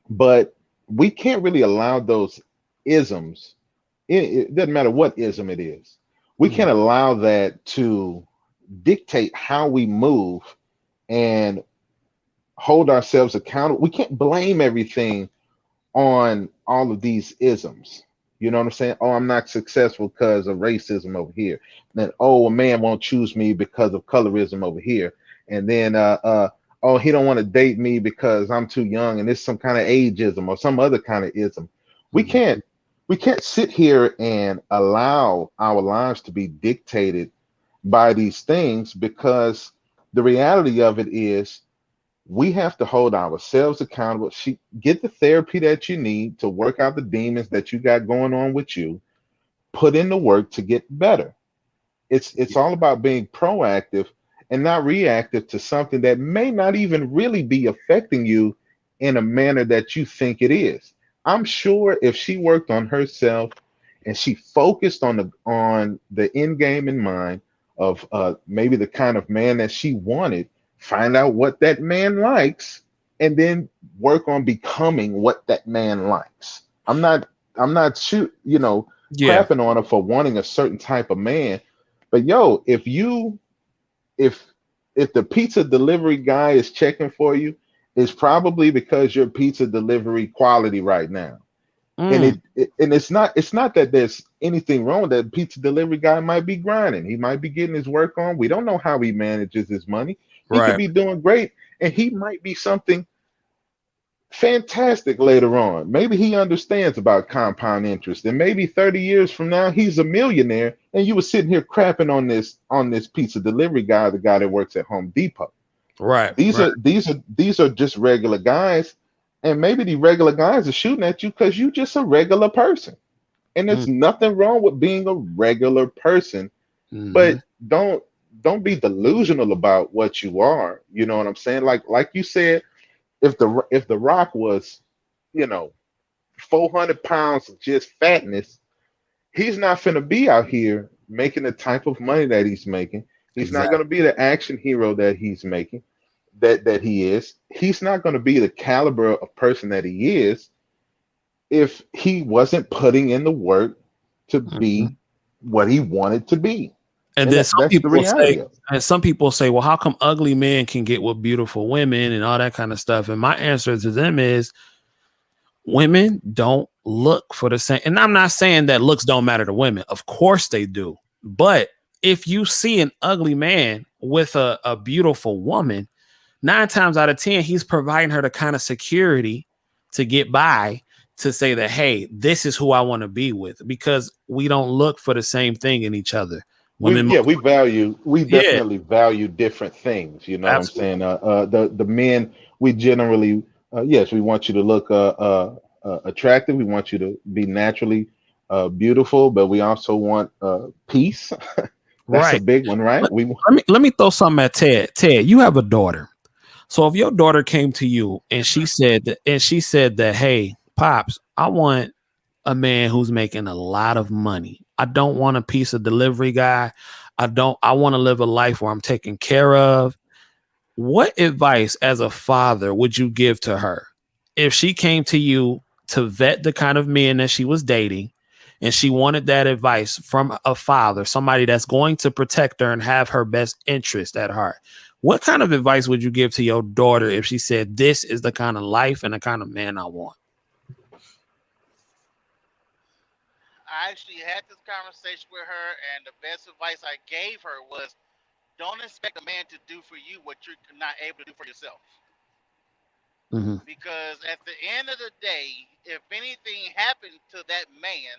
But we can't really allow those isms. It doesn't matter what ism it is. We can't allow that to dictate how we move and hold ourselves accountable. We can't blame everything on all of these isms. You know what I'm saying? Oh, I'm not successful because of racism over here. Then, oh, a man won't choose me because of colorism over here. And then, oh, he don't want to date me because I'm too young, and it's some kind of ageism or some other kind of ism. We can't sit here and allow our lives to be dictated by these things, because the reality of it is we have to hold ourselves accountable. Get the therapy that you need to work out the demons that you got going on with you. Put in the work to get better. It's all about being proactive and not reactive to something that may not even really be affecting you in a manner that you think it is. I'm sure if she worked on herself and she focused on the end game in mind of maybe the kind of man that she wanted, find out what that man likes, and then work on becoming what that man likes. I'm not Yeah. crapping on her for wanting a certain type of man. But yo, if if the pizza delivery guy is checking for you, it's probably because your pizza delivery quality right now. And it's not that there's anything wrong with that. Pizza delivery guy might be grinding. He might be getting his work on. We don't know how he manages his money. He could Right. be doing great, and he might be something fantastic later on. Maybe he understands about compound interest, and maybe 30 years from now he's a millionaire, and you were sitting here crapping on this pizza delivery guy, the guy that works at Home Depot. Right. These are just regular guys, and maybe the regular guys are shooting at you because you're just a regular person. And there's nothing wrong with being a regular person, but don't be delusional about what you are. You know what I'm saying? Like you said, if the Rock was, you know, 400 pounds of just fatness, he's not finna be out here making the type of money that he's making. He's not Exactly. gonna be the action hero that he's making, that he is. He's not gonna be the caliber of person that he is if he wasn't putting in the work to be what he wanted to be. And And then that's the reality of it. some people say, well, how come ugly men can get with beautiful women and all that kind of stuff? And my answer to them is women don't look for the same. And I'm not saying that looks don't matter to women. Of course they do. But if you see an ugly man with a beautiful woman, 9 times out of 10, he's providing her the kind of security to get by, to say that, hey, this is who I want to be with, because we don't look for the same thing in each other. Women, We yeah, definitely value different things. You know what I'm absolutely. saying? The men, we generally, yes, we want you to look attractive. We want you to be naturally beautiful, but we also want peace. That's a Right. big one, right? Let me throw something at Ted. Ted, you have a daughter. So if your daughter came to you and Yes, she sir. said that, hey, Pops, I want a man who's making a lot of money. I don't want a piece of delivery guy. I want to live a life where I'm taken care of. What advice as a father would you give to her if she came to you to vet the kind of men that she was dating, and she wanted that advice from a father, somebody that's going to protect her and have her best interest at heart? What kind of advice would you give to your daughter if she said, this is the kind of life and the kind of man I want? I actually had this conversation with her, and the best advice I gave her was don't expect a man to do for you what you're not able to do for yourself. Mm-hmm. Because at the end of the day, if anything happened to that man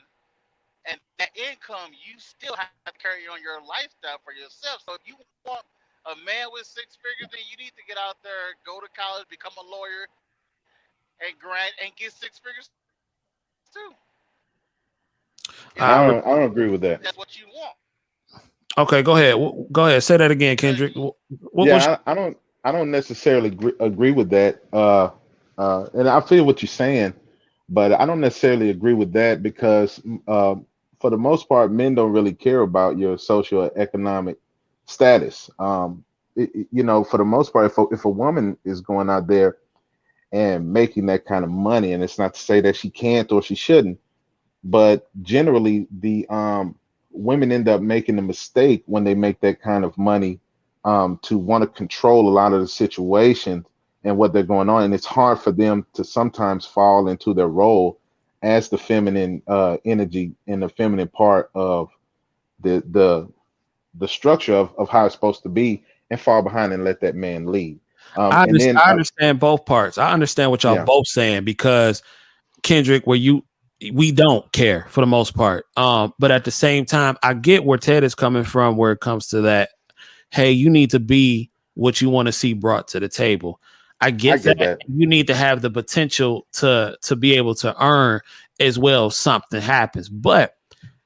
and that income, you still have to carry on your lifestyle for yourself. So if you want a man with 6 figures, then you need to get out there, go to college, become a lawyer, and get 6 figures too. I don't agree with that. That's what you want. Okay, go ahead. Go ahead. Say that again, Kendrick. I don't necessarily agree with that. And I feel what you're saying, but I don't necessarily agree with that because, for the most part, men don't really care about your social economic status. For the most part, if a woman is going out there and making that kind of money, and it's not to say that she can't or she shouldn't, but generally the women end up making the mistake when they make that kind of money, to want to control a lot of the situations and what they're going on, and it's hard for them to sometimes fall into their role as the feminine energy and the feminine part of the structure of how it's supposed to be, and fall behind and let that man lead. I understand both parts. I understand what y'all both saying, because Kendrick, we don't care for the most part. But at the same time, I get where Ted is coming from, where it comes to that. Hey, you need to be what you want to see brought to the table. I get that. You need to have the potential to be able to earn as well if something happens. But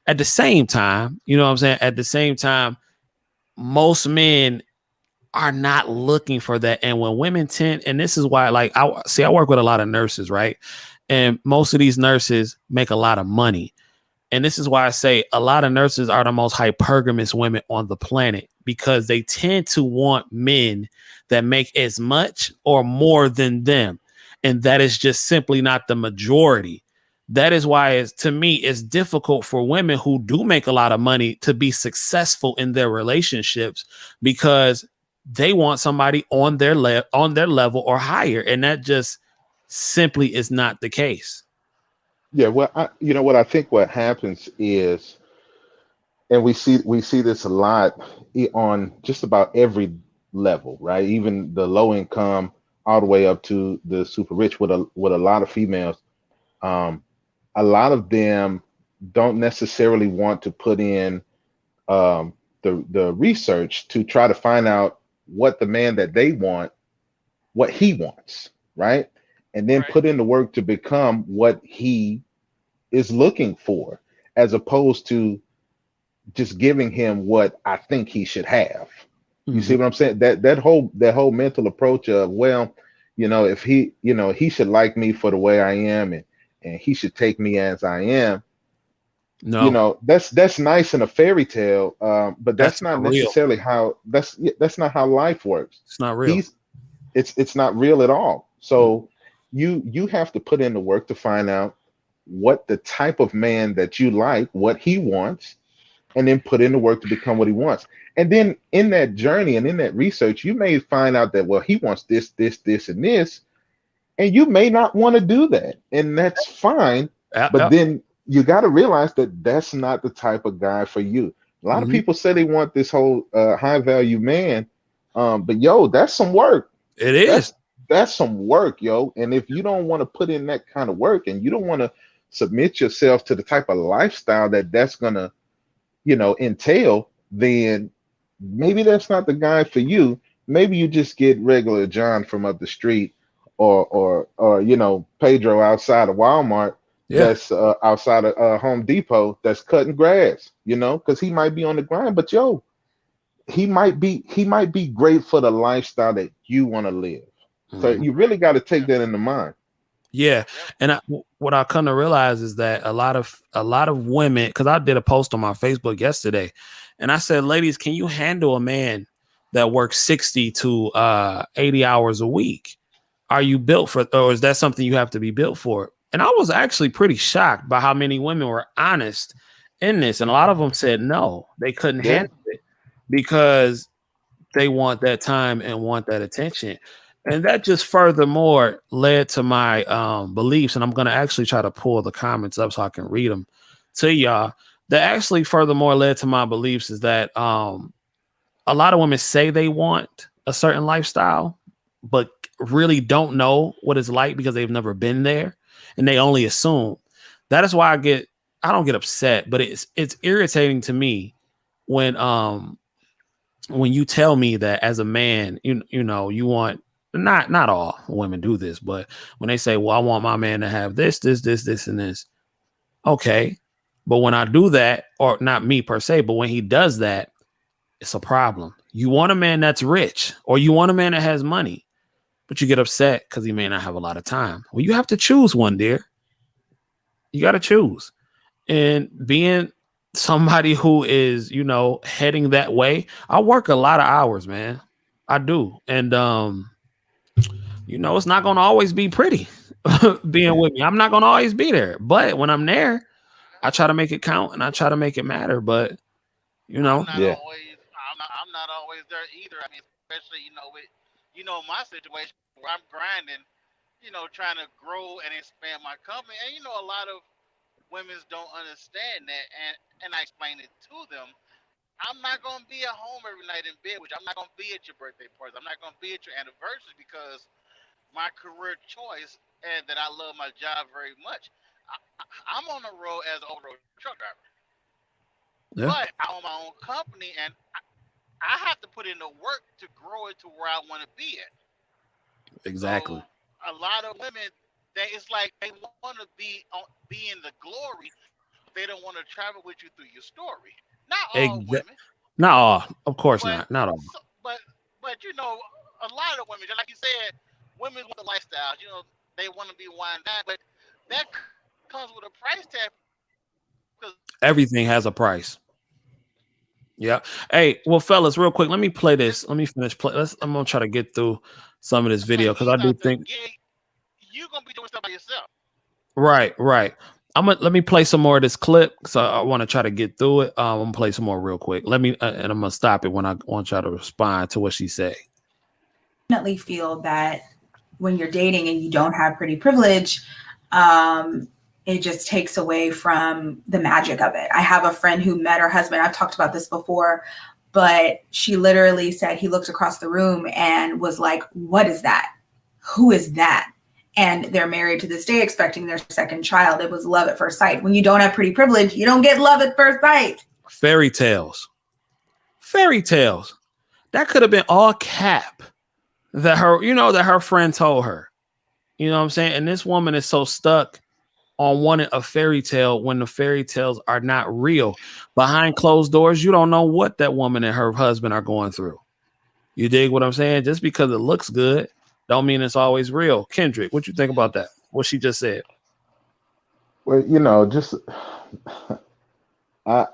at the same time, you know what I'm saying? At the same time, most men are not looking for that. And when women tend, and this is why, like, I work with a lot of nurses, right? And most of these nurses make a lot of money. And this is why I say a lot of nurses are the most hypergamous women on the planet, because they tend to want men that make as much or more than them. And that is just simply not the majority. That is why, to me, it's difficult for women who do make a lot of money to be successful in their relationships, because they want somebody on their level or higher. And that just simply is not the case. Yeah, well, what I think what happens is, and we see this a lot on just about every level, right? Even the low income, all the way up to the super rich, with a lot of females. A lot of them don't necessarily want to put in the research to try to find out what the man that they want, what he wants, right? And then put in the work to become what he is looking for, as opposed to just giving him what I think he should have. You see what I'm saying? That whole mental approach of, well, if he should like me for the way I am, and he should take me as I am. No, that's nice in a fairy tale, but that's not necessarily how that's not how life works. It's not real. It's not real at all. So you have to put in the work to find out what the type of man that you like, what he wants, and then put in the work to become what he wants. And then in that journey and in that research, you may find out that, well, he wants this, this, this, and this, and you may not want to do that, and that's fine. But then you got to realize that that's not the type of guy for you. A lot of people say they want this whole high value man, but yo, that's some work. It is. That's some work, yo. And if you don't want to put in that kind of work, and you don't want to submit yourself to the type of lifestyle that's gonna, entail, then maybe that's not the guy for you. Maybe you just get regular John from up the street, or Pedro outside of Walmart, that's outside of Home Depot, that's cutting grass, because he might be on the grind, but yo, he might be great for the lifestyle that you want to live. So you really got to take that into mind. Yeah. And what I come to realize is that a lot of women, because I did a post on my Facebook yesterday, and I said, ladies, can you handle a man that works 60 to 80 hours a week? Are you built for, or is that something you have to be built for? And I was actually pretty shocked by how many women were honest in this. And a lot of them said no, they couldn't handle it because they want that time and want that attention. And that just furthermore led to my beliefs. And I'm going to actually try to pull the comments up so I can read them to y'all. That actually furthermore led to my beliefs is that a lot of women say they want a certain lifestyle, but really don't know what it's like because they've never been there, and they only assume. That is why I don't get upset, but it's irritating to me when you tell me that as a man, you want, not all women do this, but when they say, well, I want my man to have this, and this. Okay. But when I do that, or not me per se, but when he does that, it's a problem. You want a man that's rich, or you want a man that has money, but you get upset because he may not have a lot of time. Well, you have to choose one, dear. You got to choose. And being somebody who is, heading that way, I work a lot of hours, man. I do. And, it's not going to always be pretty being with me. I'm not going to always be there. But when I'm there, I try to make it count and I try to make it matter. But, I'm not always there either. I mean, especially, with, my situation where I'm grinding, trying to grow and expand my company. And, a lot of women don't understand that. And I explain it to them. I'm not going to be at home every night in bed with you. I'm not going to be at your birthday parties. I'm not going to be at your anniversary because my career choice and that I love my job very much. I'm on the road as an over-road truck driver. Yeah. But I own my own company and I have to put in the work to grow it to where I want to be at. Exactly. So a lot of women, it's like they want to be in the glory, but they don't want to travel with you through your story. Not all women. Not all. Of course not. Not all. But a lot of women, just like you said, women want the lifestyles. They want to be wine down, but that comes with a price tag. Everything has a price. Yeah. Hey, well, fellas, real quick, let me play this. Let me finish play. I'm gonna try to get through some of this video because I do think you're gonna be doing stuff by yourself. Right. Let me play some more of this clip. So I want to try to get through it. I'm gonna play some more real quick. Let me and I'm gonna stop it when I want y'all to respond to what she said. Definitely feel that when you're dating and you don't have pretty privilege, it just takes away from the magic of it. I have a friend who met her husband. I've talked about this before, but she literally said he looked across the room and was like, "What is that? Who is that?" And they're married to this day, expecting their second child. It was love at first sight. When you don't have pretty privilege, you don't get love at first sight. Fairy tales. That could have been all cap that her friend told her. You know what I'm saying? And this woman is so stuck on wanting a fairy tale when the fairy tales are not real. Behind closed doors, you don't know what that woman and her husband are going through. You dig what I'm saying? Just because it looks good don't mean it's always real. Kendrick, what you think about that? What she just said? Well, just I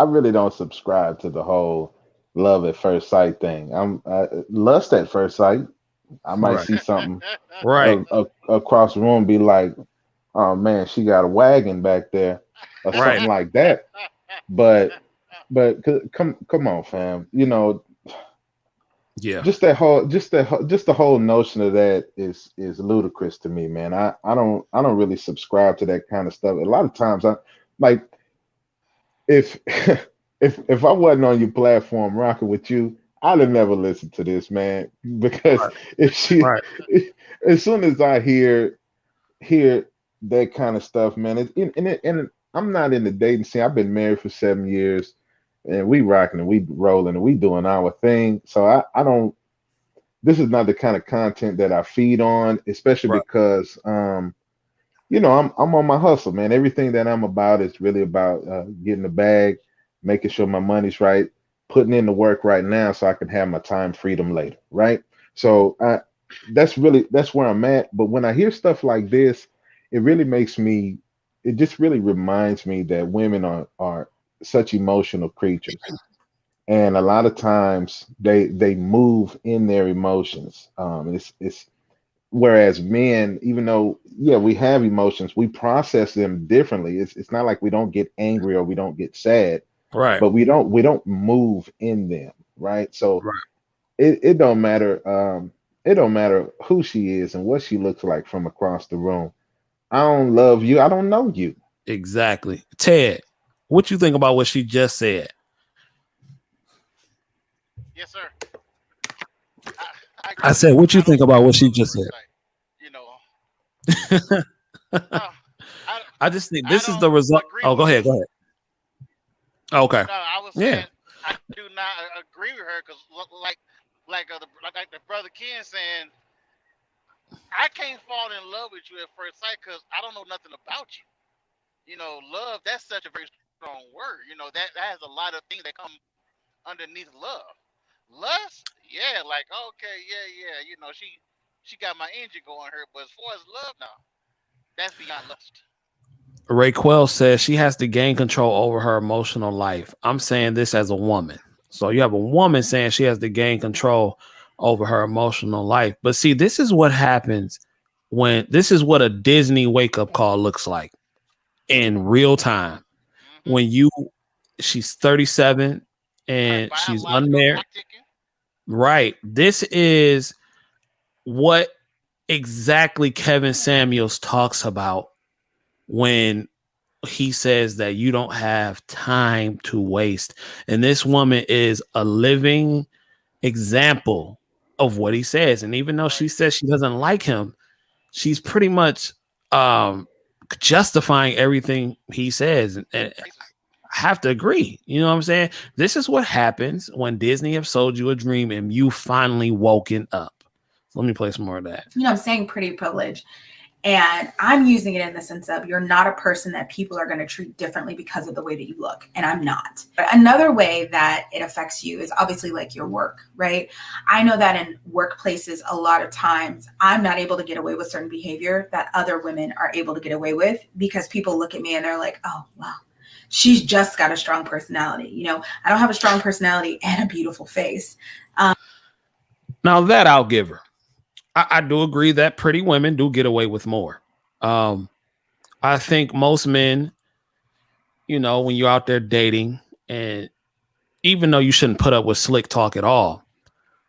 really don't subscribe to the whole love at first sight thing. I'm lust at first sight. I might see something across the room, be like, "Oh man, she got a wagon back there," or something like that. But come on, fam. Yeah. Just the whole notion of that is ludicrous to me, man. I don't really subscribe to that kind of stuff. A lot of times I like if if I wasn't on your platform rocking with you, I'd have never listened to this, man. Because as soon as I hear that kind of stuff, man, and I'm not in the dating scene. I've been married for 7 years, and we rocking and we rolling and we doing our thing. So I don't. This is not the kind of content that I feed on, especially because I'm on my hustle, man. Everything that I'm about is really about getting the bag, making sure my money's right, putting in the work right now so I can have my time freedom later, right? So that's where I'm at. But when I hear stuff like this, it just really reminds me that women are such emotional creatures. And a lot of times they move in their emotions. It's whereas men, even though we have emotions, we process them differently. It's not like we don't get angry or we don't get sad, right? But we don't move in them, right? So it don't matter. It don't matter who she is and what she looks like from across the room. I don't love you. I don't know you. Exactly. Ted, what you think about what she just said? Yes, sir. I said, what you think about what she just said? I just think this is the result. Oh, go ahead. Okay. No, I was saying I do not agree with her because, like the brother Ken saying, I can't fall in love with you at first sight because I don't know nothing about you. Love, that's such a very strong word. That has a lot of things that come underneath love. Lust, yeah, like okay, yeah. She got my engine going her, but as far as love, no, that's beyond lust. Raquel says she has to gain control over her emotional life. I'm saying this as a woman. So you have a woman saying she has to gain control over her emotional life. But see, this is what happens this is what a Disney wake up call looks like in real time. When she's 37 and she's unmarried. Right. This is what exactly Kevin Samuels talks about when he says that you don't have time to waste. And this woman is a living example of what he says. And even though she says she doesn't like him, she's pretty much justifying everything he says. And I have to agree. You know what I'm saying? This is what happens when Disney have sold you a dream and you finally woken up. So let me play some more of that. I'm saying pretty privilege. And I'm using it in the sense of you're not a person that people are going to treat differently because of the way that you look. And I'm not. But another way that it affects you is obviously like your work, right? I know that in workplaces, a lot of times I'm not able to get away with certain behavior that other women are able to get away with because people look at me and they're like, oh, wow, she's just got a strong personality. I don't have a strong personality and a beautiful face. Now that I'll give her. I do agree that pretty women do get away with more. I think most men, when you're out there dating, and even though you shouldn't put up with slick talk at all,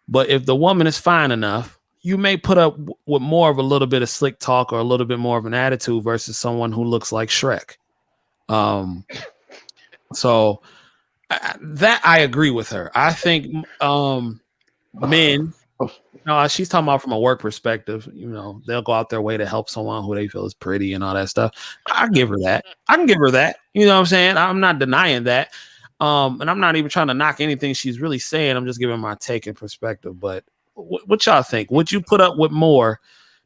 but if the woman is fine enough, you may put up with more of a little bit of slick talk or a little bit more of an attitude versus someone who looks like Shrek. So that I agree with her. I think men. No, she's talking about from a work perspective. They'll go out their way to help someone who they feel is pretty and all that stuff. I give her that. I can give her that. You know what I'm saying? I'm not denying that. And I'm not even trying to knock anything she's really saying. I'm just giving my take and perspective. But what y'all think? Would you put up with more?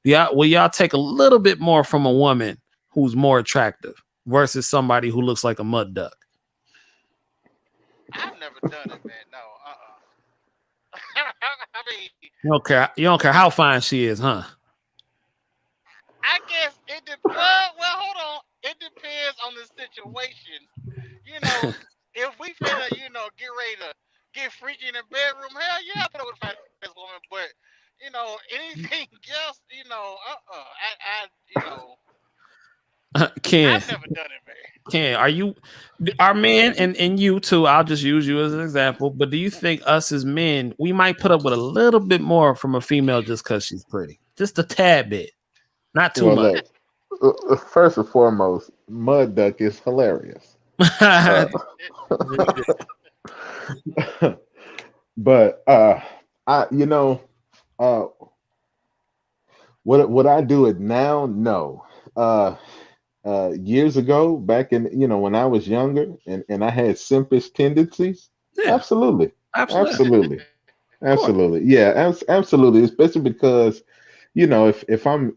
Will y'all take a little bit more from a woman who's more attractive versus somebody who looks like a mud duck? I've never done it, man. No, I mean, you don't care how fine she is, huh? I guess it depends. Well, hold on. It depends on the situation. If we finna, get ready to get freaky in the bedroom, hell yeah, I put up with a fat woman. But anything else, Ken, I've never done it, man. Ken, our men and you too? I'll just use you as an example. But do you think us as men, we might put up with a little bit more from a female just because she's pretty, just a tad bit, not too much? Look, first and foremost, mud duck is hilarious. But would I do it now? No. Years ago, back in when I was younger and I had simpish tendencies, absolutely. Yeah, absolutely. Especially because if I'm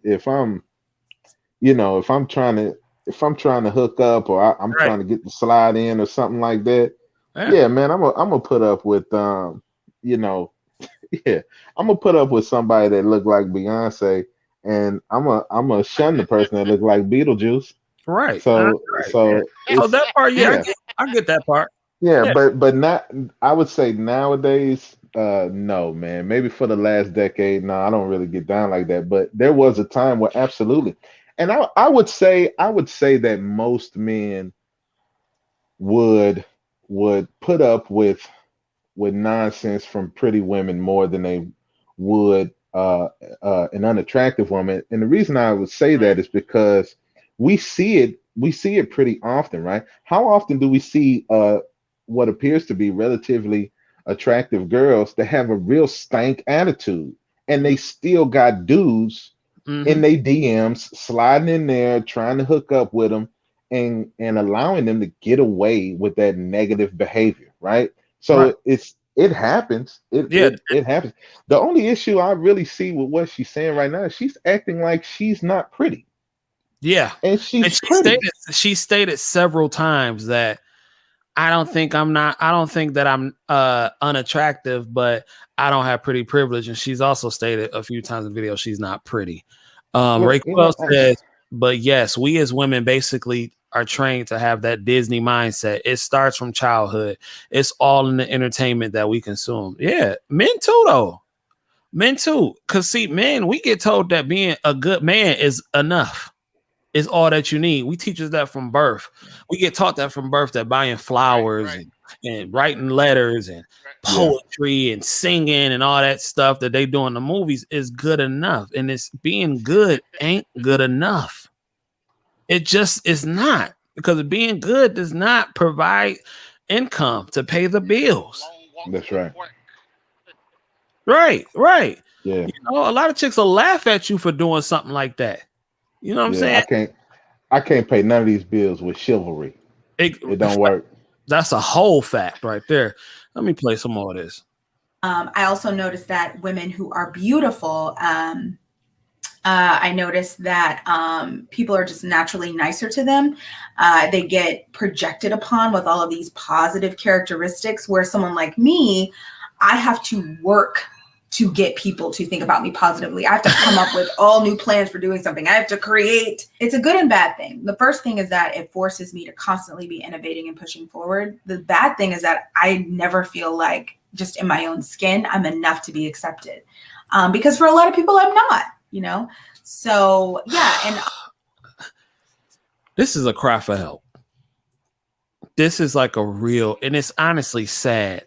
trying to hook up or I'm trying to get the slide in or something like that, yeah, man, I'm gonna put up with I'm gonna put up with somebody that look like Beyonce, and I'm gonna shun the person that look like Beetlejuice. Right. So that part, I get that part. Yeah, but not. I would say nowadays, no, man. Maybe for the last decade, no, I don't really get down like that. But there was a time where absolutely, and I would say that most men would put up with nonsense from pretty women more than they would an unattractive woman. And the reason I would say that is because we see it pretty often, right? How often do we see what appears to be relatively attractive girls that have a real stank attitude and they still got dudes in their DMs sliding in there trying to hook up with them and allowing them to get away with that negative behavior, right? So it happens. It happens. The only issue I really see with what she's saying right now is she's acting like she's not pretty. Yeah. And she stated several times that I don't think that I'm unattractive, but I don't have pretty privilege. And she's also stated a few times in the video she's not pretty. Well, you Raquel know, says, but yes, we as women basically are trained to have that Disney mindset. It starts from childhood. It's all in the entertainment that we consume. Yeah, men too, though. Men too. Because see, men, we get told that being a good man is enough. Is all that you need. We teach us that from birth. We get taught that from birth, that buying flowers and writing letters and yeah, poetry and singing and all that stuff that they do in the movies is good enough. And it's being good ain't good enough. It just is not, because being good does not provide income to pay the bills. that's right. Right. Yeah, You know, a lot of chicks will laugh at you for doing something like that. You know what I'm yeah. saying? I can't pay none of these bills with chivalry. It don't work. That's a whole fact right there. Let me play some more of this. I also noticed that women who are beautiful, I noticed that people are just naturally nicer to them. They get projected upon with all of these positive characteristics, where someone like me, I have to work to get people to think about me positively. I have to come up with all new plans for doing something. I have to create. It's a good and bad thing. The first thing is that it forces me to constantly be innovating and pushing forward. The bad thing is that I never feel like, just in my own skin, I'm enough to be accepted. Because for a lot of people, I'm not, you know? So yeah. And this is a cry for help. This is like a real, and it's honestly sad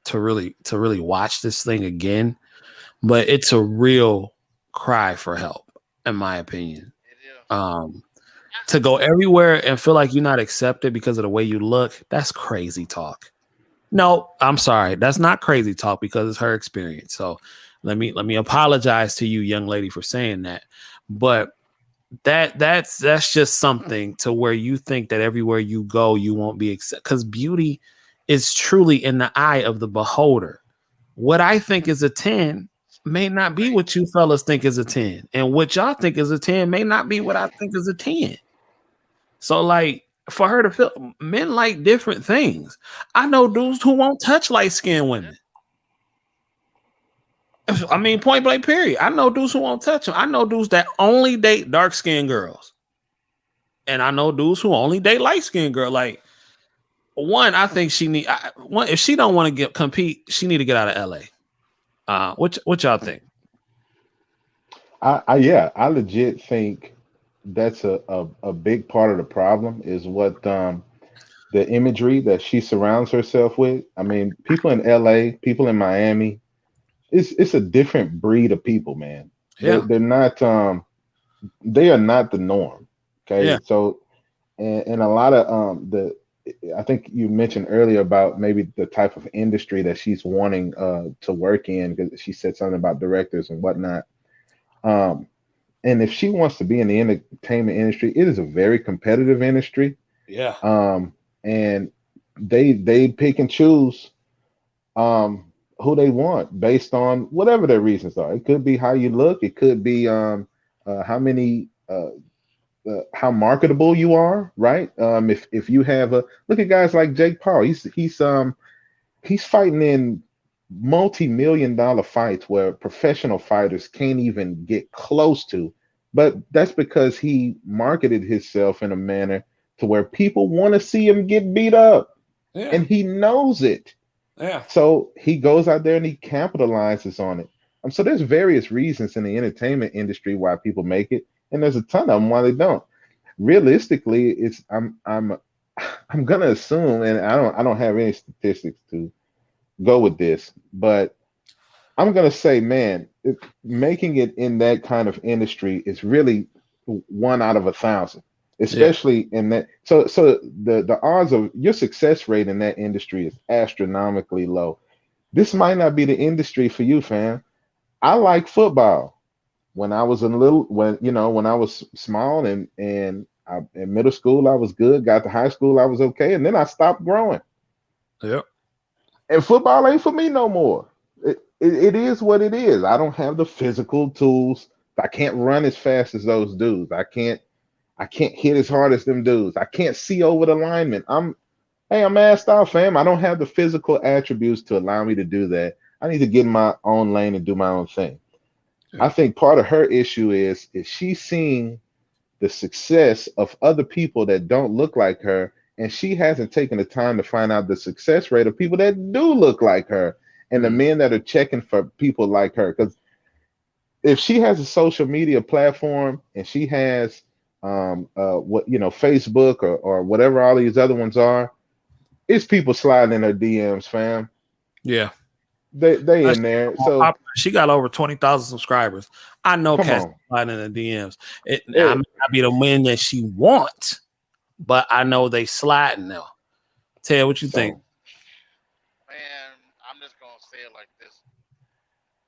to really watch this thing again, but it's a real cry for help, in my opinion. To go everywhere and feel like you're not accepted because of the way you look, that's crazy talk. No, I'm sorry, that's not crazy talk, because it's her experience. So let me apologize to you, young lady, for saying that. But that's just something to where you think that everywhere you go you won't be accepted, because beauty is truly in the eye of the beholder. What I think is a 10 may not be what you fellas think is a 10, and what y'all think is a 10 may not be what I think is a 10. So like, for her to feel, men like different things. I know dudes who won't touch light-skinned women. I mean, point blank, period. I know dudes who won't touch them. I know dudes that only date dark-skinned girls. And I know dudes who only date light-skinned girls. Like, one, I think if she don't want to compete, she need to get out of LA. What y'all think? I legit think that's a big part of the problem is what the imagery that she surrounds herself with. I mean, people in LA, people in Miami, it's a different breed of people, man. Yeah. They're not they are not the norm. Okay. Yeah. So and a lot of I think you mentioned earlier about maybe the type of industry that she's wanting to work in, because she said something about directors and whatnot. And if she wants to be in the entertainment industry, it is a very competitive industry. Yeah. And they pick and choose who they want based on whatever their reasons are. It could be how you look. It could be how marketable you are, right? If you have look at guys like Jake Paul, he's fighting in multi-million-dollar fights where professional fighters can't even get close to, but that's because he marketed himself in a manner to where people want to see him get beat up, and he knows it. Yeah. So he goes out there and he capitalizes on it. So there's various reasons in the entertainment industry why people make it, and there's a ton of them why they don't. Realistically, I'm gonna assume, and I don't have any statistics to go with this, but I'm gonna say, man, making it in that kind of industry is really 1 out of 1,000, especially in that. So the odds of your success rate in that industry is astronomically low. This might not be the industry for you, fam. I like football. When I was when I was small and in middle school, I was good. Got to high school, I was okay, and then I stopped growing. Yep. And football ain't for me no more. It is what it is. I don't have the physical tools. I can't run as fast as those dudes. I can't hit as hard as them dudes. I can't see over the linemen. Hey, I'm asked out, fam. I don't have the physical attributes to allow me to do that. I need to get in my own lane and do my own thing. Yeah. I think part of her issue is she's seeing the success of other people that don't look like her, and she hasn't taken the time to find out the success rate of people that do look like her and the men that are checking for people like her. Because if she has a social media platform and she has Facebook or whatever all these other ones are, it's people sliding in her DMs, fam. Yeah. They in there. So she got over 20,000 subscribers. I know come Cass on. sliding in the DMs. I may not be the man that she wants, but I know they sliding now. Ted, what you think? Man, I'm just gonna say it like this.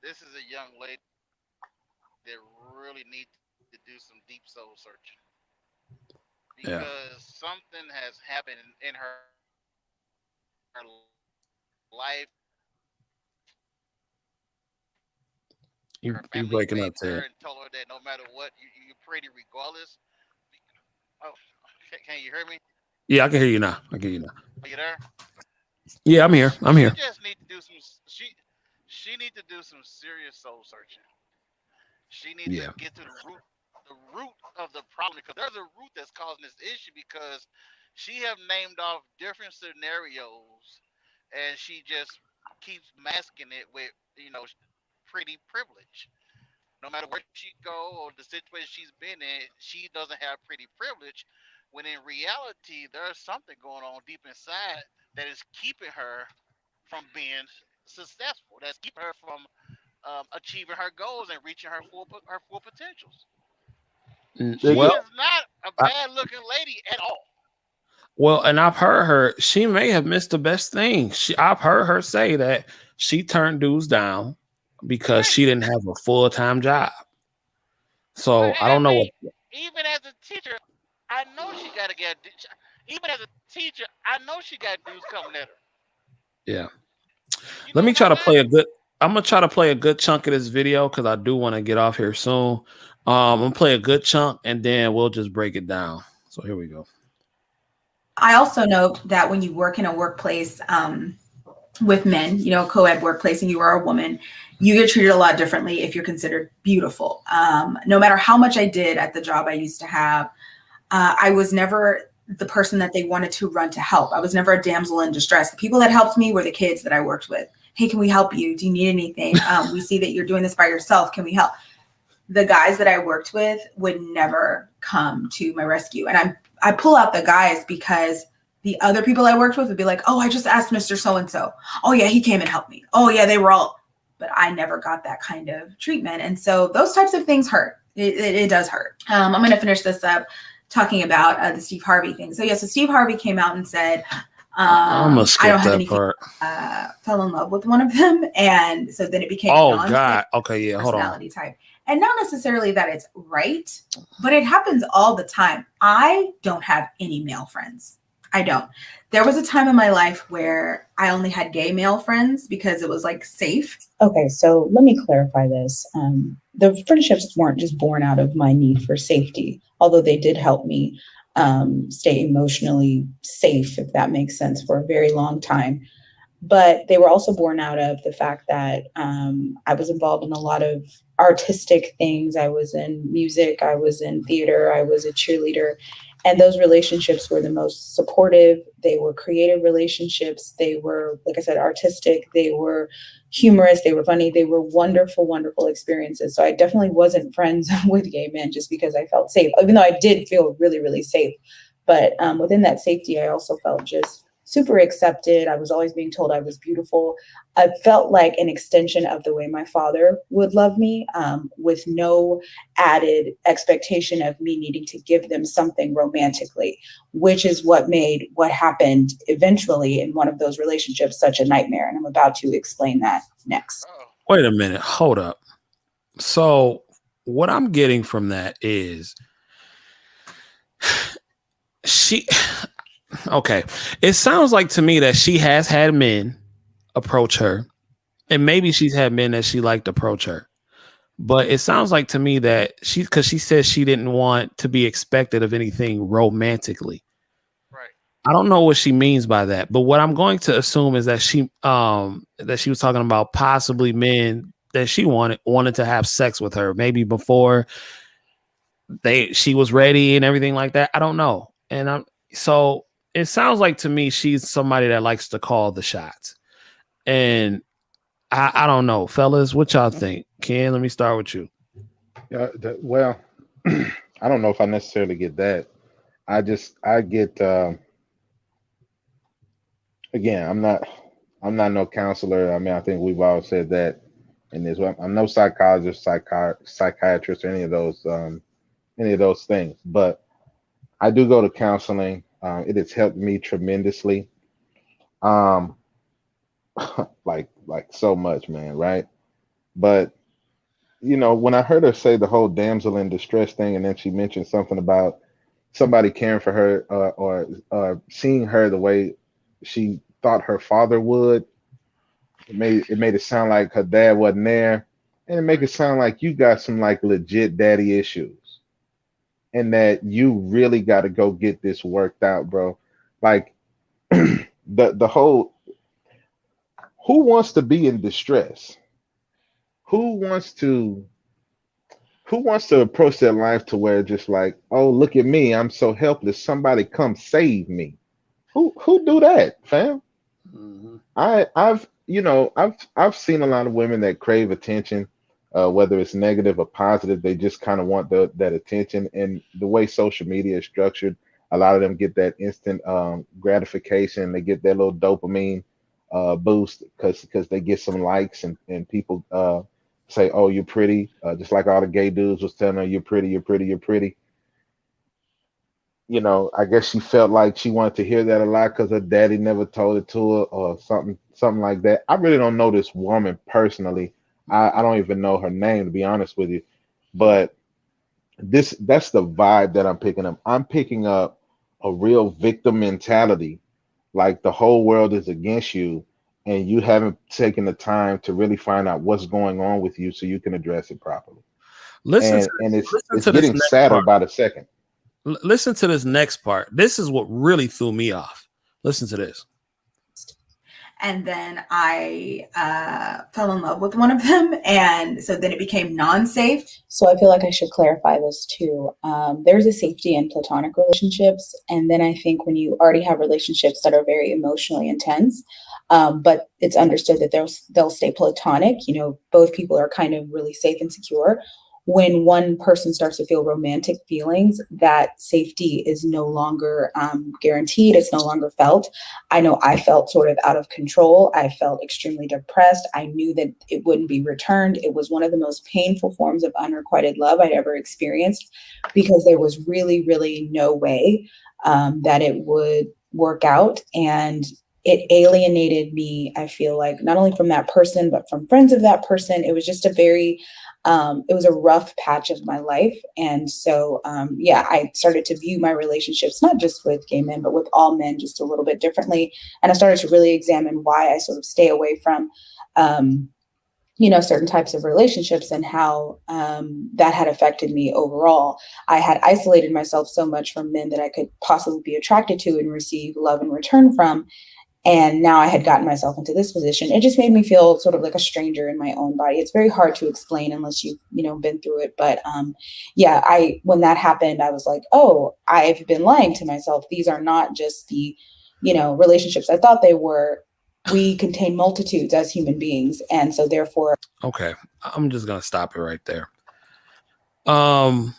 This is a young lady that really needs to do some deep soul searching. Because something has happened in her life. You Her family breaking up, made her Ted. and told her that no matter what, you're pretty regardless. Oh, can you hear me? Yeah, I can hear you now. I can hear you now. Are you there? Yeah, I'm here. I'm here. She just need to do some. She need to do some serious soul searching. She needs to get to the root of the problem, because there's a root that's causing this issue, because she have named off different scenarios and she just keeps masking it with pretty privilege. No matter where she go or the situation she's been in, she doesn't have pretty privilege, when in reality there's something going on deep inside that is keeping her from being successful, that's keeping her from achieving her goals and reaching her full potentials. She is not a bad looking lady at all. Well, and I've heard her. She may have missed the best thing. I've heard her say that she turned dudes down because she didn't have a full-time job. So I don't know what. Even as a teacher, I know she got to get. Even as a teacher, I know she got dudes coming at her. Yeah. Let me try to play a good. I'm gonna try to play a good chunk of this video because I do want to get off here soon. I'm gonna play a good chunk and then we'll just break it down. So here we go. I also note that when you work in a workplace with men, co-ed workplace, and you are a woman, you get treated a lot differently if you're considered beautiful. No matter how much I did at the job I used to have, I was never the person that they wanted to run to help. I was never a damsel in distress. The people that helped me were the kids that I worked with. Hey, can we help you? Do you need anything? We see that you're doing this by yourself. Can we help? The guys that I worked with would never come to my rescue. And I pull out the guys because the other people I worked with would be like, oh, I just asked Mr. So-and-so. Oh yeah, he came and helped me. Oh yeah, they were all, but I never got that kind of treatment. And so those types of things hurt. It does hurt. I'm going to finish this up talking about the Steve Harvey thing. So so Steve Harvey came out and said, I don't have any fell in love with one of them. And so then it became personality type. And not necessarily that it's right, but it happens all the time. I don't have any male friends. I don't. There was a time in my life where I only had gay male friends because it was like safe. Okay, so let me clarify this. The friendships weren't just born out of my need for safety, although they did help me stay emotionally safe, if that makes sense, for a very long time. But they were also born out of the fact that I was involved in a lot of artistic things. I was in music, I was in theater, I was a cheerleader. And those relationships were the most supportive. They were creative relationships. They were, like I said, artistic. They were humorous. They were funny. They were wonderful, wonderful experiences. So I definitely wasn't friends with gay men just because I felt safe, even though I did feel really, really safe. But within that safety, I also felt just super accepted. I was always being told I was beautiful. I felt like an extension of the way my father would love me, with no added expectation of me needing to give them something romantically, which is what made what happened eventually in one of those relationships such a nightmare. And I'm about to explain that next. Wait a minute. Hold up. So what I'm getting from that is okay. It sounds like to me that she has had men approach her, and maybe she's had men that she liked approach her. But it sounds like to me that because she says she didn't want to be expected of anything romantically. Right. I don't know what she means by that, but what I'm going to assume is that she was talking about possibly men that she wanted to have sex with her, maybe before she was ready and everything like that. I don't know. And so it sounds like to me she's somebody that likes to call the shots. And I don't know, fellas, what y'all think? Ken, let me start with you. Yeah, well, I don't know if I necessarily get that. I get again, I'm not no counselor. I mean, I think we've all said that in this. I'm no psychologist, psychiatrist, or any of those things. But I do go to counseling. It has helped me tremendously. Um, like so much, man, right? But when I heard her say the whole damsel in distress thing, and then she mentioned something about somebody caring for her or seeing her the way she thought her father would, it made it sound like her dad wasn't there, and it make it sound like you got some like legit daddy issues, and that you really got to go get this worked out, bro. Like the whole, who wants to be in distress? Who wants to approach their life to where just like, oh, look at me, I'm so helpless, somebody come save me? Who do that, fam? Mm-hmm. I've seen a lot of women that crave attention, whether it's negative or positive. They just kind of want that attention, and the way social media is structured, a lot of them get that instant gratification. They get that little dopamine boost because they get some likes, and people say, oh, you're pretty, just like all the gay dudes was telling her, you're pretty, you're pretty, you're pretty. I guess she felt like she wanted to hear that a lot because her daddy never told it to her or something like that. I really don't know this woman personally. I don't even know her name, to be honest with you. But that's the vibe that I'm picking up. I'm picking up a real victim mentality, like the whole world is against you, and you haven't taken the time to really find out what's going on with you so you can address it properly. And it's getting sadder by the second. Listen to this next part. This is what really threw me off. Listen to this. And then I fell in love with one of them. And so then it became non-safe. So I feel like I should clarify this too. There's a safety in platonic relationships. And then I think when you already have relationships that are very emotionally intense, but it's understood that they'll stay platonic, both people are kind of really safe and secure. When one person starts to feel romantic feelings, that safety is no longer guaranteed. It's no longer felt. I know I felt sort of out of control. I felt extremely depressed. I knew that it wouldn't be returned. It was one of the most painful forms of unrequited love I'd ever experienced, because there was really, really no way that it would work out. And it alienated me, I feel like, not only from that person, but from friends of that person. It was just it was a rough patch of my life. And so, I started to view my relationships, not just with gay men, but with all men, just a little bit differently. And I started to really examine why I sort of stay away from, certain types of relationships, and how that had affected me overall. I had isolated myself so much from men that I could possibly be attracted to and receive love in return from. And now I had gotten myself into this position. It just made me feel sort of like a stranger in my own body. It's very hard to explain unless you've, been through it. But when that happened, I was like, oh, I've been lying to myself. These are not just the, relationships I thought they were. We contain multitudes as human beings. And so therefore. Okay. I'm just going to stop it right there. What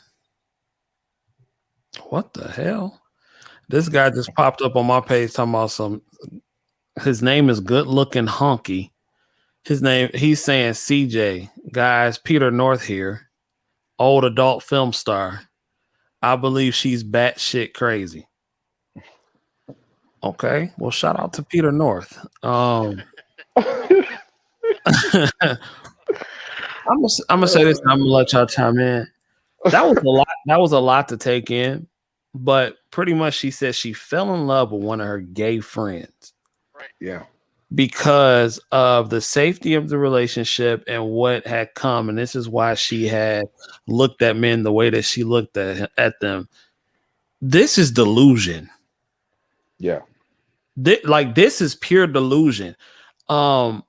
the hell? This guy just popped up on my page talking about his name is Good Looking Honky. He's saying CJ, guys, Peter North here, old adult film star. I believe she's batshit crazy. Okay, well, shout out to Peter North. I'm gonna say this, and I'm gonna let y'all chime in. That was a lot. That was a lot to take in, but pretty much she said she fell in love with one of her gay friends. Yeah. Because of the safety of the relationship and what had come. And this is why she had looked at men the way that she looked at them. This is delusion. Yeah. This is pure delusion. I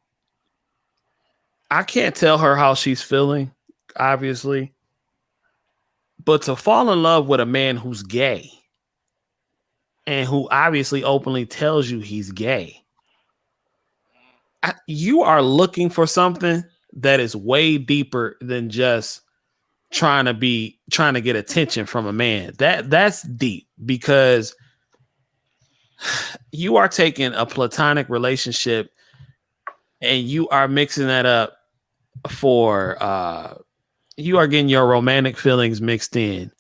can't tell her how she's feeling, obviously, but to fall in love with a man who's gay and who obviously openly tells you he's gay, you are looking for something that is way deeper than just trying to get attention from a man. That's deep, because you are taking a platonic relationship and you are mixing that up for you are getting your romantic feelings mixed in.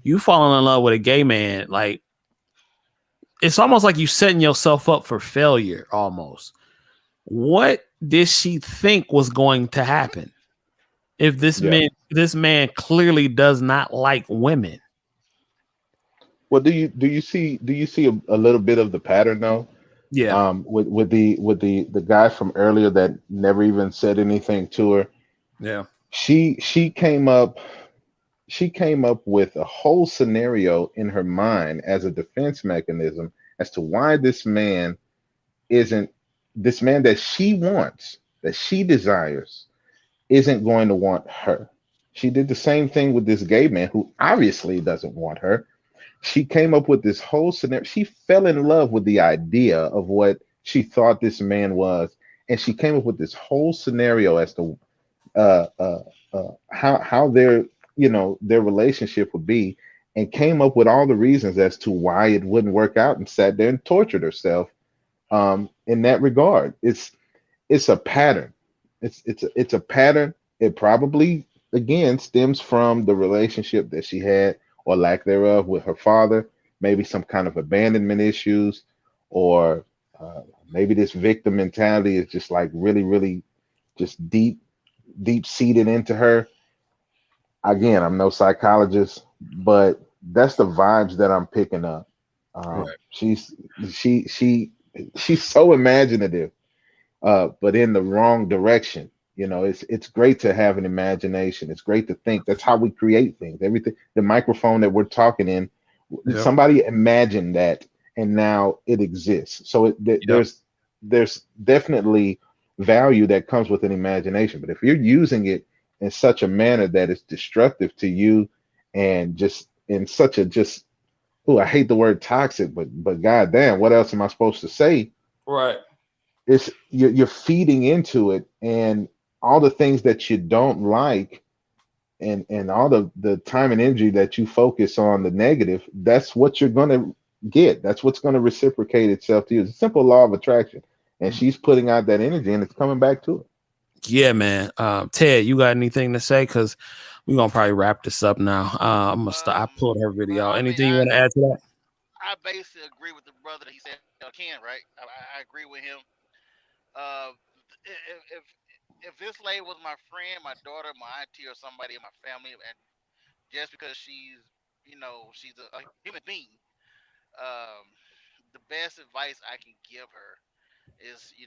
You falling in love with a gay man, like it's almost like you setting yourself up for failure almost. What did she think was going to happen if this man clearly does not like women? Well, do you see a little bit of the pattern though? Yeah. With the guy from earlier that never even said anything to her. Yeah. She came up with a whole scenario in her mind as a defense mechanism as to why this man that she wants, that she desires, isn't going to want her. She did the same thing with this gay man who obviously doesn't want her. She came up with this whole scenario. She fell in love with the idea of what she thought this man was, and she came up with this whole scenario as to how their relationship would be, and came up with all the reasons as to why it wouldn't work out, and sat there and tortured herself in that regard. It's a pattern. It's a pattern. It probably again stems from the relationship that she had or lack thereof with her father, maybe some kind of abandonment issues, or maybe this victim mentality is just like really, really just deep seated into her. Again, I'm no psychologist, but that's the vibes that I'm picking up. Right. She's so imaginative, but in the wrong direction. It's great to have an imagination. It's great to think. That's how we create things. Everything, the microphone that we're talking in, somebody imagined that, and now it exists. So there's definitely value that comes with an imagination. But if you're using it in such a manner that is destructive to you, and just in such a I hate the word toxic, but goddamn, what else am I supposed to say? Right. It's you're feeding into it, and all the things that you don't like, and all the time and energy that you focus on the negative, that's what you're going to get. That's what's going to reciprocate itself to you. It's a simple law of attraction, and she's putting out that energy, and it's coming back to her. Yeah, man. Ted, you got anything to say? Because we're gonna probably wrap this up now. I'm gonna stop. I pulled her video. Anything you want to add to that? I basically agree with the brother that he said, Ken, right? I agree with him. If this lady was my friend, my daughter, my auntie, or somebody in my family, and just because she's a human being, the best advice I can give her is,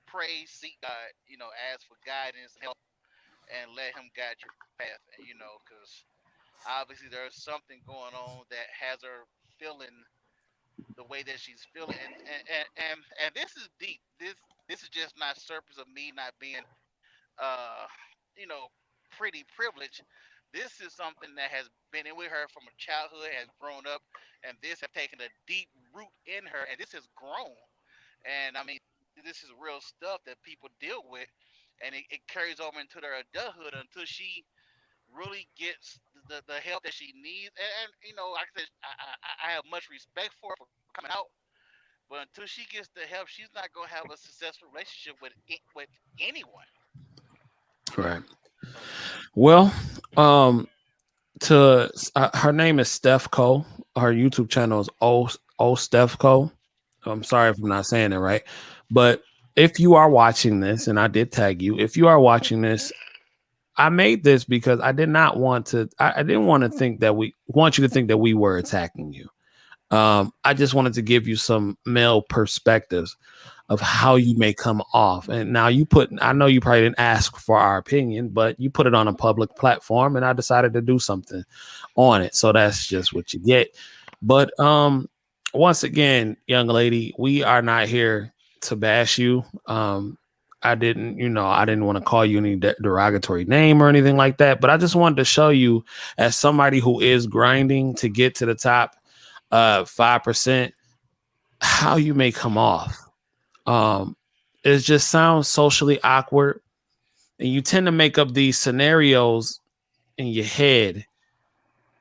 pray, seek God, ask for guidance, help, and let Him guide your path. And because obviously there's something going on that has her feeling the way that she's feeling, and this is deep. This is just not surface of me not being, uh, pretty privileged. This is something that has been in with her from her childhood, has grown up, and this has taken a deep root in her, and this has grown. And I mean, this is real stuff that people deal with, and it carries over into their adulthood until she really gets the help that she needs. And like I said, I have much respect for her for coming out, but until she gets the help, she's not gonna have a successful relationship with anyone. Right. Well, her name is Stephco. Her YouTube channel is O Stephco. I'm sorry if I'm not saying it right, but if you are watching this, and I did tag you, if you are watching this, I made this because I did not want to. I didn't want to think that we want you to think that we were attacking you. I just wanted to give you some male perspectives of how you may come off. And now I know you probably didn't ask for our opinion, but you put it on a public platform, and I decided to do something on it. So that's just what you get. But once again, young lady, we are not here to bash you. I didn't want to call you any derogatory name or anything like that, but I just wanted to show you, as somebody who is grinding to get to the top 5%, how you may come off. It just sounds socially awkward, and you tend to make up these scenarios in your head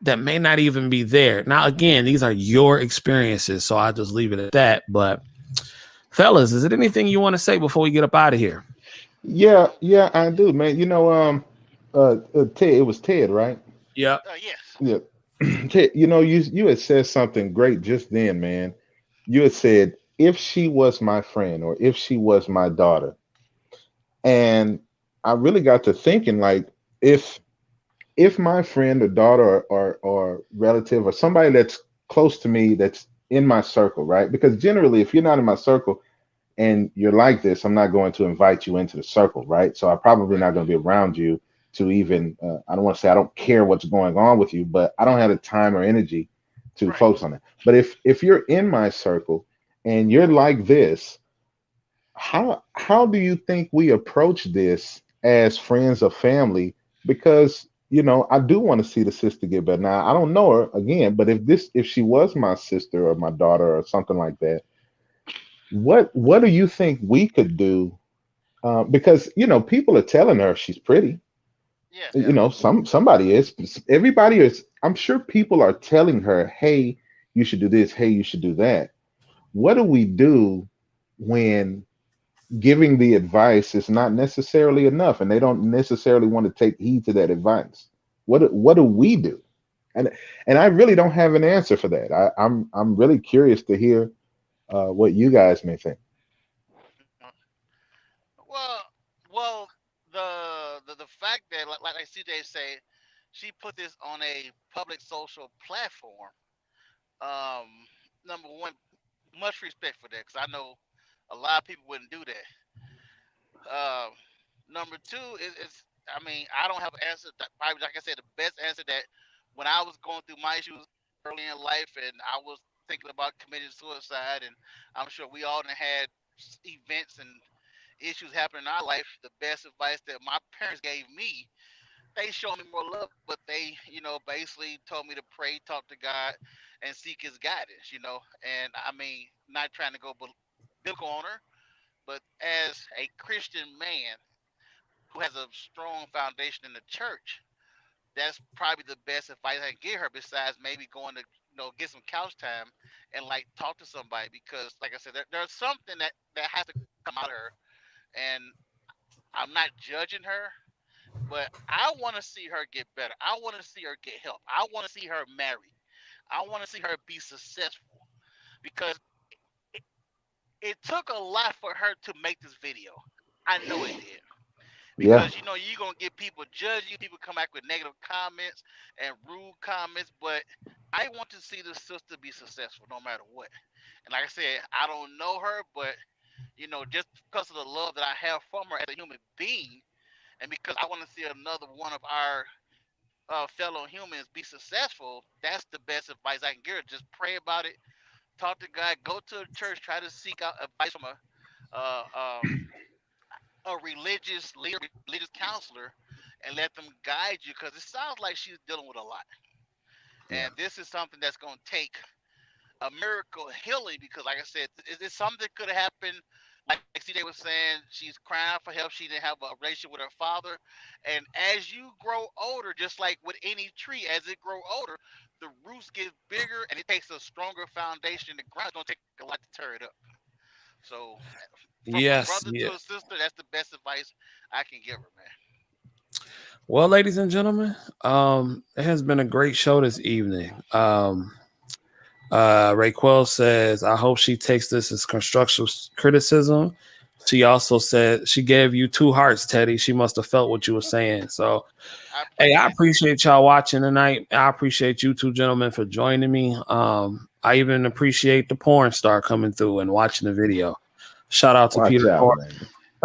that may not even be there. Now, again, these are your experiences, so I'll just leave it at that. But fellas, is it anything you want to say before we get up out of here? Yeah, I do, man. Ted, it was Ted, right? Yeah. Yes. Yeah. Ted, you had said something great just then, man. You had said, if she was my friend or if she was my daughter. And I really got to thinking, like, if my friend or daughter or relative or somebody that's close to me that's in my circle, right? Because generally, if you're not in my circle and you're like this, I'm not going to invite you into the circle, right? So I'm probably not going to be around you to even, I don't want to say I don't care what's going on with you, but I don't have the time or energy to focus on it. But if you're in my circle and you're like this, how do you think we approach this as friends or family? Because I do want to see the sister get better. Now I don't know her again, but if she was my sister or my daughter or something like that, what do you think we could do? Because people are telling her she's pretty. Yeah. Somebody is. Everybody is. I'm sure people are telling her, "Hey, you should do this. Hey, you should do that." What do we do when giving the advice is not necessarily enough and they don't necessarily want to take heed to that advice? What do we do? And I really don't have an answer for that. I'm really curious to hear what you guys may think. Well, the fact that like CJ say, she put this on a public social platform. Number one, much respect for that, because I know a lot of people wouldn't do that. Number two is I mean, I don't have an answer. Probably, like I said, the best answer that when I was going through my issues early in life and I was thinking about committing suicide, and I'm sure we all done had events and issues happen in our life. The best advice that my parents gave me, they showed me more love, but they, basically told me to pray, talk to God, and seek His guidance. And I mean, not trying to go biblical on her, but as a Christian man who has a strong foundation in the church, that's probably the best advice I can give her. Besides maybe going to get some couch time and like talk to somebody, because like I said, there's something that has to come out of her, and I'm not judging her, but I want to see her get better. I want to see her get help. I want to see her married. I want to see her be successful, because it took a lot for her to make this video. I know it did. Yeah. Because you're gonna get people judge you, people come back with negative comments and rude comments, but I want to see the sister be successful no matter what. And like I said, I don't know her, but just because of the love that I have from her as a human being, and because I want to see another one of our fellow humans be successful, that's the best advice I can give her. Just pray about it, talk to God, go to a church, try to seek out advice from uh, um, a religious leader, religious counselor, and let them guide you, because it sounds like she's dealing with a lot. Yeah. And this is something that's going to take a miracle healing, because, like I said, it's something that could have happened. Like CJ was saying, she's crying for help. She didn't have a relationship with her father. And as you grow older, just like with any tree, as it grow older, the roots get bigger and it takes a stronger foundation. The ground's going to take a lot to tear it up. So from a Yes. brother Yeah. to a sister, that's the best advice I can give her, man. Well, ladies and gentlemen, it has been a great show this evening. Raquel says, I hope she takes this as constructive criticism. She also said she gave you 2 hearts, Teddy. She must have felt what you were saying. So, I appreciate y'all watching tonight. I appreciate you 2 gentlemen for joining me. I even appreciate the porn star coming through and watching the video. Shout out to Watch Peter out, Tor-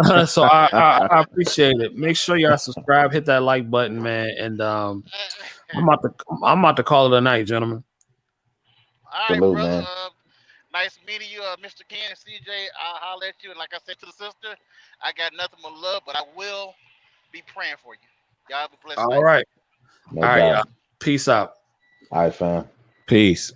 man. So I appreciate it. Make sure y'all subscribe, hit that like button, man. And I'm about to call it a night, gentlemen. All right, Salute, brother. man. Nice meeting you, Mr. Ken and CJ. I'll holler at you. And like I said to the sister, I got nothing but love, but I will be praying for you. Y'all have a blessed night. All right. No All right, doubt. y'all. Peace out. All right, fam. Peace.